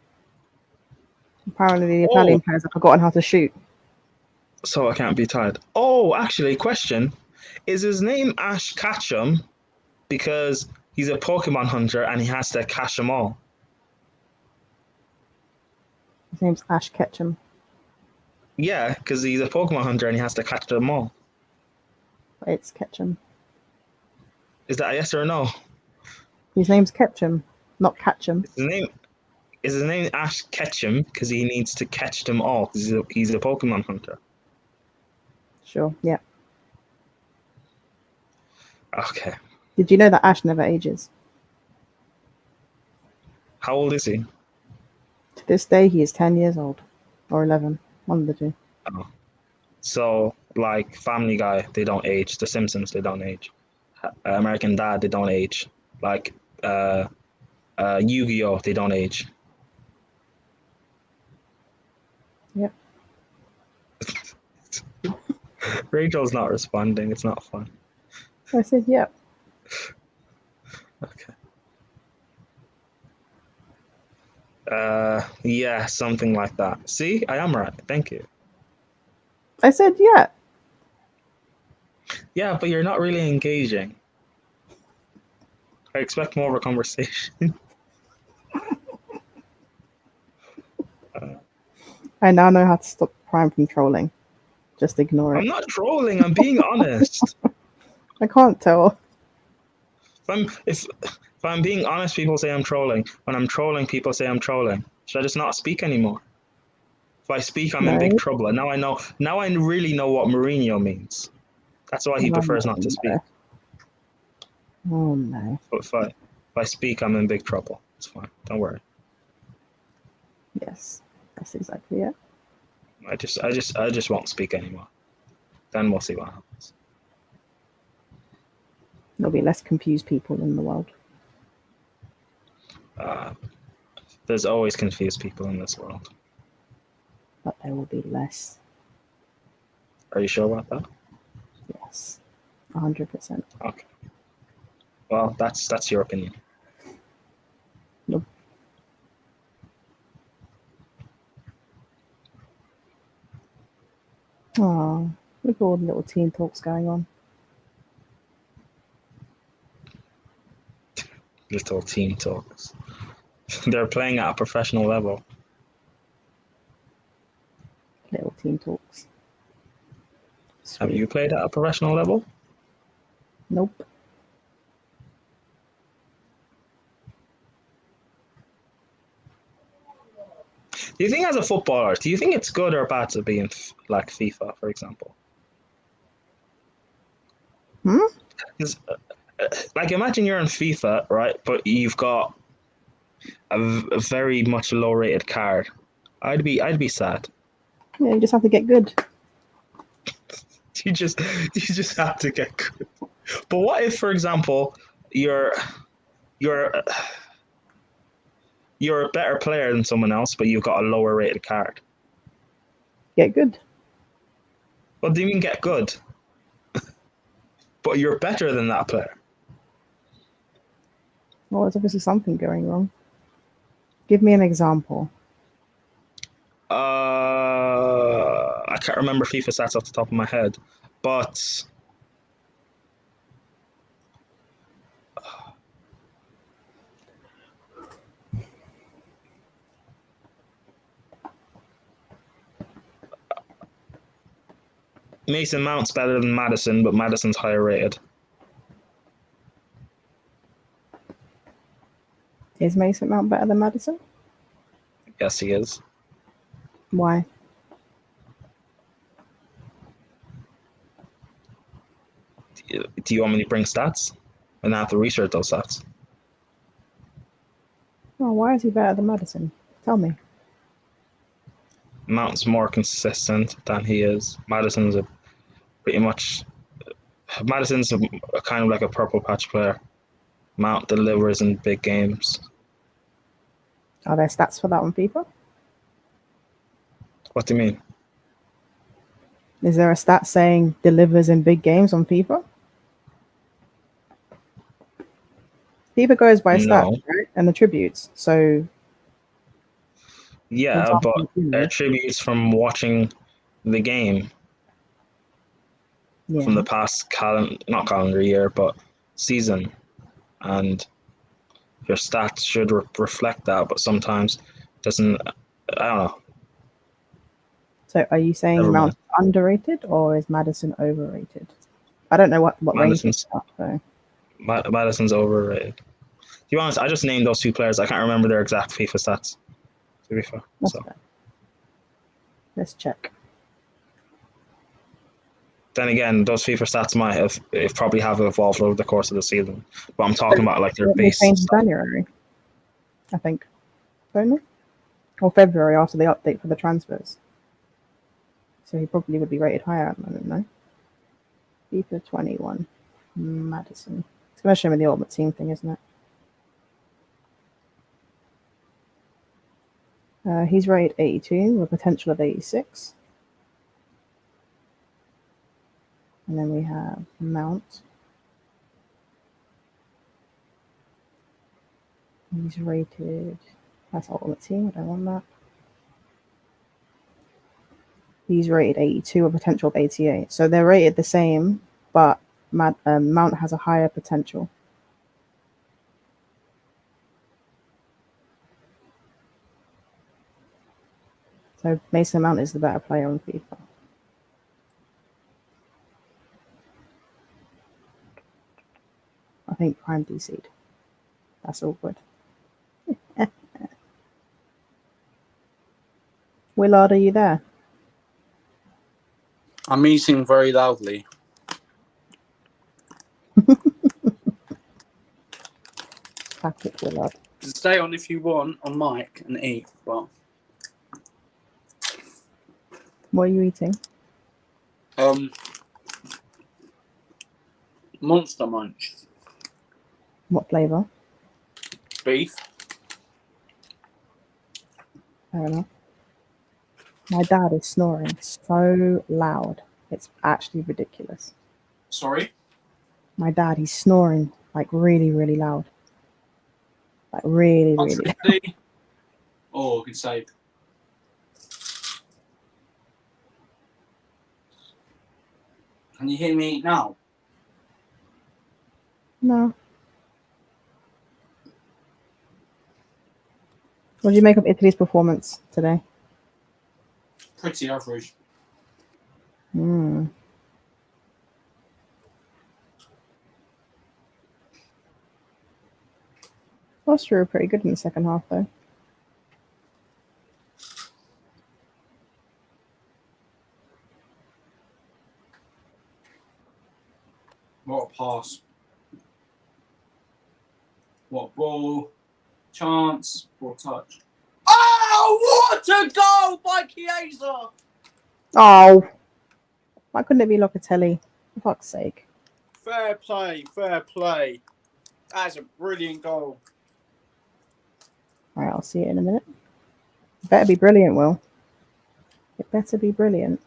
Apparently, the Italian players have forgotten how to shoot. So I can't be tired. Oh, actually, question. Is his name Ash Ketchum because he's a Pokemon hunter and he has to catch them all? His name's Ash Ketchum. Yeah, because he's a Pokemon hunter and he has to catch them all. It's Ketchum. Is that a yes or a no? His name's Ketchum, not Catchum. Is his name Ash Ketchum because he needs to catch them all because he's a Pokemon hunter? Sure, yeah. Okay. Did you know that Ash never ages? How old is he? To this day, he is 10 years old. Or 11. One of the two. Oh. So, like Family Guy, they don't age. The Simpsons, they don't age. American Dad, they don't age. Like Yu-Gi-Oh, they don't age. Yep. Rachel's not responding. It's not fun. I said, yep. Okay. Yeah, something like that. See, I am right. Thank you. I said, yeah. Yeah, but you're not really engaging. I expect more of a conversation. I now know how to stop Prime from trolling. Just ignore I'm it. not trolling. I'm being honest. I can't tell. If I'm being honest, people say I'm trolling. When I'm trolling, people say I'm trolling. Should I just not speak anymore? If I speak, I'm in big No. trouble. And now I know. Now I really know what Mourinho means. That's why he prefers not to speak. Oh no. But if I speak, I'm in big trouble. It's fine. Don't worry. Yes, that's exactly it. I just won't speak anymore. Then we'll see what happens. There'll be less confused people in the world. There's always confused people in this world. But there will be less. Are you sure about that? Yes, 100%. Okay. Well, that's your opinion. Nope. Oh, look at all the little team talks going on. Little team talks. They're playing at a professional level. Little team talks. Have Sweet. you played at a professional level? Nope. Do you think, as a footballer, do you think it's good or bad to be in like FIFA, for example? Hmm? 'Cause, like, imagine you're in FIFA, right? But you've got a very much low-rated card. I'd be sad. Yeah, you just have to get good. You just have to get good. But what if, for example, you're a better player than someone else, but you've got a lower rated card? Get good. What do you mean get good? But you're better than that player. Well, there's obviously something going wrong. Give me an example. I can't remember FIFA stats off the top of my head, but Mason Mount's better than Madison, but Madison's higher rated. Is Mason Mount better than Madison? Yes, he is. Why? Do you want me to bring stats? And I have to research those stats. Oh, why is he better than Madison? Tell me. Mount's more consistent than he is. Madison's a kind of like a purple patch player. Mount delivers in big games. Are there stats for that on FIFA? What do you mean? Is there a stat saying delivers in big games on FIFA? FIFA goes by stats, right? And attributes. So, yeah, example, but attributes from watching the game from the past not calendar year, but season, and your stats should reflect that, but sometimes doesn't. I don't know. So, are you saying Mount's underrated or is Madison overrated? I don't know what range it's at, so. Madison's overrated. To be honest, I just named those two players. I can't remember their exact FIFA stats. To be fair, That's fair. Let's check. Then again, those FIFA stats might have probably have evolved over the course of the season. But I'm talking about like their base. In January, I think, don't they? Or February after the update for the transfers. So he probably would be rated higher. I don't know. FIFA 21, Madison. It's going to show me the Ultimate Team thing, isn't it? He's rated 82 with a potential of 86. And then we have Mount. He's rated, that's Ultimate Team, I don't want that. He's rated 82, a potential of 88. So they're rated the same, but Mount has a higher potential. So Mason Mount is the better player on FIFA. I think Prime DC'd. That's awkward. Willard, are you there? I'm eating very loudly. Classic Willard. Stay on if you want on mic and eat, but What are you eating? Monster Munch. What flavour? Beef. Fair enough. My dad is snoring so loud. It's actually ridiculous. Sorry? My dad, he's snoring like really, really loud. Like really, really loud. Really? Oh, good save. Can you hear me now? No. What did you make of Italy's performance today? Pretty average. Austria were pretty good in the second half, though. What a pass. What a ball. Chance. What a touch. Oh, what a goal by Chiesa! Oh! Why couldn't it be Locatelli? For fuck's sake. Fair play, fair play. That's a brilliant goal. Alright, I'll see it in a minute. It better be brilliant, Will. It better be brilliant.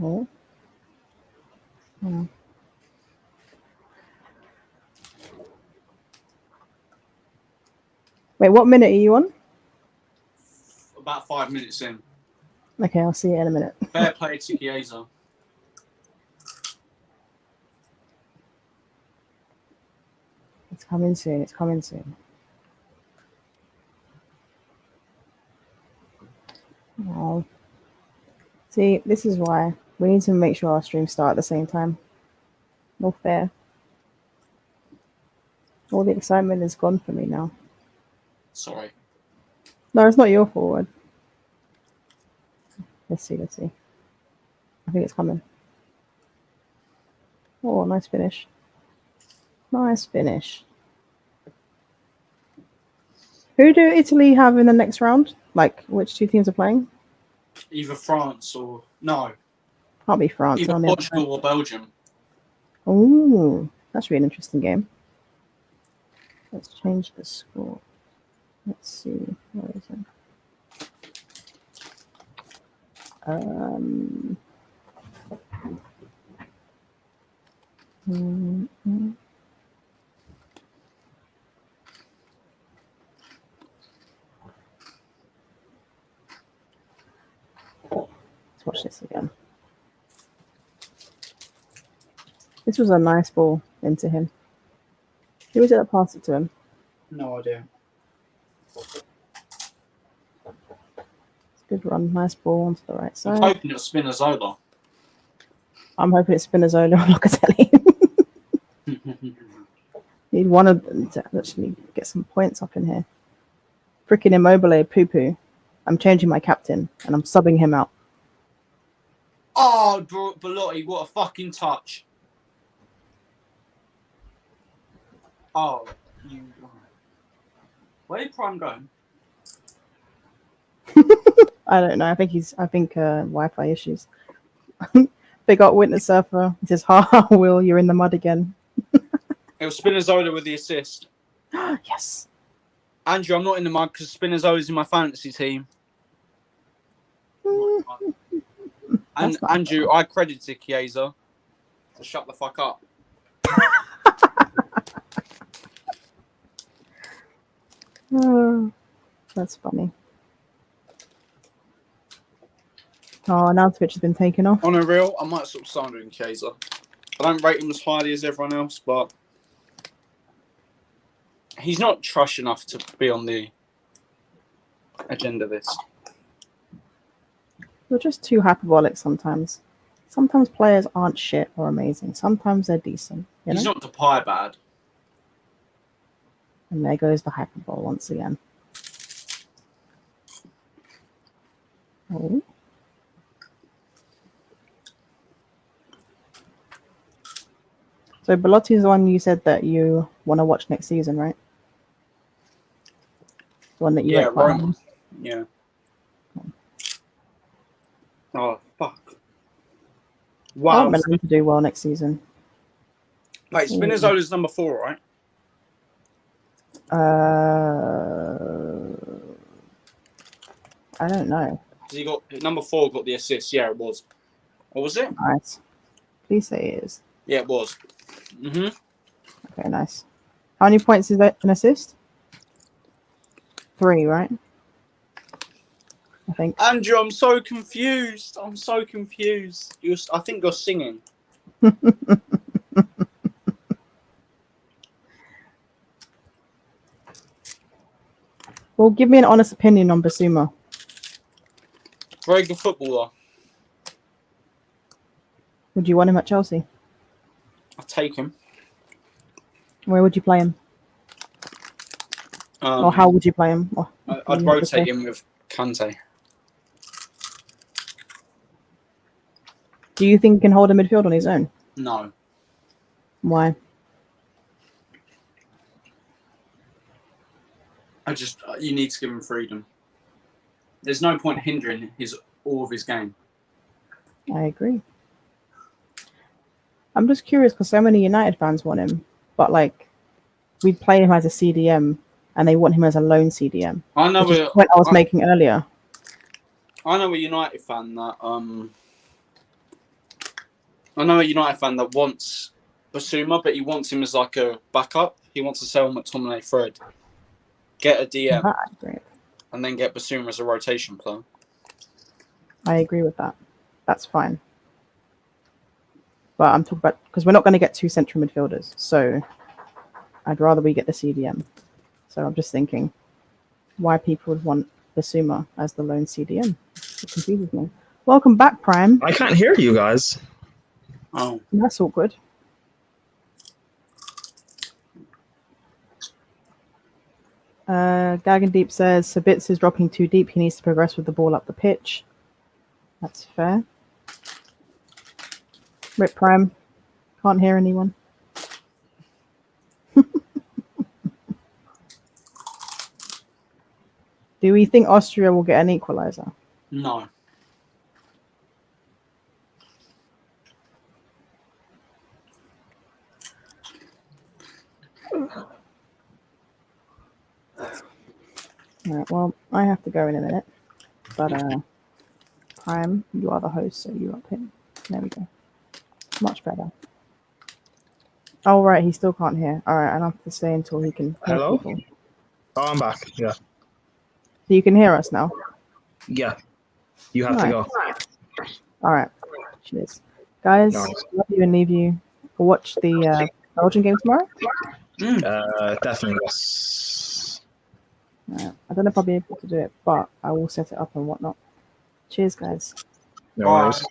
Oh. Oh. Wait, what minute are you on? About 5 minutes in. Okay, I'll see it in a minute. Fair play to Chiesa. It's coming soon, it's coming soon. Oh. See, this is why we need to make sure our streams start at the same time. More fair. All the excitement is gone for me now. Sorry. No, it's not your fault. Let's see. I think it's coming. Oh, nice finish. Nice finish. Who do Italy have in the next round? Like, which two teams are playing? Either France or... No. Can't be France. Either only Portugal or Belgium. Oh, that should be an interesting game. Let's change the score. Let's see. Where is it? Let's watch this again. This was a nice ball into him. Who was it that passed it to him? No idea. Good run, nice ball onto the right I'm side. hoping it'll Spinazzola. I'm hoping it's Spinazzola or Locatelli. Need one of them to actually get some points up in here. Freaking Immobile, poo-poo. I'm changing my captain and I'm subbing him out. Oh, Belotti, what a fucking touch. Oh, you... Where did Prime go? I don't know. I think Wi-Fi issues. Big up Witness Surfer. He says, "Ha, Will, you're in the mud again." It was Spinazzola with the assist. Yes. Andrew, I'm not in the mud because Spinazzola's in my fantasy team. And Andrew, I credited Chiesa to shut the fuck up. Oh, that's funny. Oh, now Twitch has been taken off. On a real, I might stop slandering Chiesa. I don't rate him as highly as everyone else, but he's not trash enough to be on the agenda list. We're just too hyperbolic sometimes. Sometimes players aren't shit or amazing. Sometimes they're decent. You know? He's not Depay bad. And there goes the hyperbole once again. Oh. So Belotti's the one you said that you want to watch next season, right? The one that you Yeah, went for. Roma. Yeah. Oh, fuck. I Wow. want Milan to do well next season. Wait, Spinazzola's number 4, right? I don't know. He got number 4 got the assist. Yeah, it was. Or was it? Nice. Please say it is. Yeah, it was. Okay, nice. How many points is that an assist? 3, right? I think. Andrew, I'm so confused. I think you're singing. Well, give me an honest opinion on Basuma. Very good footballer. Would you want him at Chelsea? I'll take him. Where would you play him? Or how would you play him? Or, I'd rotate him with Kante. Do you think he can hold a midfield on his own? No. Why? You need to give him freedom. There's no point hindering all of his game. I agree. I'm just curious because so many United fans want him, but like we'd play him as a CDM and they want him as a lone CDM. I know the point I was making earlier. I know a United fan that wants Basuma, but he wants him as like a backup. He wants to sell McTominay Fred, get a DM, and then get Basuma as a rotation player. I agree with that. That's fine. But I'm talking about because we're not going to get 2 central midfielders, so I'd rather we get the CDM. So I'm just thinking why people would want Basuma as the lone CDM. It confuses me. Welcome back, Prime. I can't hear you guys. Oh, that's awkward. Gagan Deep says Sabitz is dropping too deep. He needs to progress with the ball up the pitch. That's fair. Rip Prime. Can't hear anyone. Do we think Austria will get an equalizer? no. Alright, well, I have to go in a minute. But Prime, you are the host, so you up here. There we go. Much better. Oh right, he still can't hear. Alright, I'll have to stay until he can hear Hello? people. Oh, I'm back. Yeah. So you can hear us now? Yeah. You have to go. Alright. Cheers. Guys, Nice. love you and leave you. We'll watch the Belgian game tomorrow. Definitely yes. I don't know if I'll be able to do it, but I will set it up and whatnot. Cheers, guys. No worries.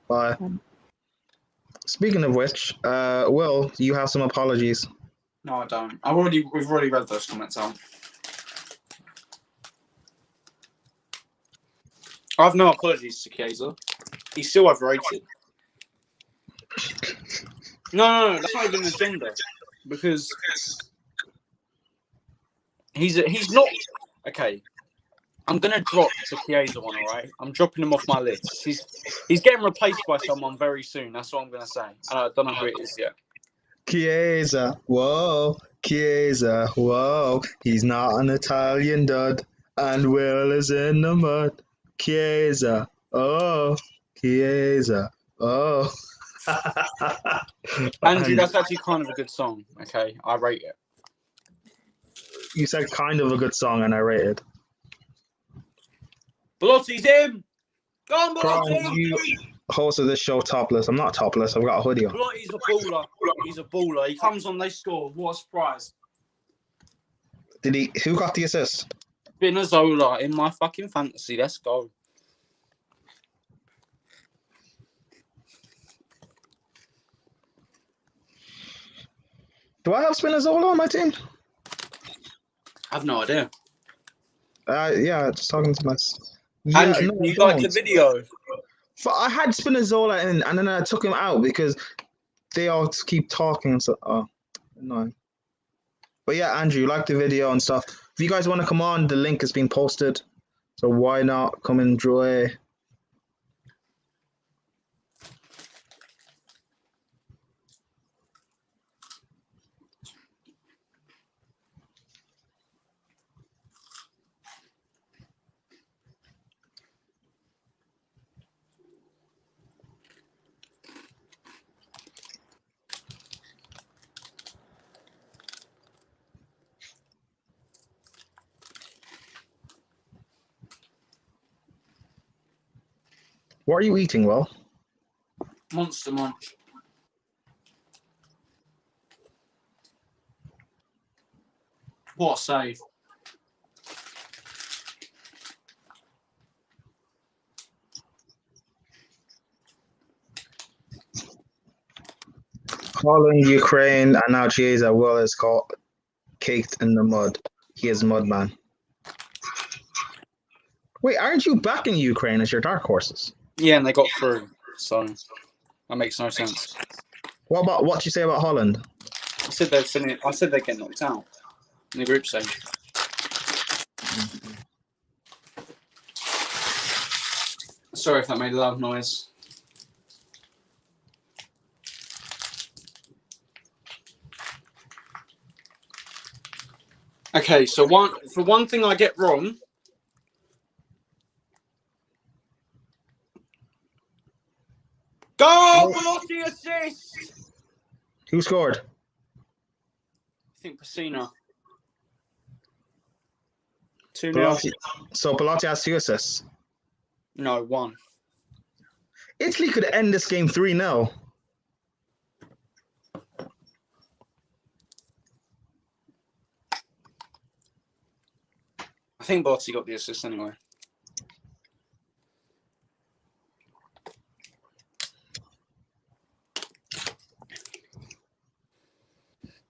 Bye. Speaking of which, Will, you have some apologies. No, I don't. We've already read those comments out. I have no apologies to Chiesa. He's still overrated. No, that's not even an agenda. Because he's not okay. I'm gonna drop the Chiesa one, alright? I'm dropping him off my list. He's getting replaced by someone very soon. That's what I'm gonna say. And I don't know who it is yet. Chiesa, whoa. Chiesa, whoa. He's not an Italian dud. And Will is in the mud. Chiesa, oh. Chiesa, oh. Andrew, that's actually kind of a good song. Okay, I rate it. You said kind of a good song and I rate it. Belotti's in! Go on, Brian, Belotti! you hosted this show topless. I'm not topless. I've got a hoodie on. Belotti's a baller. He's a baller. He comes on, they score. What a surprise. Who got the assist? Spinazzola in my fucking fantasy. Let's go. Do I have Spinazzola on my team? I have no idea. Yeah, just talking to myself. Yeah, Andrew, no, can you I like the don't. video? I had Spinazzola in, and then I took him out because they all keep talking and stuff. Oh, annoying. But yeah, Andrew, you like the video and stuff. If you guys want to come on, the link is being posted. So why not come enjoy? What are you eating, Will? Monster Munch. What a save. Calling Ukraine and now Chiesa Will is caught caked in the mud. He is Mudman. Wait, aren't you backing Ukraine as your dark horses? Yeah, and they got through. So that makes no sense. What you say about Holland? I said they'd finish. I said they'd get knocked out in the group stage. Sorry if that made a loud noise. Okay, so one thing I get wrong. Goal! Belotti assist! Who scored? I think Pacino. 2-0. Belotti. So Belotti has 2 assists. No, 1. Italy could end this game 3-0. I think Belotti got the assist anyway.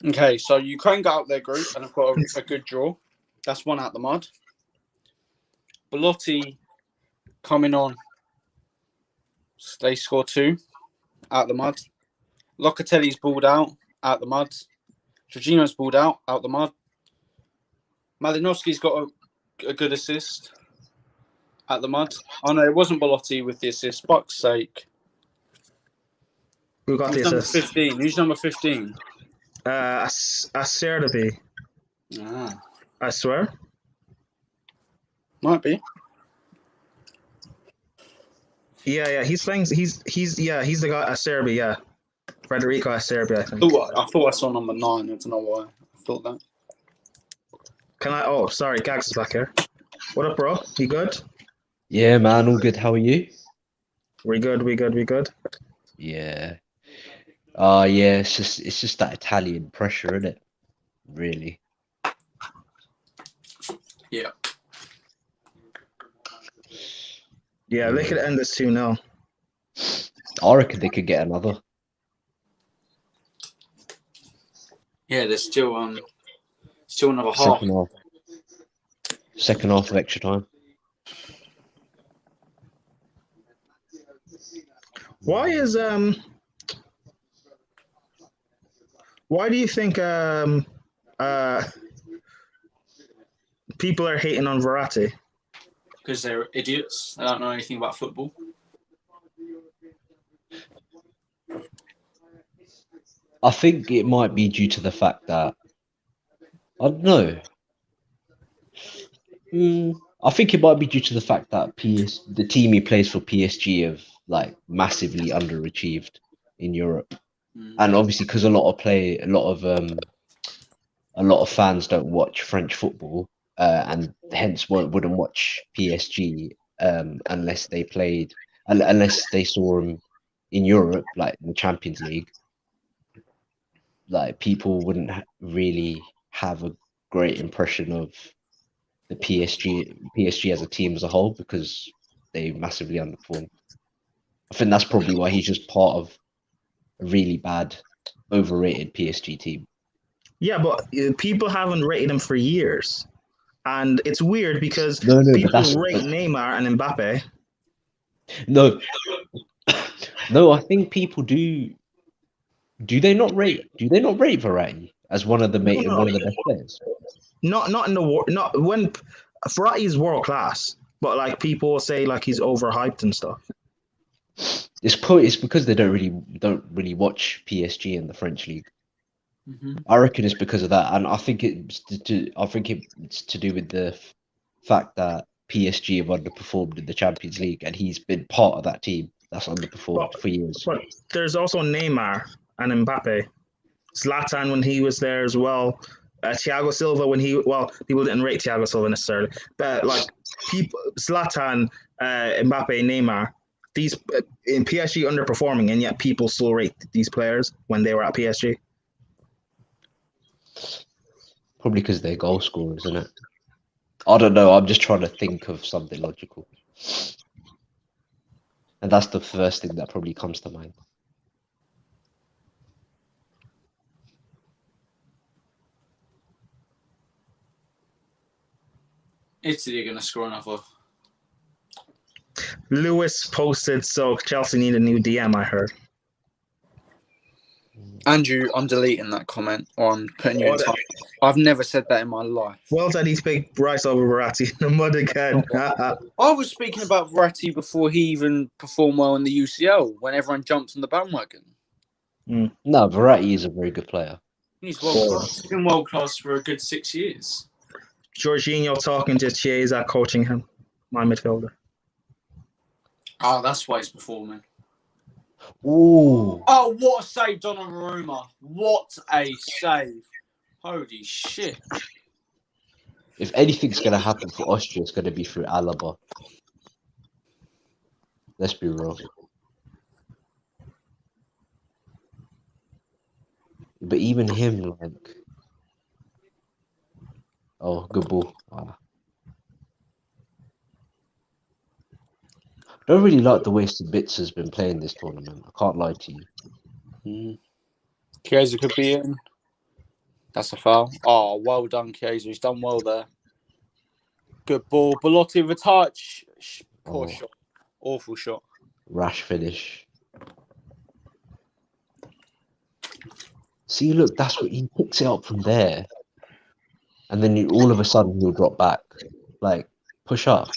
Okay, so Ukraine got out their group and have got a good draw. That's 1 out the mud. Belotti coming on. They score 2 out the mud. Locatelli's balled out the mud. Jorginho's balled out the mud. Malinovsky's got a good assist at the mud. Oh no, it wasn't Belotti with the assist. Fuck's sake. Who got the Number assist? 15. Who's number 15? Acerbi. Ah, I swear. might be. Yeah, he's playing. He's the guy Acerbi. Yeah, Federico Acerbi, I think. I thought I saw number 9. I don't know why I thought that. Can I? Oh, sorry, Gags is back here. What up, bro? You good? Yeah, man, all good. How are you? We good. Yeah. Yeah, it's just that Italian pressure, isn't it? Really. Yeah. Yeah, they could end this 2-0. I reckon they could get another. Yeah, there's still another half. Second half of extra time. Why do you think people are hating on Verratti? Because they're idiots. They don't know anything about football. I think it might be due to the fact that I don't know. I think it might be due to the fact that the team he plays for PSG have like massively underachieved in Europe, and obviously because a lot of fans don't watch French football, and hence wouldn't watch PSG unless they saw them in Europe, like in the Champions League. Like people wouldn't really have a great impression of the PSG as a team as a whole because they massively underperform. I think that's probably why he's just part of a really bad, overrated PSG team. Yeah, but people haven't rated him for years, and it's weird because No, but people rate Neymar and Mbappe. No, no, I think people do. Do they not rate? Do they not rate Verratti as one of the No. one of the best players? Not in the not when Verratti is world class, but like people say like he's overhyped and stuff. It's because they don't really watch PSG in the French league. I reckon it's because of that, and I think it's to do with the fact that PSG have underperformed in the Champions League, and he's been part of that team that's underperformed for years. But there's also Neymar and Mbappe, Zlatan when he was there as well. Thiago Silva when people didn't rate Thiago Silva necessarily, but like people, Zlatan, Mbappe, Neymar, these in PSG underperforming, and yet people still rate these players when they were at PSG. Probably because they're goal scorers, isn't it? I don't know. I'm just trying to think of something logical, and that's the first thing that probably comes to mind. Italy are going to score another. Lewis posted, so Chelsea need a new DM, I heard. Andrew, I'm deleting that comment, or I'm putting you in time. I've never said that in my life. Well, did he pick Bryce over Verratti in the mud again? I was speaking about Verratti before he even performed well in the UCL, when everyone jumped on the bandwagon. No, Verratti is a very good player. He's world class. He's been world class for a good 6 years. Jorginho talking to Chiesa, coaching him, my midfielder. Oh, that's why he's performing. Ooh. Oh, what a save, Donnarumma. What a save. Holy shit. If anything's going to happen for Austria, it's going to be through Alaba. Let's be real. But even him, like... Oh, good ball. I don't really like the way Sabitza's been playing this tournament. I can't lie to you. Chiesa could be in. That's a foul. Oh, well done, Chiesa. He's done well there. Good ball. Belotti with a touch. Poor shot. Awful shot. Rash finish. See, look, that's what he picks it up from there. And then all of a sudden he'll drop back. Like, push up.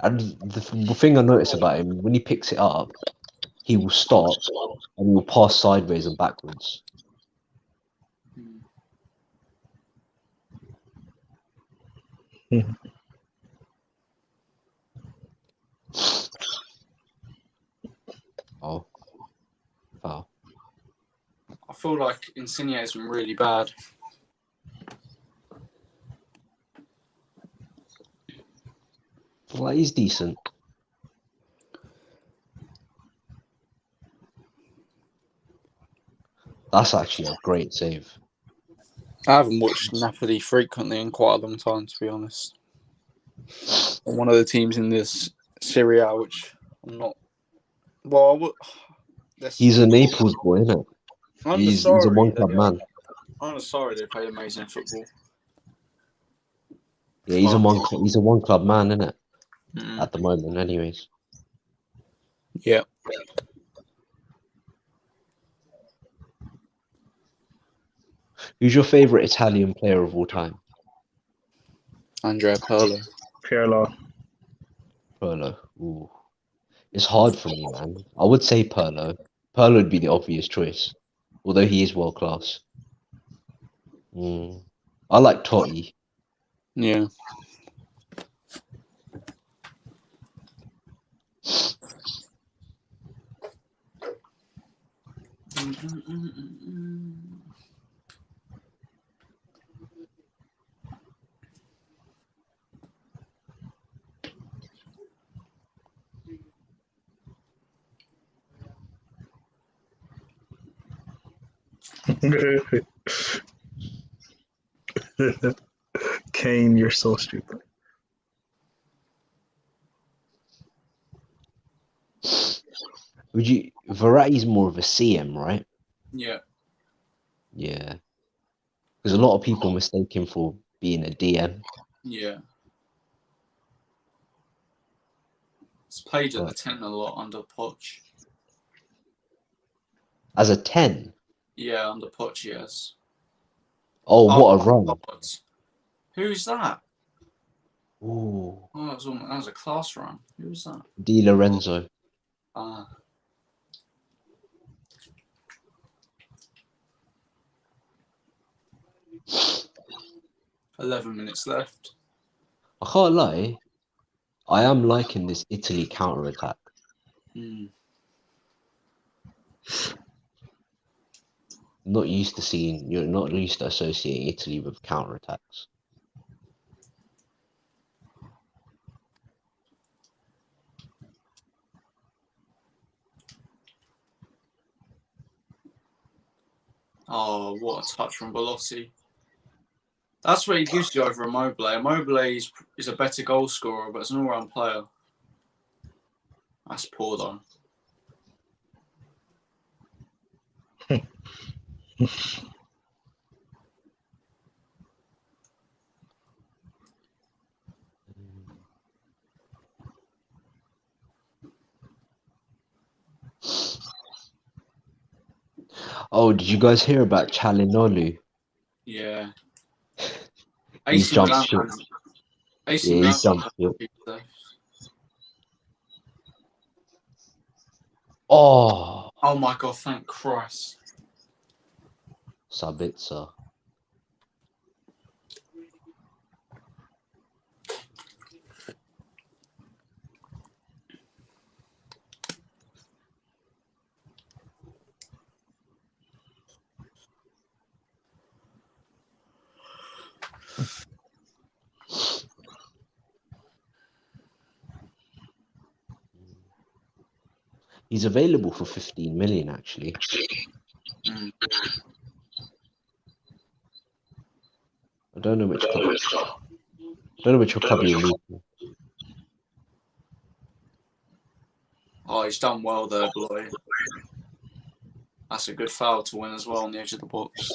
And the thing I notice about him, when he picks it up, he will stop and he will pass sideways and backwards. Oh, foul. I feel like Insigne has been really bad. Well, he's decent. That's actually a great save. I haven't watched Napoli frequently in quite a long time, to be honest. One of the teams in this Serie A, which I'm not. Well, he's a Naples boy, isn't it? He's a one-club man. I'm sorry they play amazing football. Yeah, he's a one-club man, isn't it? At the moment, anyways. Yeah. Who's your favourite Italian player of all time? Andrea Pirlo. Pirlo. Ooh. It's hard for me, man. I would say Pirlo. Pirlo would be the obvious choice, although he is world class. I like Totti. Yeah. Kane, you're so stupid. Would you? Verratti's more of a CM, right? Yeah. Yeah. Because a lot of people mistake him for being a DM. Yeah. He's played at the But 10 a lot under Poch. as a 10. Yeah, under Poch, yes. Oh, what a run! God. Who's that? Ooh, Oh, that was a class run. Who was that? Di Lorenzo. Ah. 11 minutes left. I can't lie. I am liking this Italy counter attack. Mm. Not used to seeing. You're not used to associating Italy with counter attacks. Oh, what a touch from Belotti. That's what he gives you over Immobile. Immobile is a better goal scorer, but it's an all-round player. That's poor, though. Oh, did you guys hear about Chalinolu? Yeah. He's AC jumped Milan. ship. AC Yeah, Milan. he's jumped ship. Oh, Oh my God! Thank Christ. Sabitzer. He's available for 15 million, actually. Mm. I don't know which club. Don't know which club he'll move to. Oh, he's done well there, Bloy. That's a good foul to win as well on the edge of the box.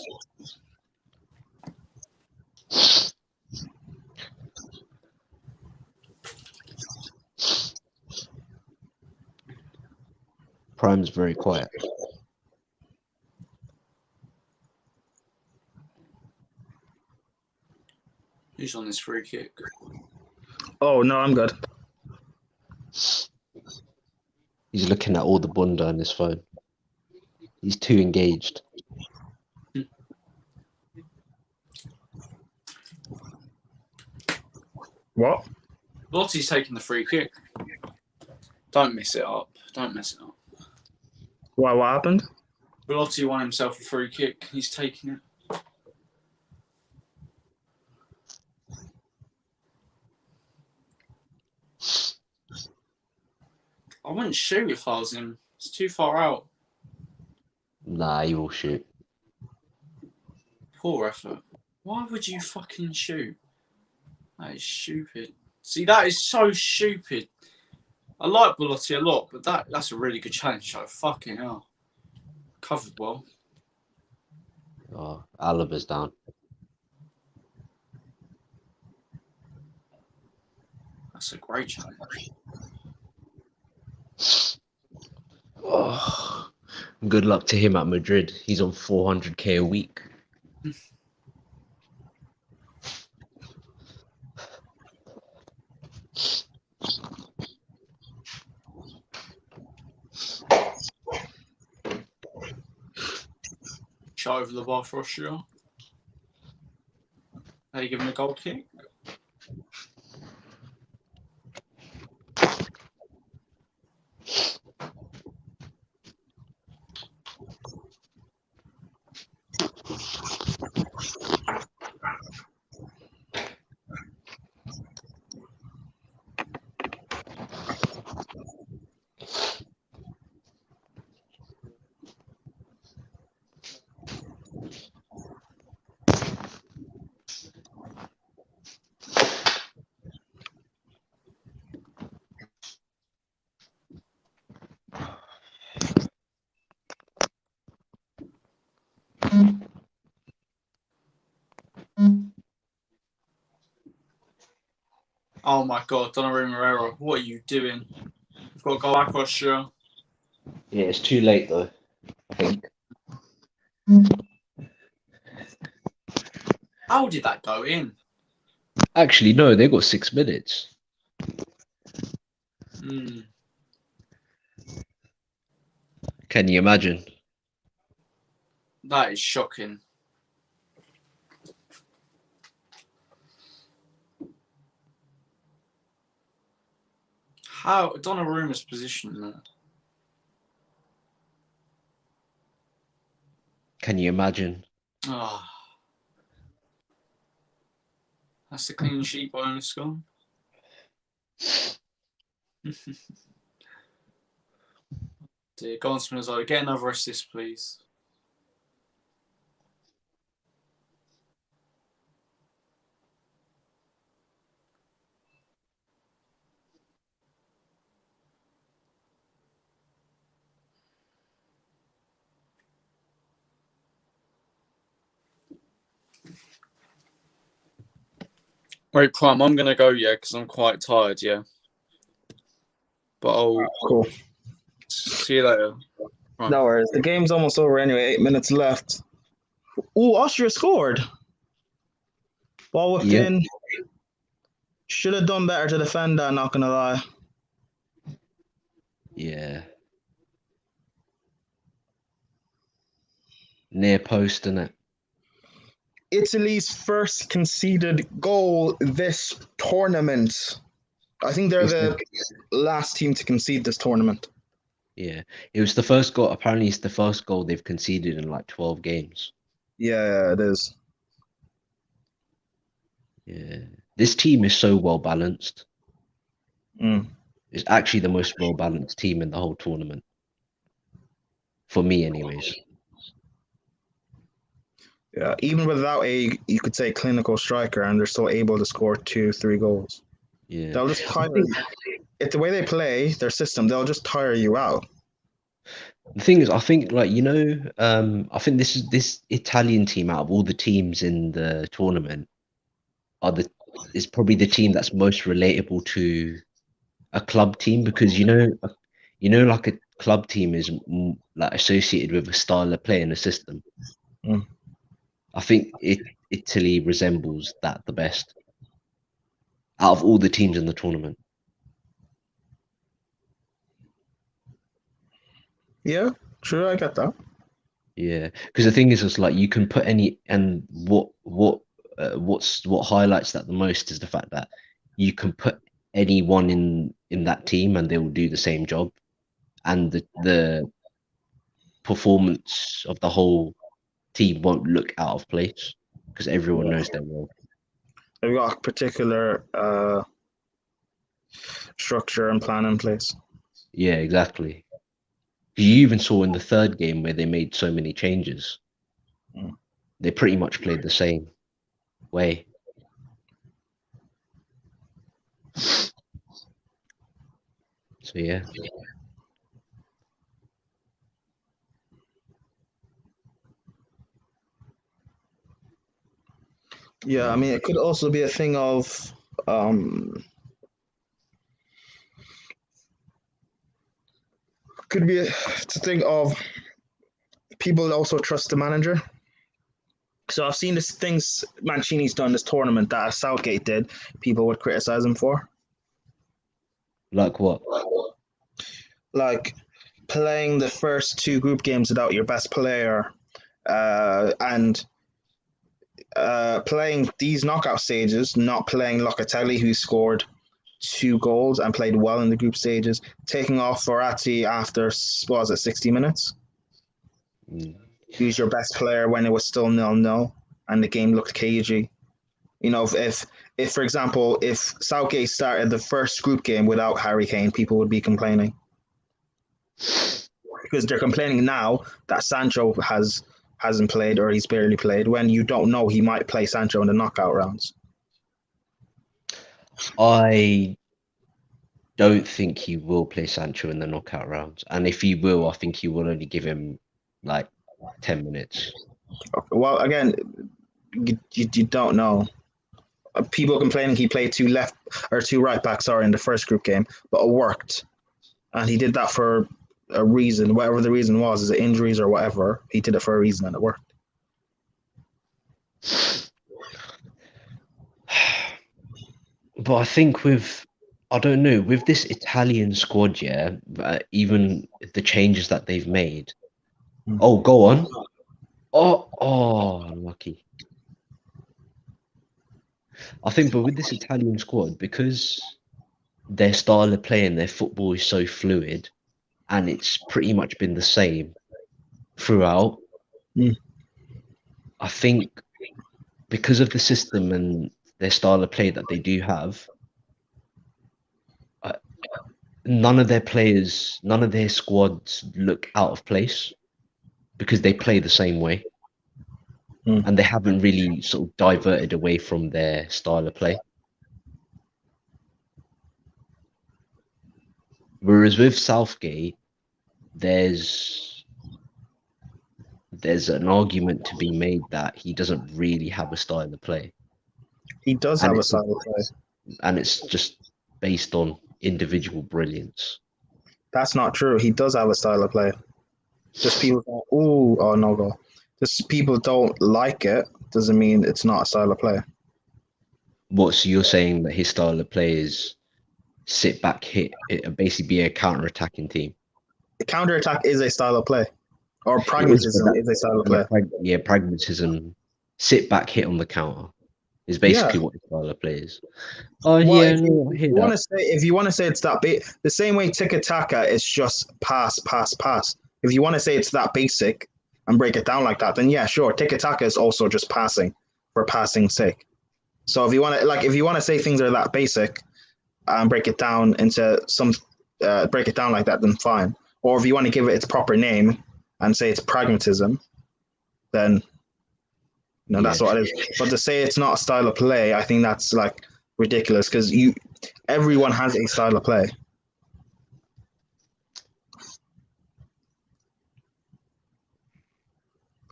Prime's very quiet. Who's on this free kick? Oh no, I'm good. He's looking at all the bunda on his phone. He's too engaged. What? Lotti's taking the free kick. Don't mess it up. Don't mess it up. Why? What happened? Belotti won himself a free kick. He's taking it. I wouldn't shoot if I was him. It's too far out. Nah, he will shoot. Poor effort. Why would you fucking shoot? That is stupid. See, that is so stupid. I like Belotti a lot, but that's a really good challenge. So fucking hell. Covered well. Oh, Alaba's down. That's a great challenge. Oh, good luck to him at Madrid. He's on 400k a week. Shot over the bar for Austria. Are you giving a goal kick? Oh my God, Donnarumma, what are you doing? We've got to go back, Austria. Yeah, it's too late though, I think. How did that go in? Actually, no, they got 6 minutes. Can you imagine? That is shocking. How Donnarumma's position there? Can you imagine? Oh. That's the clean sheet bonus gone. Dear, go on, Spinazzola. Get another assist, please. Right, Prime, I'm going to go, yeah, because I'm quite tired, yeah. But I'll Cool. see you later. Right. No worries. The game's almost over anyway. 8 minutes left. Ooh, Austria scored. Ball whipped Yeah. in. Should have done better to defend that, not going to lie. Yeah. Near post, innit? Italy's first conceded goal this tournament. I think they're the last team to concede this tournament. Yeah. It was the first goal. Apparently, it's the first goal they've conceded in like 12 games. Yeah, it is. Yeah. This team is so well balanced. It's actually the most well balanced team in the whole tournament. For me, anyways. Yeah, even without a, you could say, clinical striker, and they're still able to score 2-3 goals. Yeah. They'll just tire. If the way they play their system, they'll just tire you out. The thing is, I think, like, you know, I think this Italian team out of all the teams in the tournament is probably the team that's most relatable to a club team, because like a club team is like associated with a style of play and a system. I think Italy resembles that the best out of all the teams in the tournament. Yeah, sure, I get that. Yeah, because the thing is like you can put any, and what highlights that the most is the fact that you can put anyone in that team and they will do the same job, and the performance of the whole team won't look out of place because everyone knows their role. They've got a particular structure and plan in place. Yeah, exactly. You even saw in the third game where they made so many changes. They pretty much played the same way. So yeah. Yeah, I mean, it could also be a thing of could be a thing of people also trust the manager. So I've seen this things Mancini's done this tournament that Southgate did. People would criticize him for. Like what? Like playing the first 2 group games without your best player, and playing these knockout stages, not playing Locatelli, who scored 2 goals and played well in the group stages, taking off Verratti after, what was it, 60 minutes? Who's your best player when it was still 0-0 and the game looked cagey. You know, if for example, if Southgate started the first group game without Harry Kane, people would be complaining. Because they're complaining now that Sancho hasn't played or he's barely played, when you don't know he might play Sancho in the knockout rounds. I don't think he will play Sancho in the knockout rounds. And if he will, I think he will only give him like 10 minutes. Well, again, you don't know. people complaining he played two right backs in the first group game, but it worked, and he did that for a reason. Whatever the reason was, is it injuries or whatever? He did it for a reason, and it worked. But I think I don't know, with this Italian squad, yeah, even the changes that they've made. Oh, go on. Oh, unlucky. I think, but with this Italian squad, because their style of play and their football is so fluid, and it's pretty much been the same throughout. I think because of the system and their style of play that they do have, none of their squads look out of place because they play the same way. And they haven't really sort of diverted away from their style of play. Whereas with Southgate, there's an argument to be made that he doesn't really have a style of play. He does have a style of play. And it's just based on individual brilliance. That's not true. He does have a style of play. Just people go, no go. Just people don't like it doesn't mean it's not a style of play. What, so you're saying that his style of play is sit back, hit, basically be a counter-attacking team? The counter-attack is a style of play. Or pragmatism is a style of play. Pragmatism, sit back, hit on the counter is basically what his style of play is. If you want to say it's that the same way tiki-taka is just pass. If you want to say it's that basic and break it down like that, then yeah, sure. Tiki-taka is also just passing for passing's sake. So if you want to say things are that basic and break it down into break it down like that, then fine. Or if you want to give it its proper name and say it's pragmatism, then that's what it is. But to say it's not a style of play, I think that's like ridiculous because everyone has a style of play.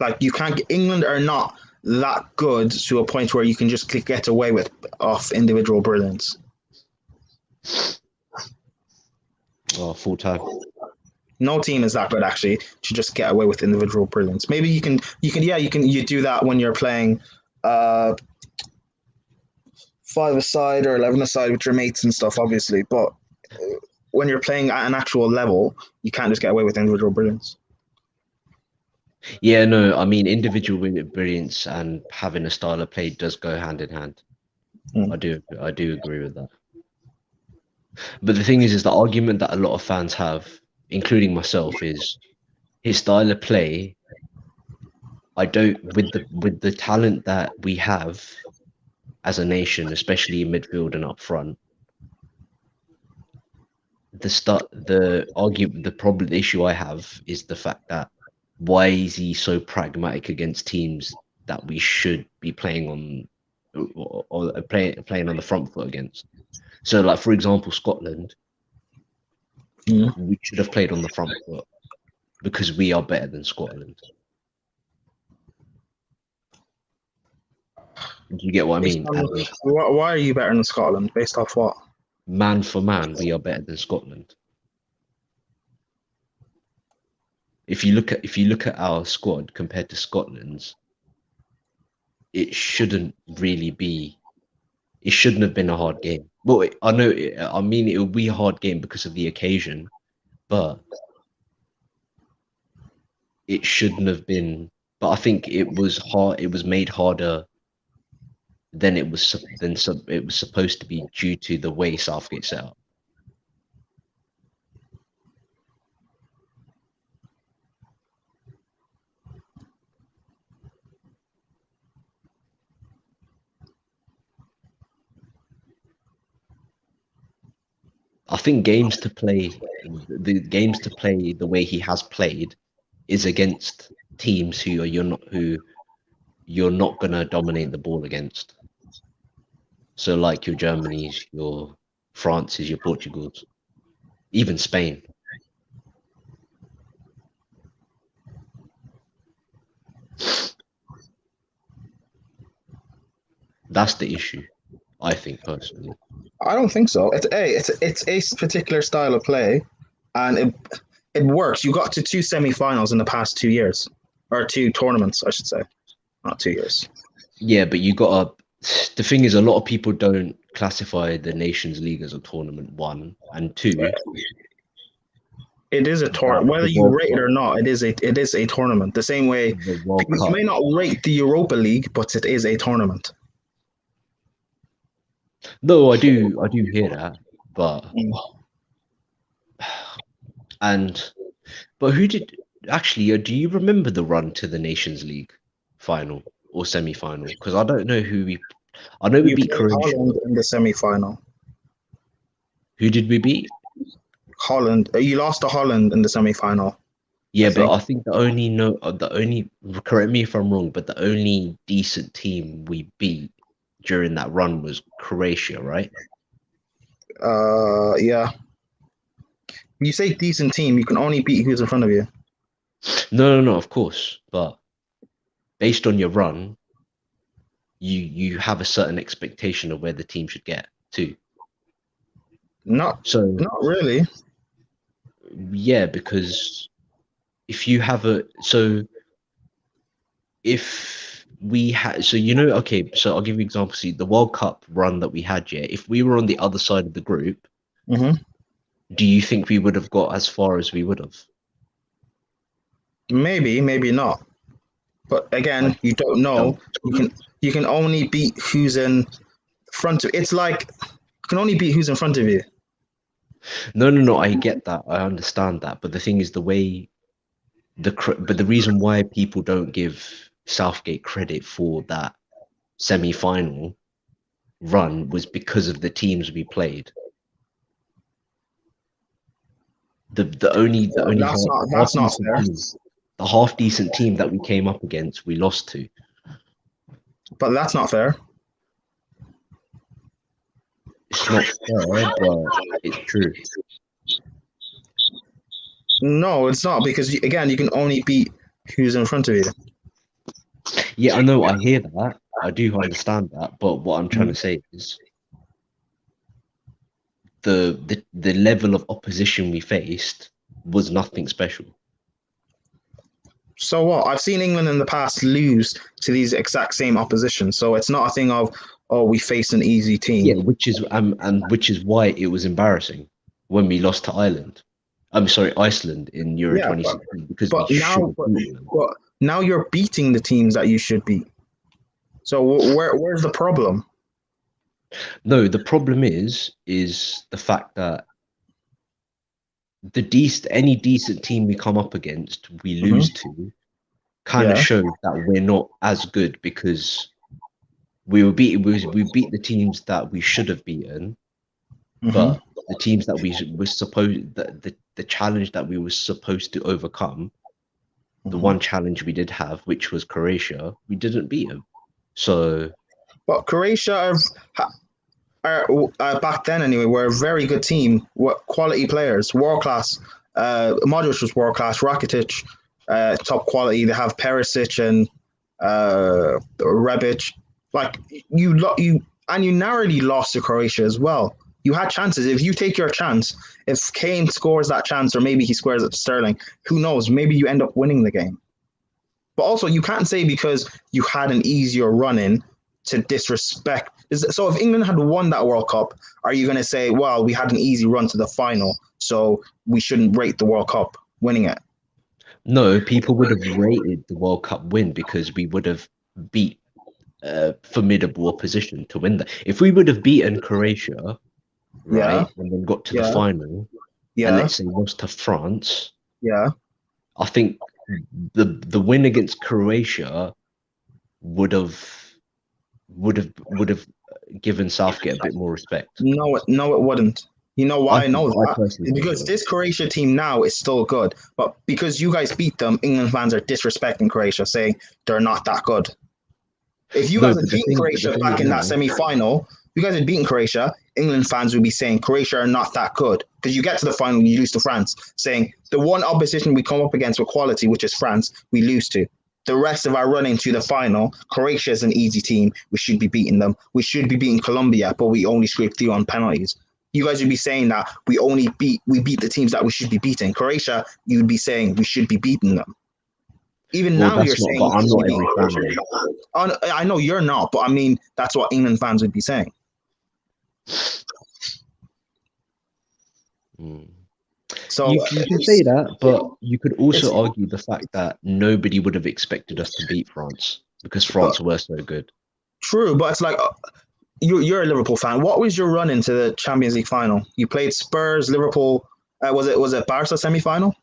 Like England are not that good to a point where you can just get away with off individual brilliance. Oh, full time. No team is that good actually to just get away with individual brilliance. Maybe you do that when you're playing 5-a-side or 11-a-side with your mates and stuff, obviously. But when you're playing at an actual level, you can't just get away with individual brilliance. Yeah, no, I mean individual brilliance and having a style of play does go hand in hand. I do agree with that. But the thing is the argument that a lot of fans have, including myself, is his style of play. With the talent that we have as a nation, especially in midfield and up front, the issue I have is the fact that why is he so pragmatic against teams that we should be playing on or playing on the front foot against? So, like for example, Scotland, we should have played on the front foot because we are better than Scotland. Do you get what I mean? Why are you better than Scotland? Based off what? Man for man, we are better than Scotland. If you look at our squad compared to Scotland's, it shouldn't have been a hard game. Well, I know. I mean, it will be a hard game because of the occasion, but it shouldn't have been. But I think it was hard. It was made harder than it was supposed to be due to the way Southgate set up. I think the games to play the way he has played is against teams who you're not gonna dominate the ball against. So like your Germanys, your Frances, your Portugals, even Spain. That's the issue. I think personally. I don't think so. It's a particular style of play, and it works. You got to two semi-finals in the past 2 years, or two tournaments, I should say, not 2 years. Yeah, but you got to. The thing is, a lot of people don't classify the Nations League as a tournament. 1 and 2. It is a tournament, whether you rate it or not. It is a tournament. The same way The World you Cup. may not rate the Europa League, but it is a tournament. No, I do hear that, but but who did actually? Do you remember the run to the Nations League final or semi-final? Because I don't know who we. I know we beat played Croatia. Holland in the semi-final. Who did we beat? Holland. You lost to Holland in the semi-final. Yeah, I but think. I think the only correct me if I'm wrong, but the only decent team we beat during that run was Croatia, right? Yeah. You say decent team, you can only beat who's in front of you. No, of course, but based on your run, you have a certain expectation of where the team should get to. Not really. Yeah, because if you have if we had, okay, so I'll give you an example. See, the World Cup run that we had, yeah, if we were on the other side of the group, do you think we would have got as far as we would have? Maybe not. But again, you don't know. You can only beat who's in front of. It's like you can only beat who's in front of you. No, I get that. I understand that. But the thing is, but the reason why people don't give Southgate credit for that semi-final run was because of the teams we played. The only that's not fair. The half decent team that we came up against, we lost to. But that's not fair. It's not fair, but it's true. No, it's not, because again, you can only beat who's in front of you. Yeah, I know. I hear that. I do understand that. But what I'm trying to say is the level of opposition we faced was nothing special. So what? I've seen England in the past lose to these exact same opposition. So it's not a thing of, oh, we faced an easy team. Yeah, which is why it was embarrassing when we lost to Ireland. I'm sorry, Iceland in Euro 2016, because but now you're beating the teams that you should beat. So where's the problem? No, the problem is the fact that any decent team we come up against, we lose to, kind of shows that we're not as good, because we beat the teams that we should have beaten, but the teams that we were supposed the challenge that we were supposed to overcome, the one challenge we did have, which was Croatia, we didn't beat them. So, but Croatia are back then anyway, were a very good team, quality players, world class. Modric was world class, Rakitic, top quality. They have Perisic and Rebic. Like you narrowly lost to Croatia as well. You had chances. If you take your chance, if Kane scores that chance, or maybe he squares it to Sterling, who knows? Maybe you end up winning the game. But also, you can't say because you had an easier run in to disrespect. So if England had won that World Cup, are you going to say, well, we had an easy run to the final, so we shouldn't rate the World Cup winning it? No, people would have rated the World Cup win because we would have beat formidable opposition to win that. If we would have beaten Croatia, right, and then got to the final, and let's say lost to France, I think the win against Croatia would have given Southgate a bit more respect. No, it wouldn't. You know why I know that? Because this Croatia team now is still good, but because you guys beat them, England fans are disrespecting Croatia, saying they're not that good. If you guys had beaten Croatia back in that semi-final, if you guys had beaten Croatia, England fans would be saying Croatia are not that good. Because you get to the final, you lose to France, saying the one opposition we come up against with quality, which is France, we lose to. the rest of our run into the final, Croatia is an easy team. We should be beating them. We should be beating Colombia, but we only scraped through on penalties. You guys would be saying that we beat the teams that we should be beating. Croatia, you would be saying we should be beating them. Even Well, now, you're that's not, saying but I'm not every fan of it. I know you're not, but I mean that's what England fans would be saying. So You can say that, but you could also argue the fact that nobody would have expected us to beat France because France were so good. True, but it's like you're a Liverpool fan. What was your run into the Champions League final? You played Spurs, Liverpool. Was it Barca semi-final?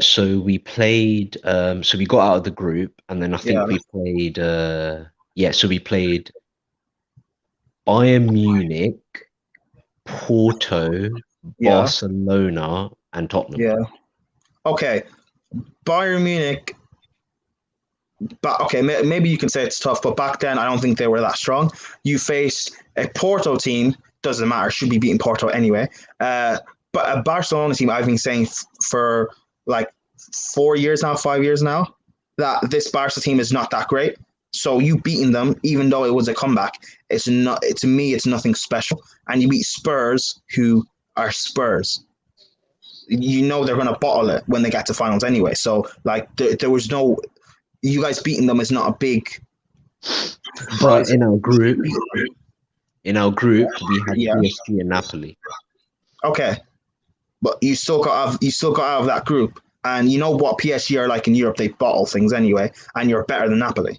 So we played. So we got out of the group, and then I think we played. So we played Bayern Munich, Porto, Barcelona, and Tottenham. Yeah. Okay. Bayern Munich. But okay, maybe you can say it's tough, but back then I don't think they were that strong. You faced a Porto team, doesn't matter, should be beating Porto anyway. But a Barcelona team, I've been saying for like 5 years now, that this Barca team is not that great. So you beating them, even though it was a comeback, it's not. To me, it's nothing special. And you beat Spurs, who are Spurs. You know they're going to bottle it when they get to finals anyway. So like there was no. You guys beating them is not a big. But in our group, we had PSG and Napoli. Okay, but you still got out of that group, and you know what PSG are like in Europe. They bottle things anyway, and you're better than Napoli.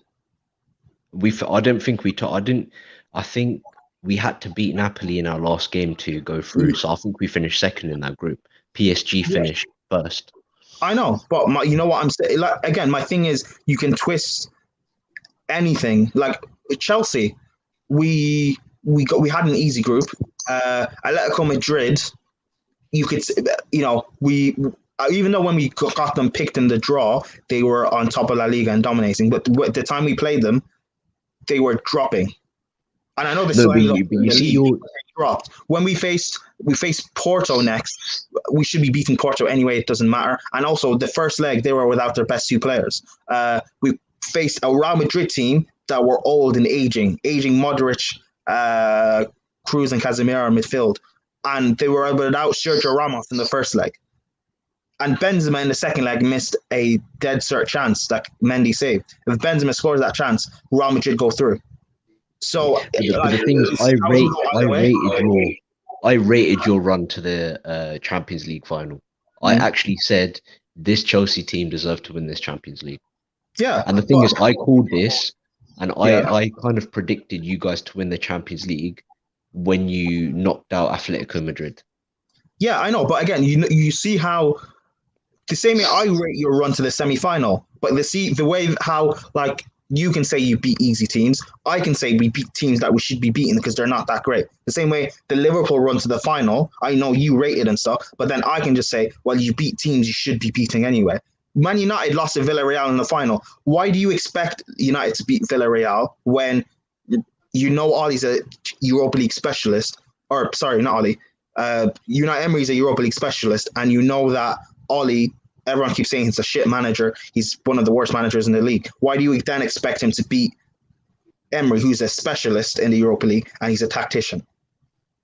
I think we had to beat Napoli in our last game to go through. So I think we finished second in that group. PSG finished first. I know, but you know what I'm saying? Like, again, my thing is you can twist anything. Like Chelsea, we had an easy group. Atletico Madrid, you could, we even though when we got them picked in the draw, they were on top of La Liga and dominating. But the time we played them, they were dropping. And I know this dropped. When we faced Porto next, we should be beating Porto anyway, it doesn't matter. And also the first leg, they were without their best two players. We faced a Real Madrid team that were old and aging Modric, Cruz and Casemiro in midfield. And they were without Sergio Ramos in the first leg. And Benzema in the second leg missed a dead cert chance that Mendy saved. If Benzema scores that chance, Real Madrid go through. So the thing is, I rated your run to the Champions League final. I actually said this Chelsea team deserved to win this Champions League. Yeah. And the thing is, I called this, and I kind of predicted you guys to win the Champions League when you knocked out Atletico Madrid. Yeah, I know, but again, you see how the same way I rate your run to the semi-final, but the way how like. You can say you beat easy teams. I can say we beat teams that we should be beating because they're not that great. The same way the Liverpool run to the final, I know you rate it and stuff, but then I can just say, well, you beat teams you should be beating anyway. Man United lost to Villarreal in the final. Why do you expect United to beat Villarreal when you know Ollie's a Europa League specialist? Or, sorry, not Ollie. Unai Emery's a Europa League specialist, and you know that Ollie... Everyone keeps saying he's a shit manager. He's one of the worst managers in the league. Why do you then expect him to beat Emery, who's a specialist in the Europa League, and he's a tactician?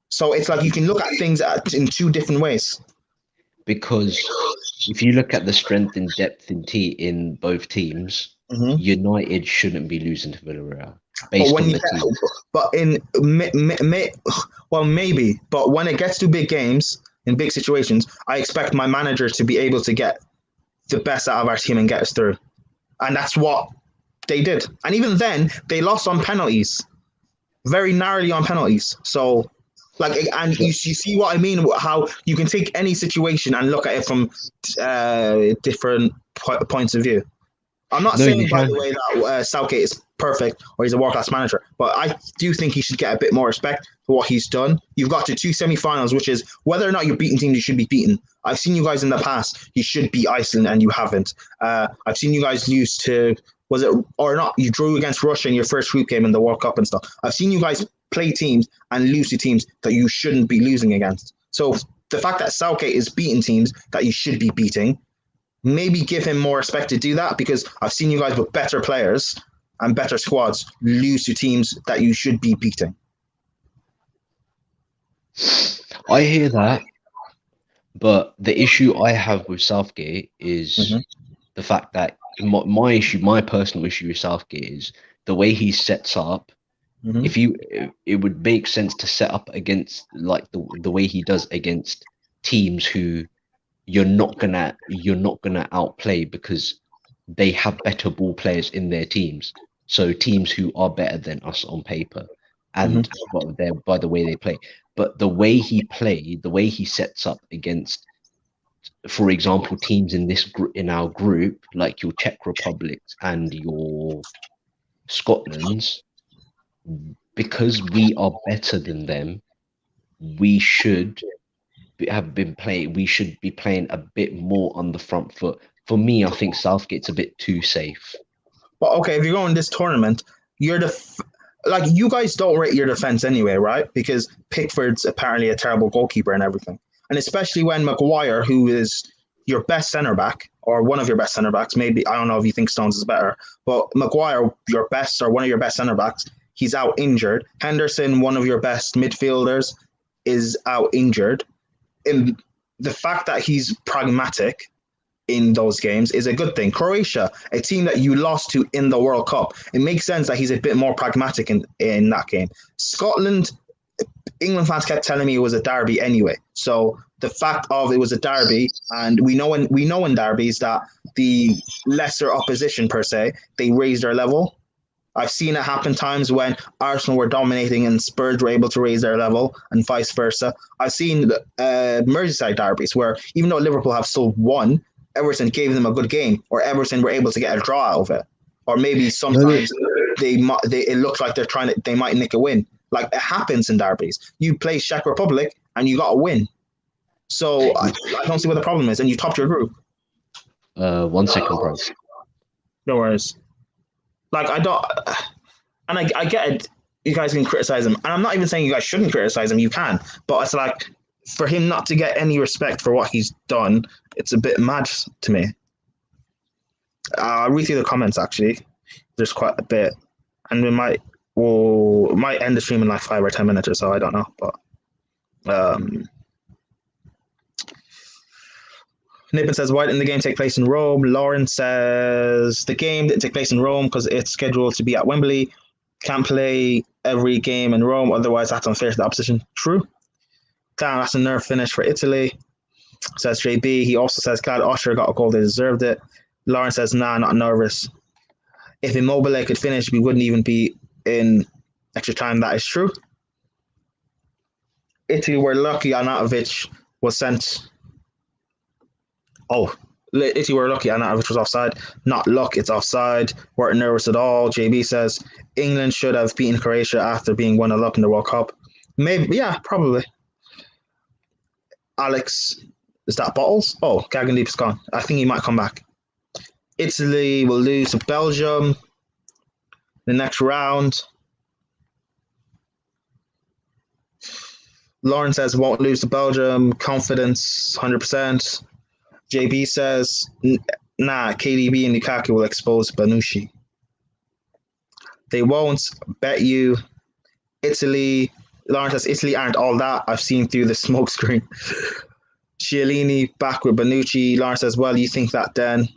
So it's like you can look at things in two different ways. Because if you look at the strength and depth in both teams, United shouldn't be losing to Villarreal. Maybe. But when it gets to big games, in big situations, I expect my manager to be able to get the best out of our team and get us through. And that's what they did. And even then, they lost on penalties. Very narrowly on penalties. So, you see what I mean? How you can take any situation and look at it from different points of view. I'm not saying, by the way, that Southgate is perfect or he's a world-class manager, but I do think he should get a bit more respect for what he's done. You've got to two semi-finals, which is whether or not you're beating teams you should be beaten. I've seen you guys in the past. You should beat Iceland, and you haven't. I've seen you guys lose to, was it or not? You drew against Russia in your first group game in the World Cup and stuff. I've seen you guys play teams and lose to teams that you shouldn't be losing against. So the fact that Southgate is beating teams that you should be beating, maybe give him more respect to do that, because I've seen you guys with better players and better squads lose to teams that you should be beating. I hear that, but the issue I have with Southgate is the fact that my personal issue with Southgate is the way he sets up. It would make sense to set up against like the way he does against teams who you're not gonna outplay because they have better ball players in their teams. So teams who are better than us on paper, and by the way they play. But the way he sets up against, for example, teams in our group, like your Czech Republics and your Scotland's, because we are better than them, we should we should be playing a bit more on the front foot. For me, I think Southgate's a bit too safe. But okay, if you're going this tournament, you're like, you guys don't rate your defense anyway, right? Because Pickford's apparently a terrible goalkeeper and everything. And especially when Maguire, who is your best centre back, or one of your best centre backs, maybe, I don't know if you think Stones is better, but Maguire, your best, or one of your best centre backs, he's out injured. Henderson, one of your best midfielders, is out injured. And the fact that he's pragmatic in those games is a good thing. Croatia, a team that you lost to in the World Cup, it makes sense that he's a bit more pragmatic in that game. Scotland, England fans kept telling me it was a derby anyway. So the fact of it was a derby, and we know in derbies that the lesser opposition per se, they raise their level. I've seen it happen times when Arsenal were dominating and Spurs were able to raise their level, and vice versa. I've seen Merseyside derbies where even though Liverpool have still won, Everton gave them a good game, or Everton were able to get a draw out of it, or maybe sometimes it looks like they might nick a win. Like, it happens in derbies. You play Czech Republic and you got a win. So I don't see what the problem is, and you topped your group. 1 second, bro. No worries. Like, I don't, and I get it. You guys can criticize him, and I'm not even saying you guys shouldn't criticize him. You can, but it's like, for him not to get any respect for what he's done, it's a bit mad to me. I'll read through the comments, actually. There's quite a bit, and we might end the stream in like 5 or 10 minutes or so. I don't know, but Nippon says, why didn't the game take place in Rome? Lauren says, the game didn't take place in Rome because it's scheduled to be at Wembley. Can't play every game in Rome, otherwise that's unfair to the opposition. True. Damn, that's a nerve finish for Italy, says JB. He also says, glad Austria got a goal, they deserved it. Lauren says, nah, not nervous. If Immobile could finish, we wouldn't even be in extra time. That is true. Italy were lucky Arnautovic was sent. Oh, Italy were lucky Arnautovic was offside. Not luck, it's offside. Weren't nervous at all. JB says, England should have beaten Croatia after being 1-0 up in the World Cup. Maybe, yeah, probably. Alex, is that Bottles? Oh, Gagandeep's gone. I think he might come back. Italy will lose to Belgium the next round. Lauren says won't lose to Belgium. Confidence 100%. JB says nah, KDB and Lukaku will expose Bonucci. They won't. Bet you. Italy. Lauren says Italy aren't all that. I've seen through the smoke screen. Chiellini back with Bonucci. Lauren says, well, you think that then.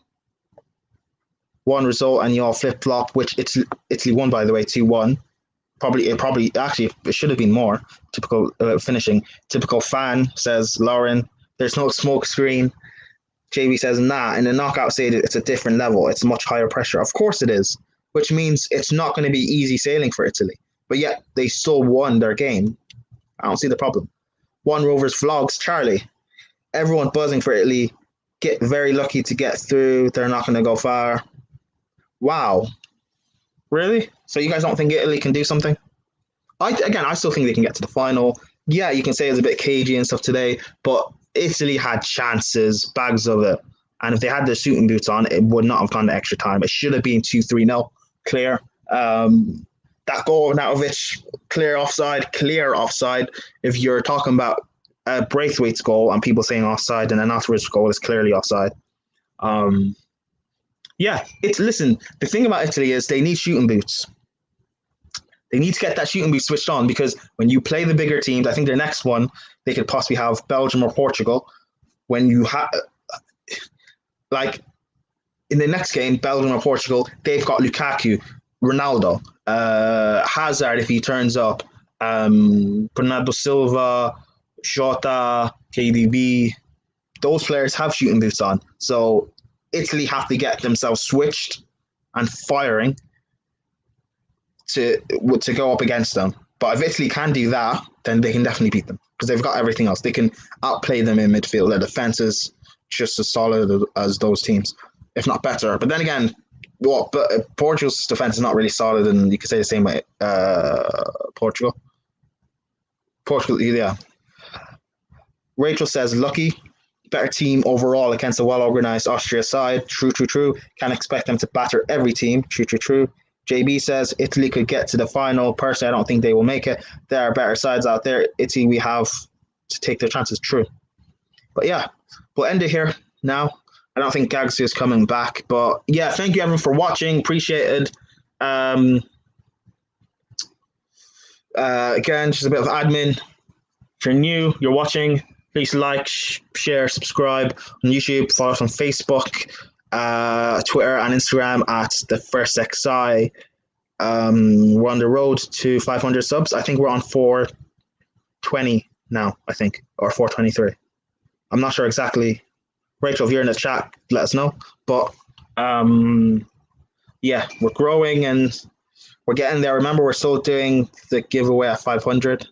One result and you all flip-flop, which Italy won, by the way, 2-1. It should have been more. Typical finishing. Typical fan, says Lauren. There's no smoke screen. JB says, nah, in the knockout stage, it's a different level. It's much higher pressure. Of course it is, which means it's not going to be easy sailing for Italy. But yet, they still won their game. I don't see the problem. One Rovers Vlogs, Charlie. Everyone buzzing for Italy. Get very lucky to get through. They're not going to go far. Wow. Really? So you guys don't think Italy can do something? I still think they can get to the final. Yeah, you can say it's a bit cagey and stuff today, but Italy had chances, bags of it. And if they had their shooting boots on, it would not have gone to extra time. It should have been 2-3-0. Clear. That goal of Arnautovic, clear offside. If you're talking about Braithwaite's goal and people saying offside, then Arnautovic's goal is clearly offside. Yeah, listen. The thing about Italy is they need shooting boots. They need to get that shooting boot switched on because when you play the bigger teams, I think their next one they could possibly have Belgium or Portugal. When you have like in the next game, Belgium or Portugal, they've got Lukaku, Ronaldo, Hazard if he turns up, Bernardo Silva, Jota, KDB. Those players have shooting boots on, so Italy have to get themselves switched and firing to go up against them. But if Italy can do that, then they can definitely beat them because they've got everything else. They can outplay them in midfield. Their defense is just as solid as those teams, if not better. But then again, Portugal's defense is not really solid, and you could say the same way. Portugal, yeah. Rachel says, lucky. Better team overall against a well-organized Austria side. True. Can't expect them to batter every team. True. JB says Italy could get to the final. Personally, I don't think they will make it. There are better sides out there. Italy, we have to take their chances. True. But yeah, we'll end it here now. I don't think Gagsy is coming back. But yeah, thank you everyone for watching. Appreciated. Again, just a bit of admin. If you're new, you're watching, please like, share, subscribe on YouTube, follow us on Facebook, Twitter and Instagram at The First XI. We're on the road to 500 subs. I think we're on 420 now, I think, or 423. I'm not sure exactly. Rachel, if you're in the chat, let us know. But yeah, we're growing and we're getting there. Remember, we're still doing the giveaway at 500.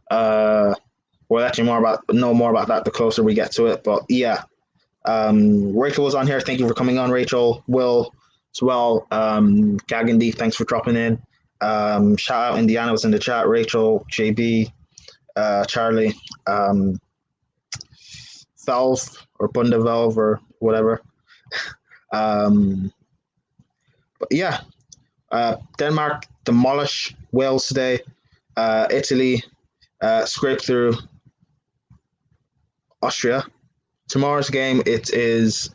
We'll let you know more about that the closer we get to it. But yeah, Rachel was on here. Thank you for coming on, Rachel. Will as well. Gagandy, thanks for dropping in. Shout out Indiana was in the chat. Rachel, JB, Charlie, Valve or Bunda Valve or whatever. But yeah, Denmark demolish Wales today. Italy scrape through Austria. Tomorrow's game, it is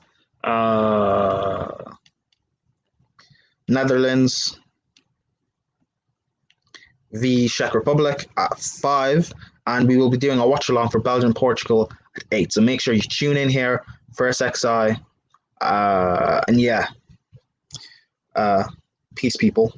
Netherlands v Czech Republic at 5, and we will be doing a watch along for Belgium Portugal at 8. So make sure you tune in here, First XI, and yeah, peace, people.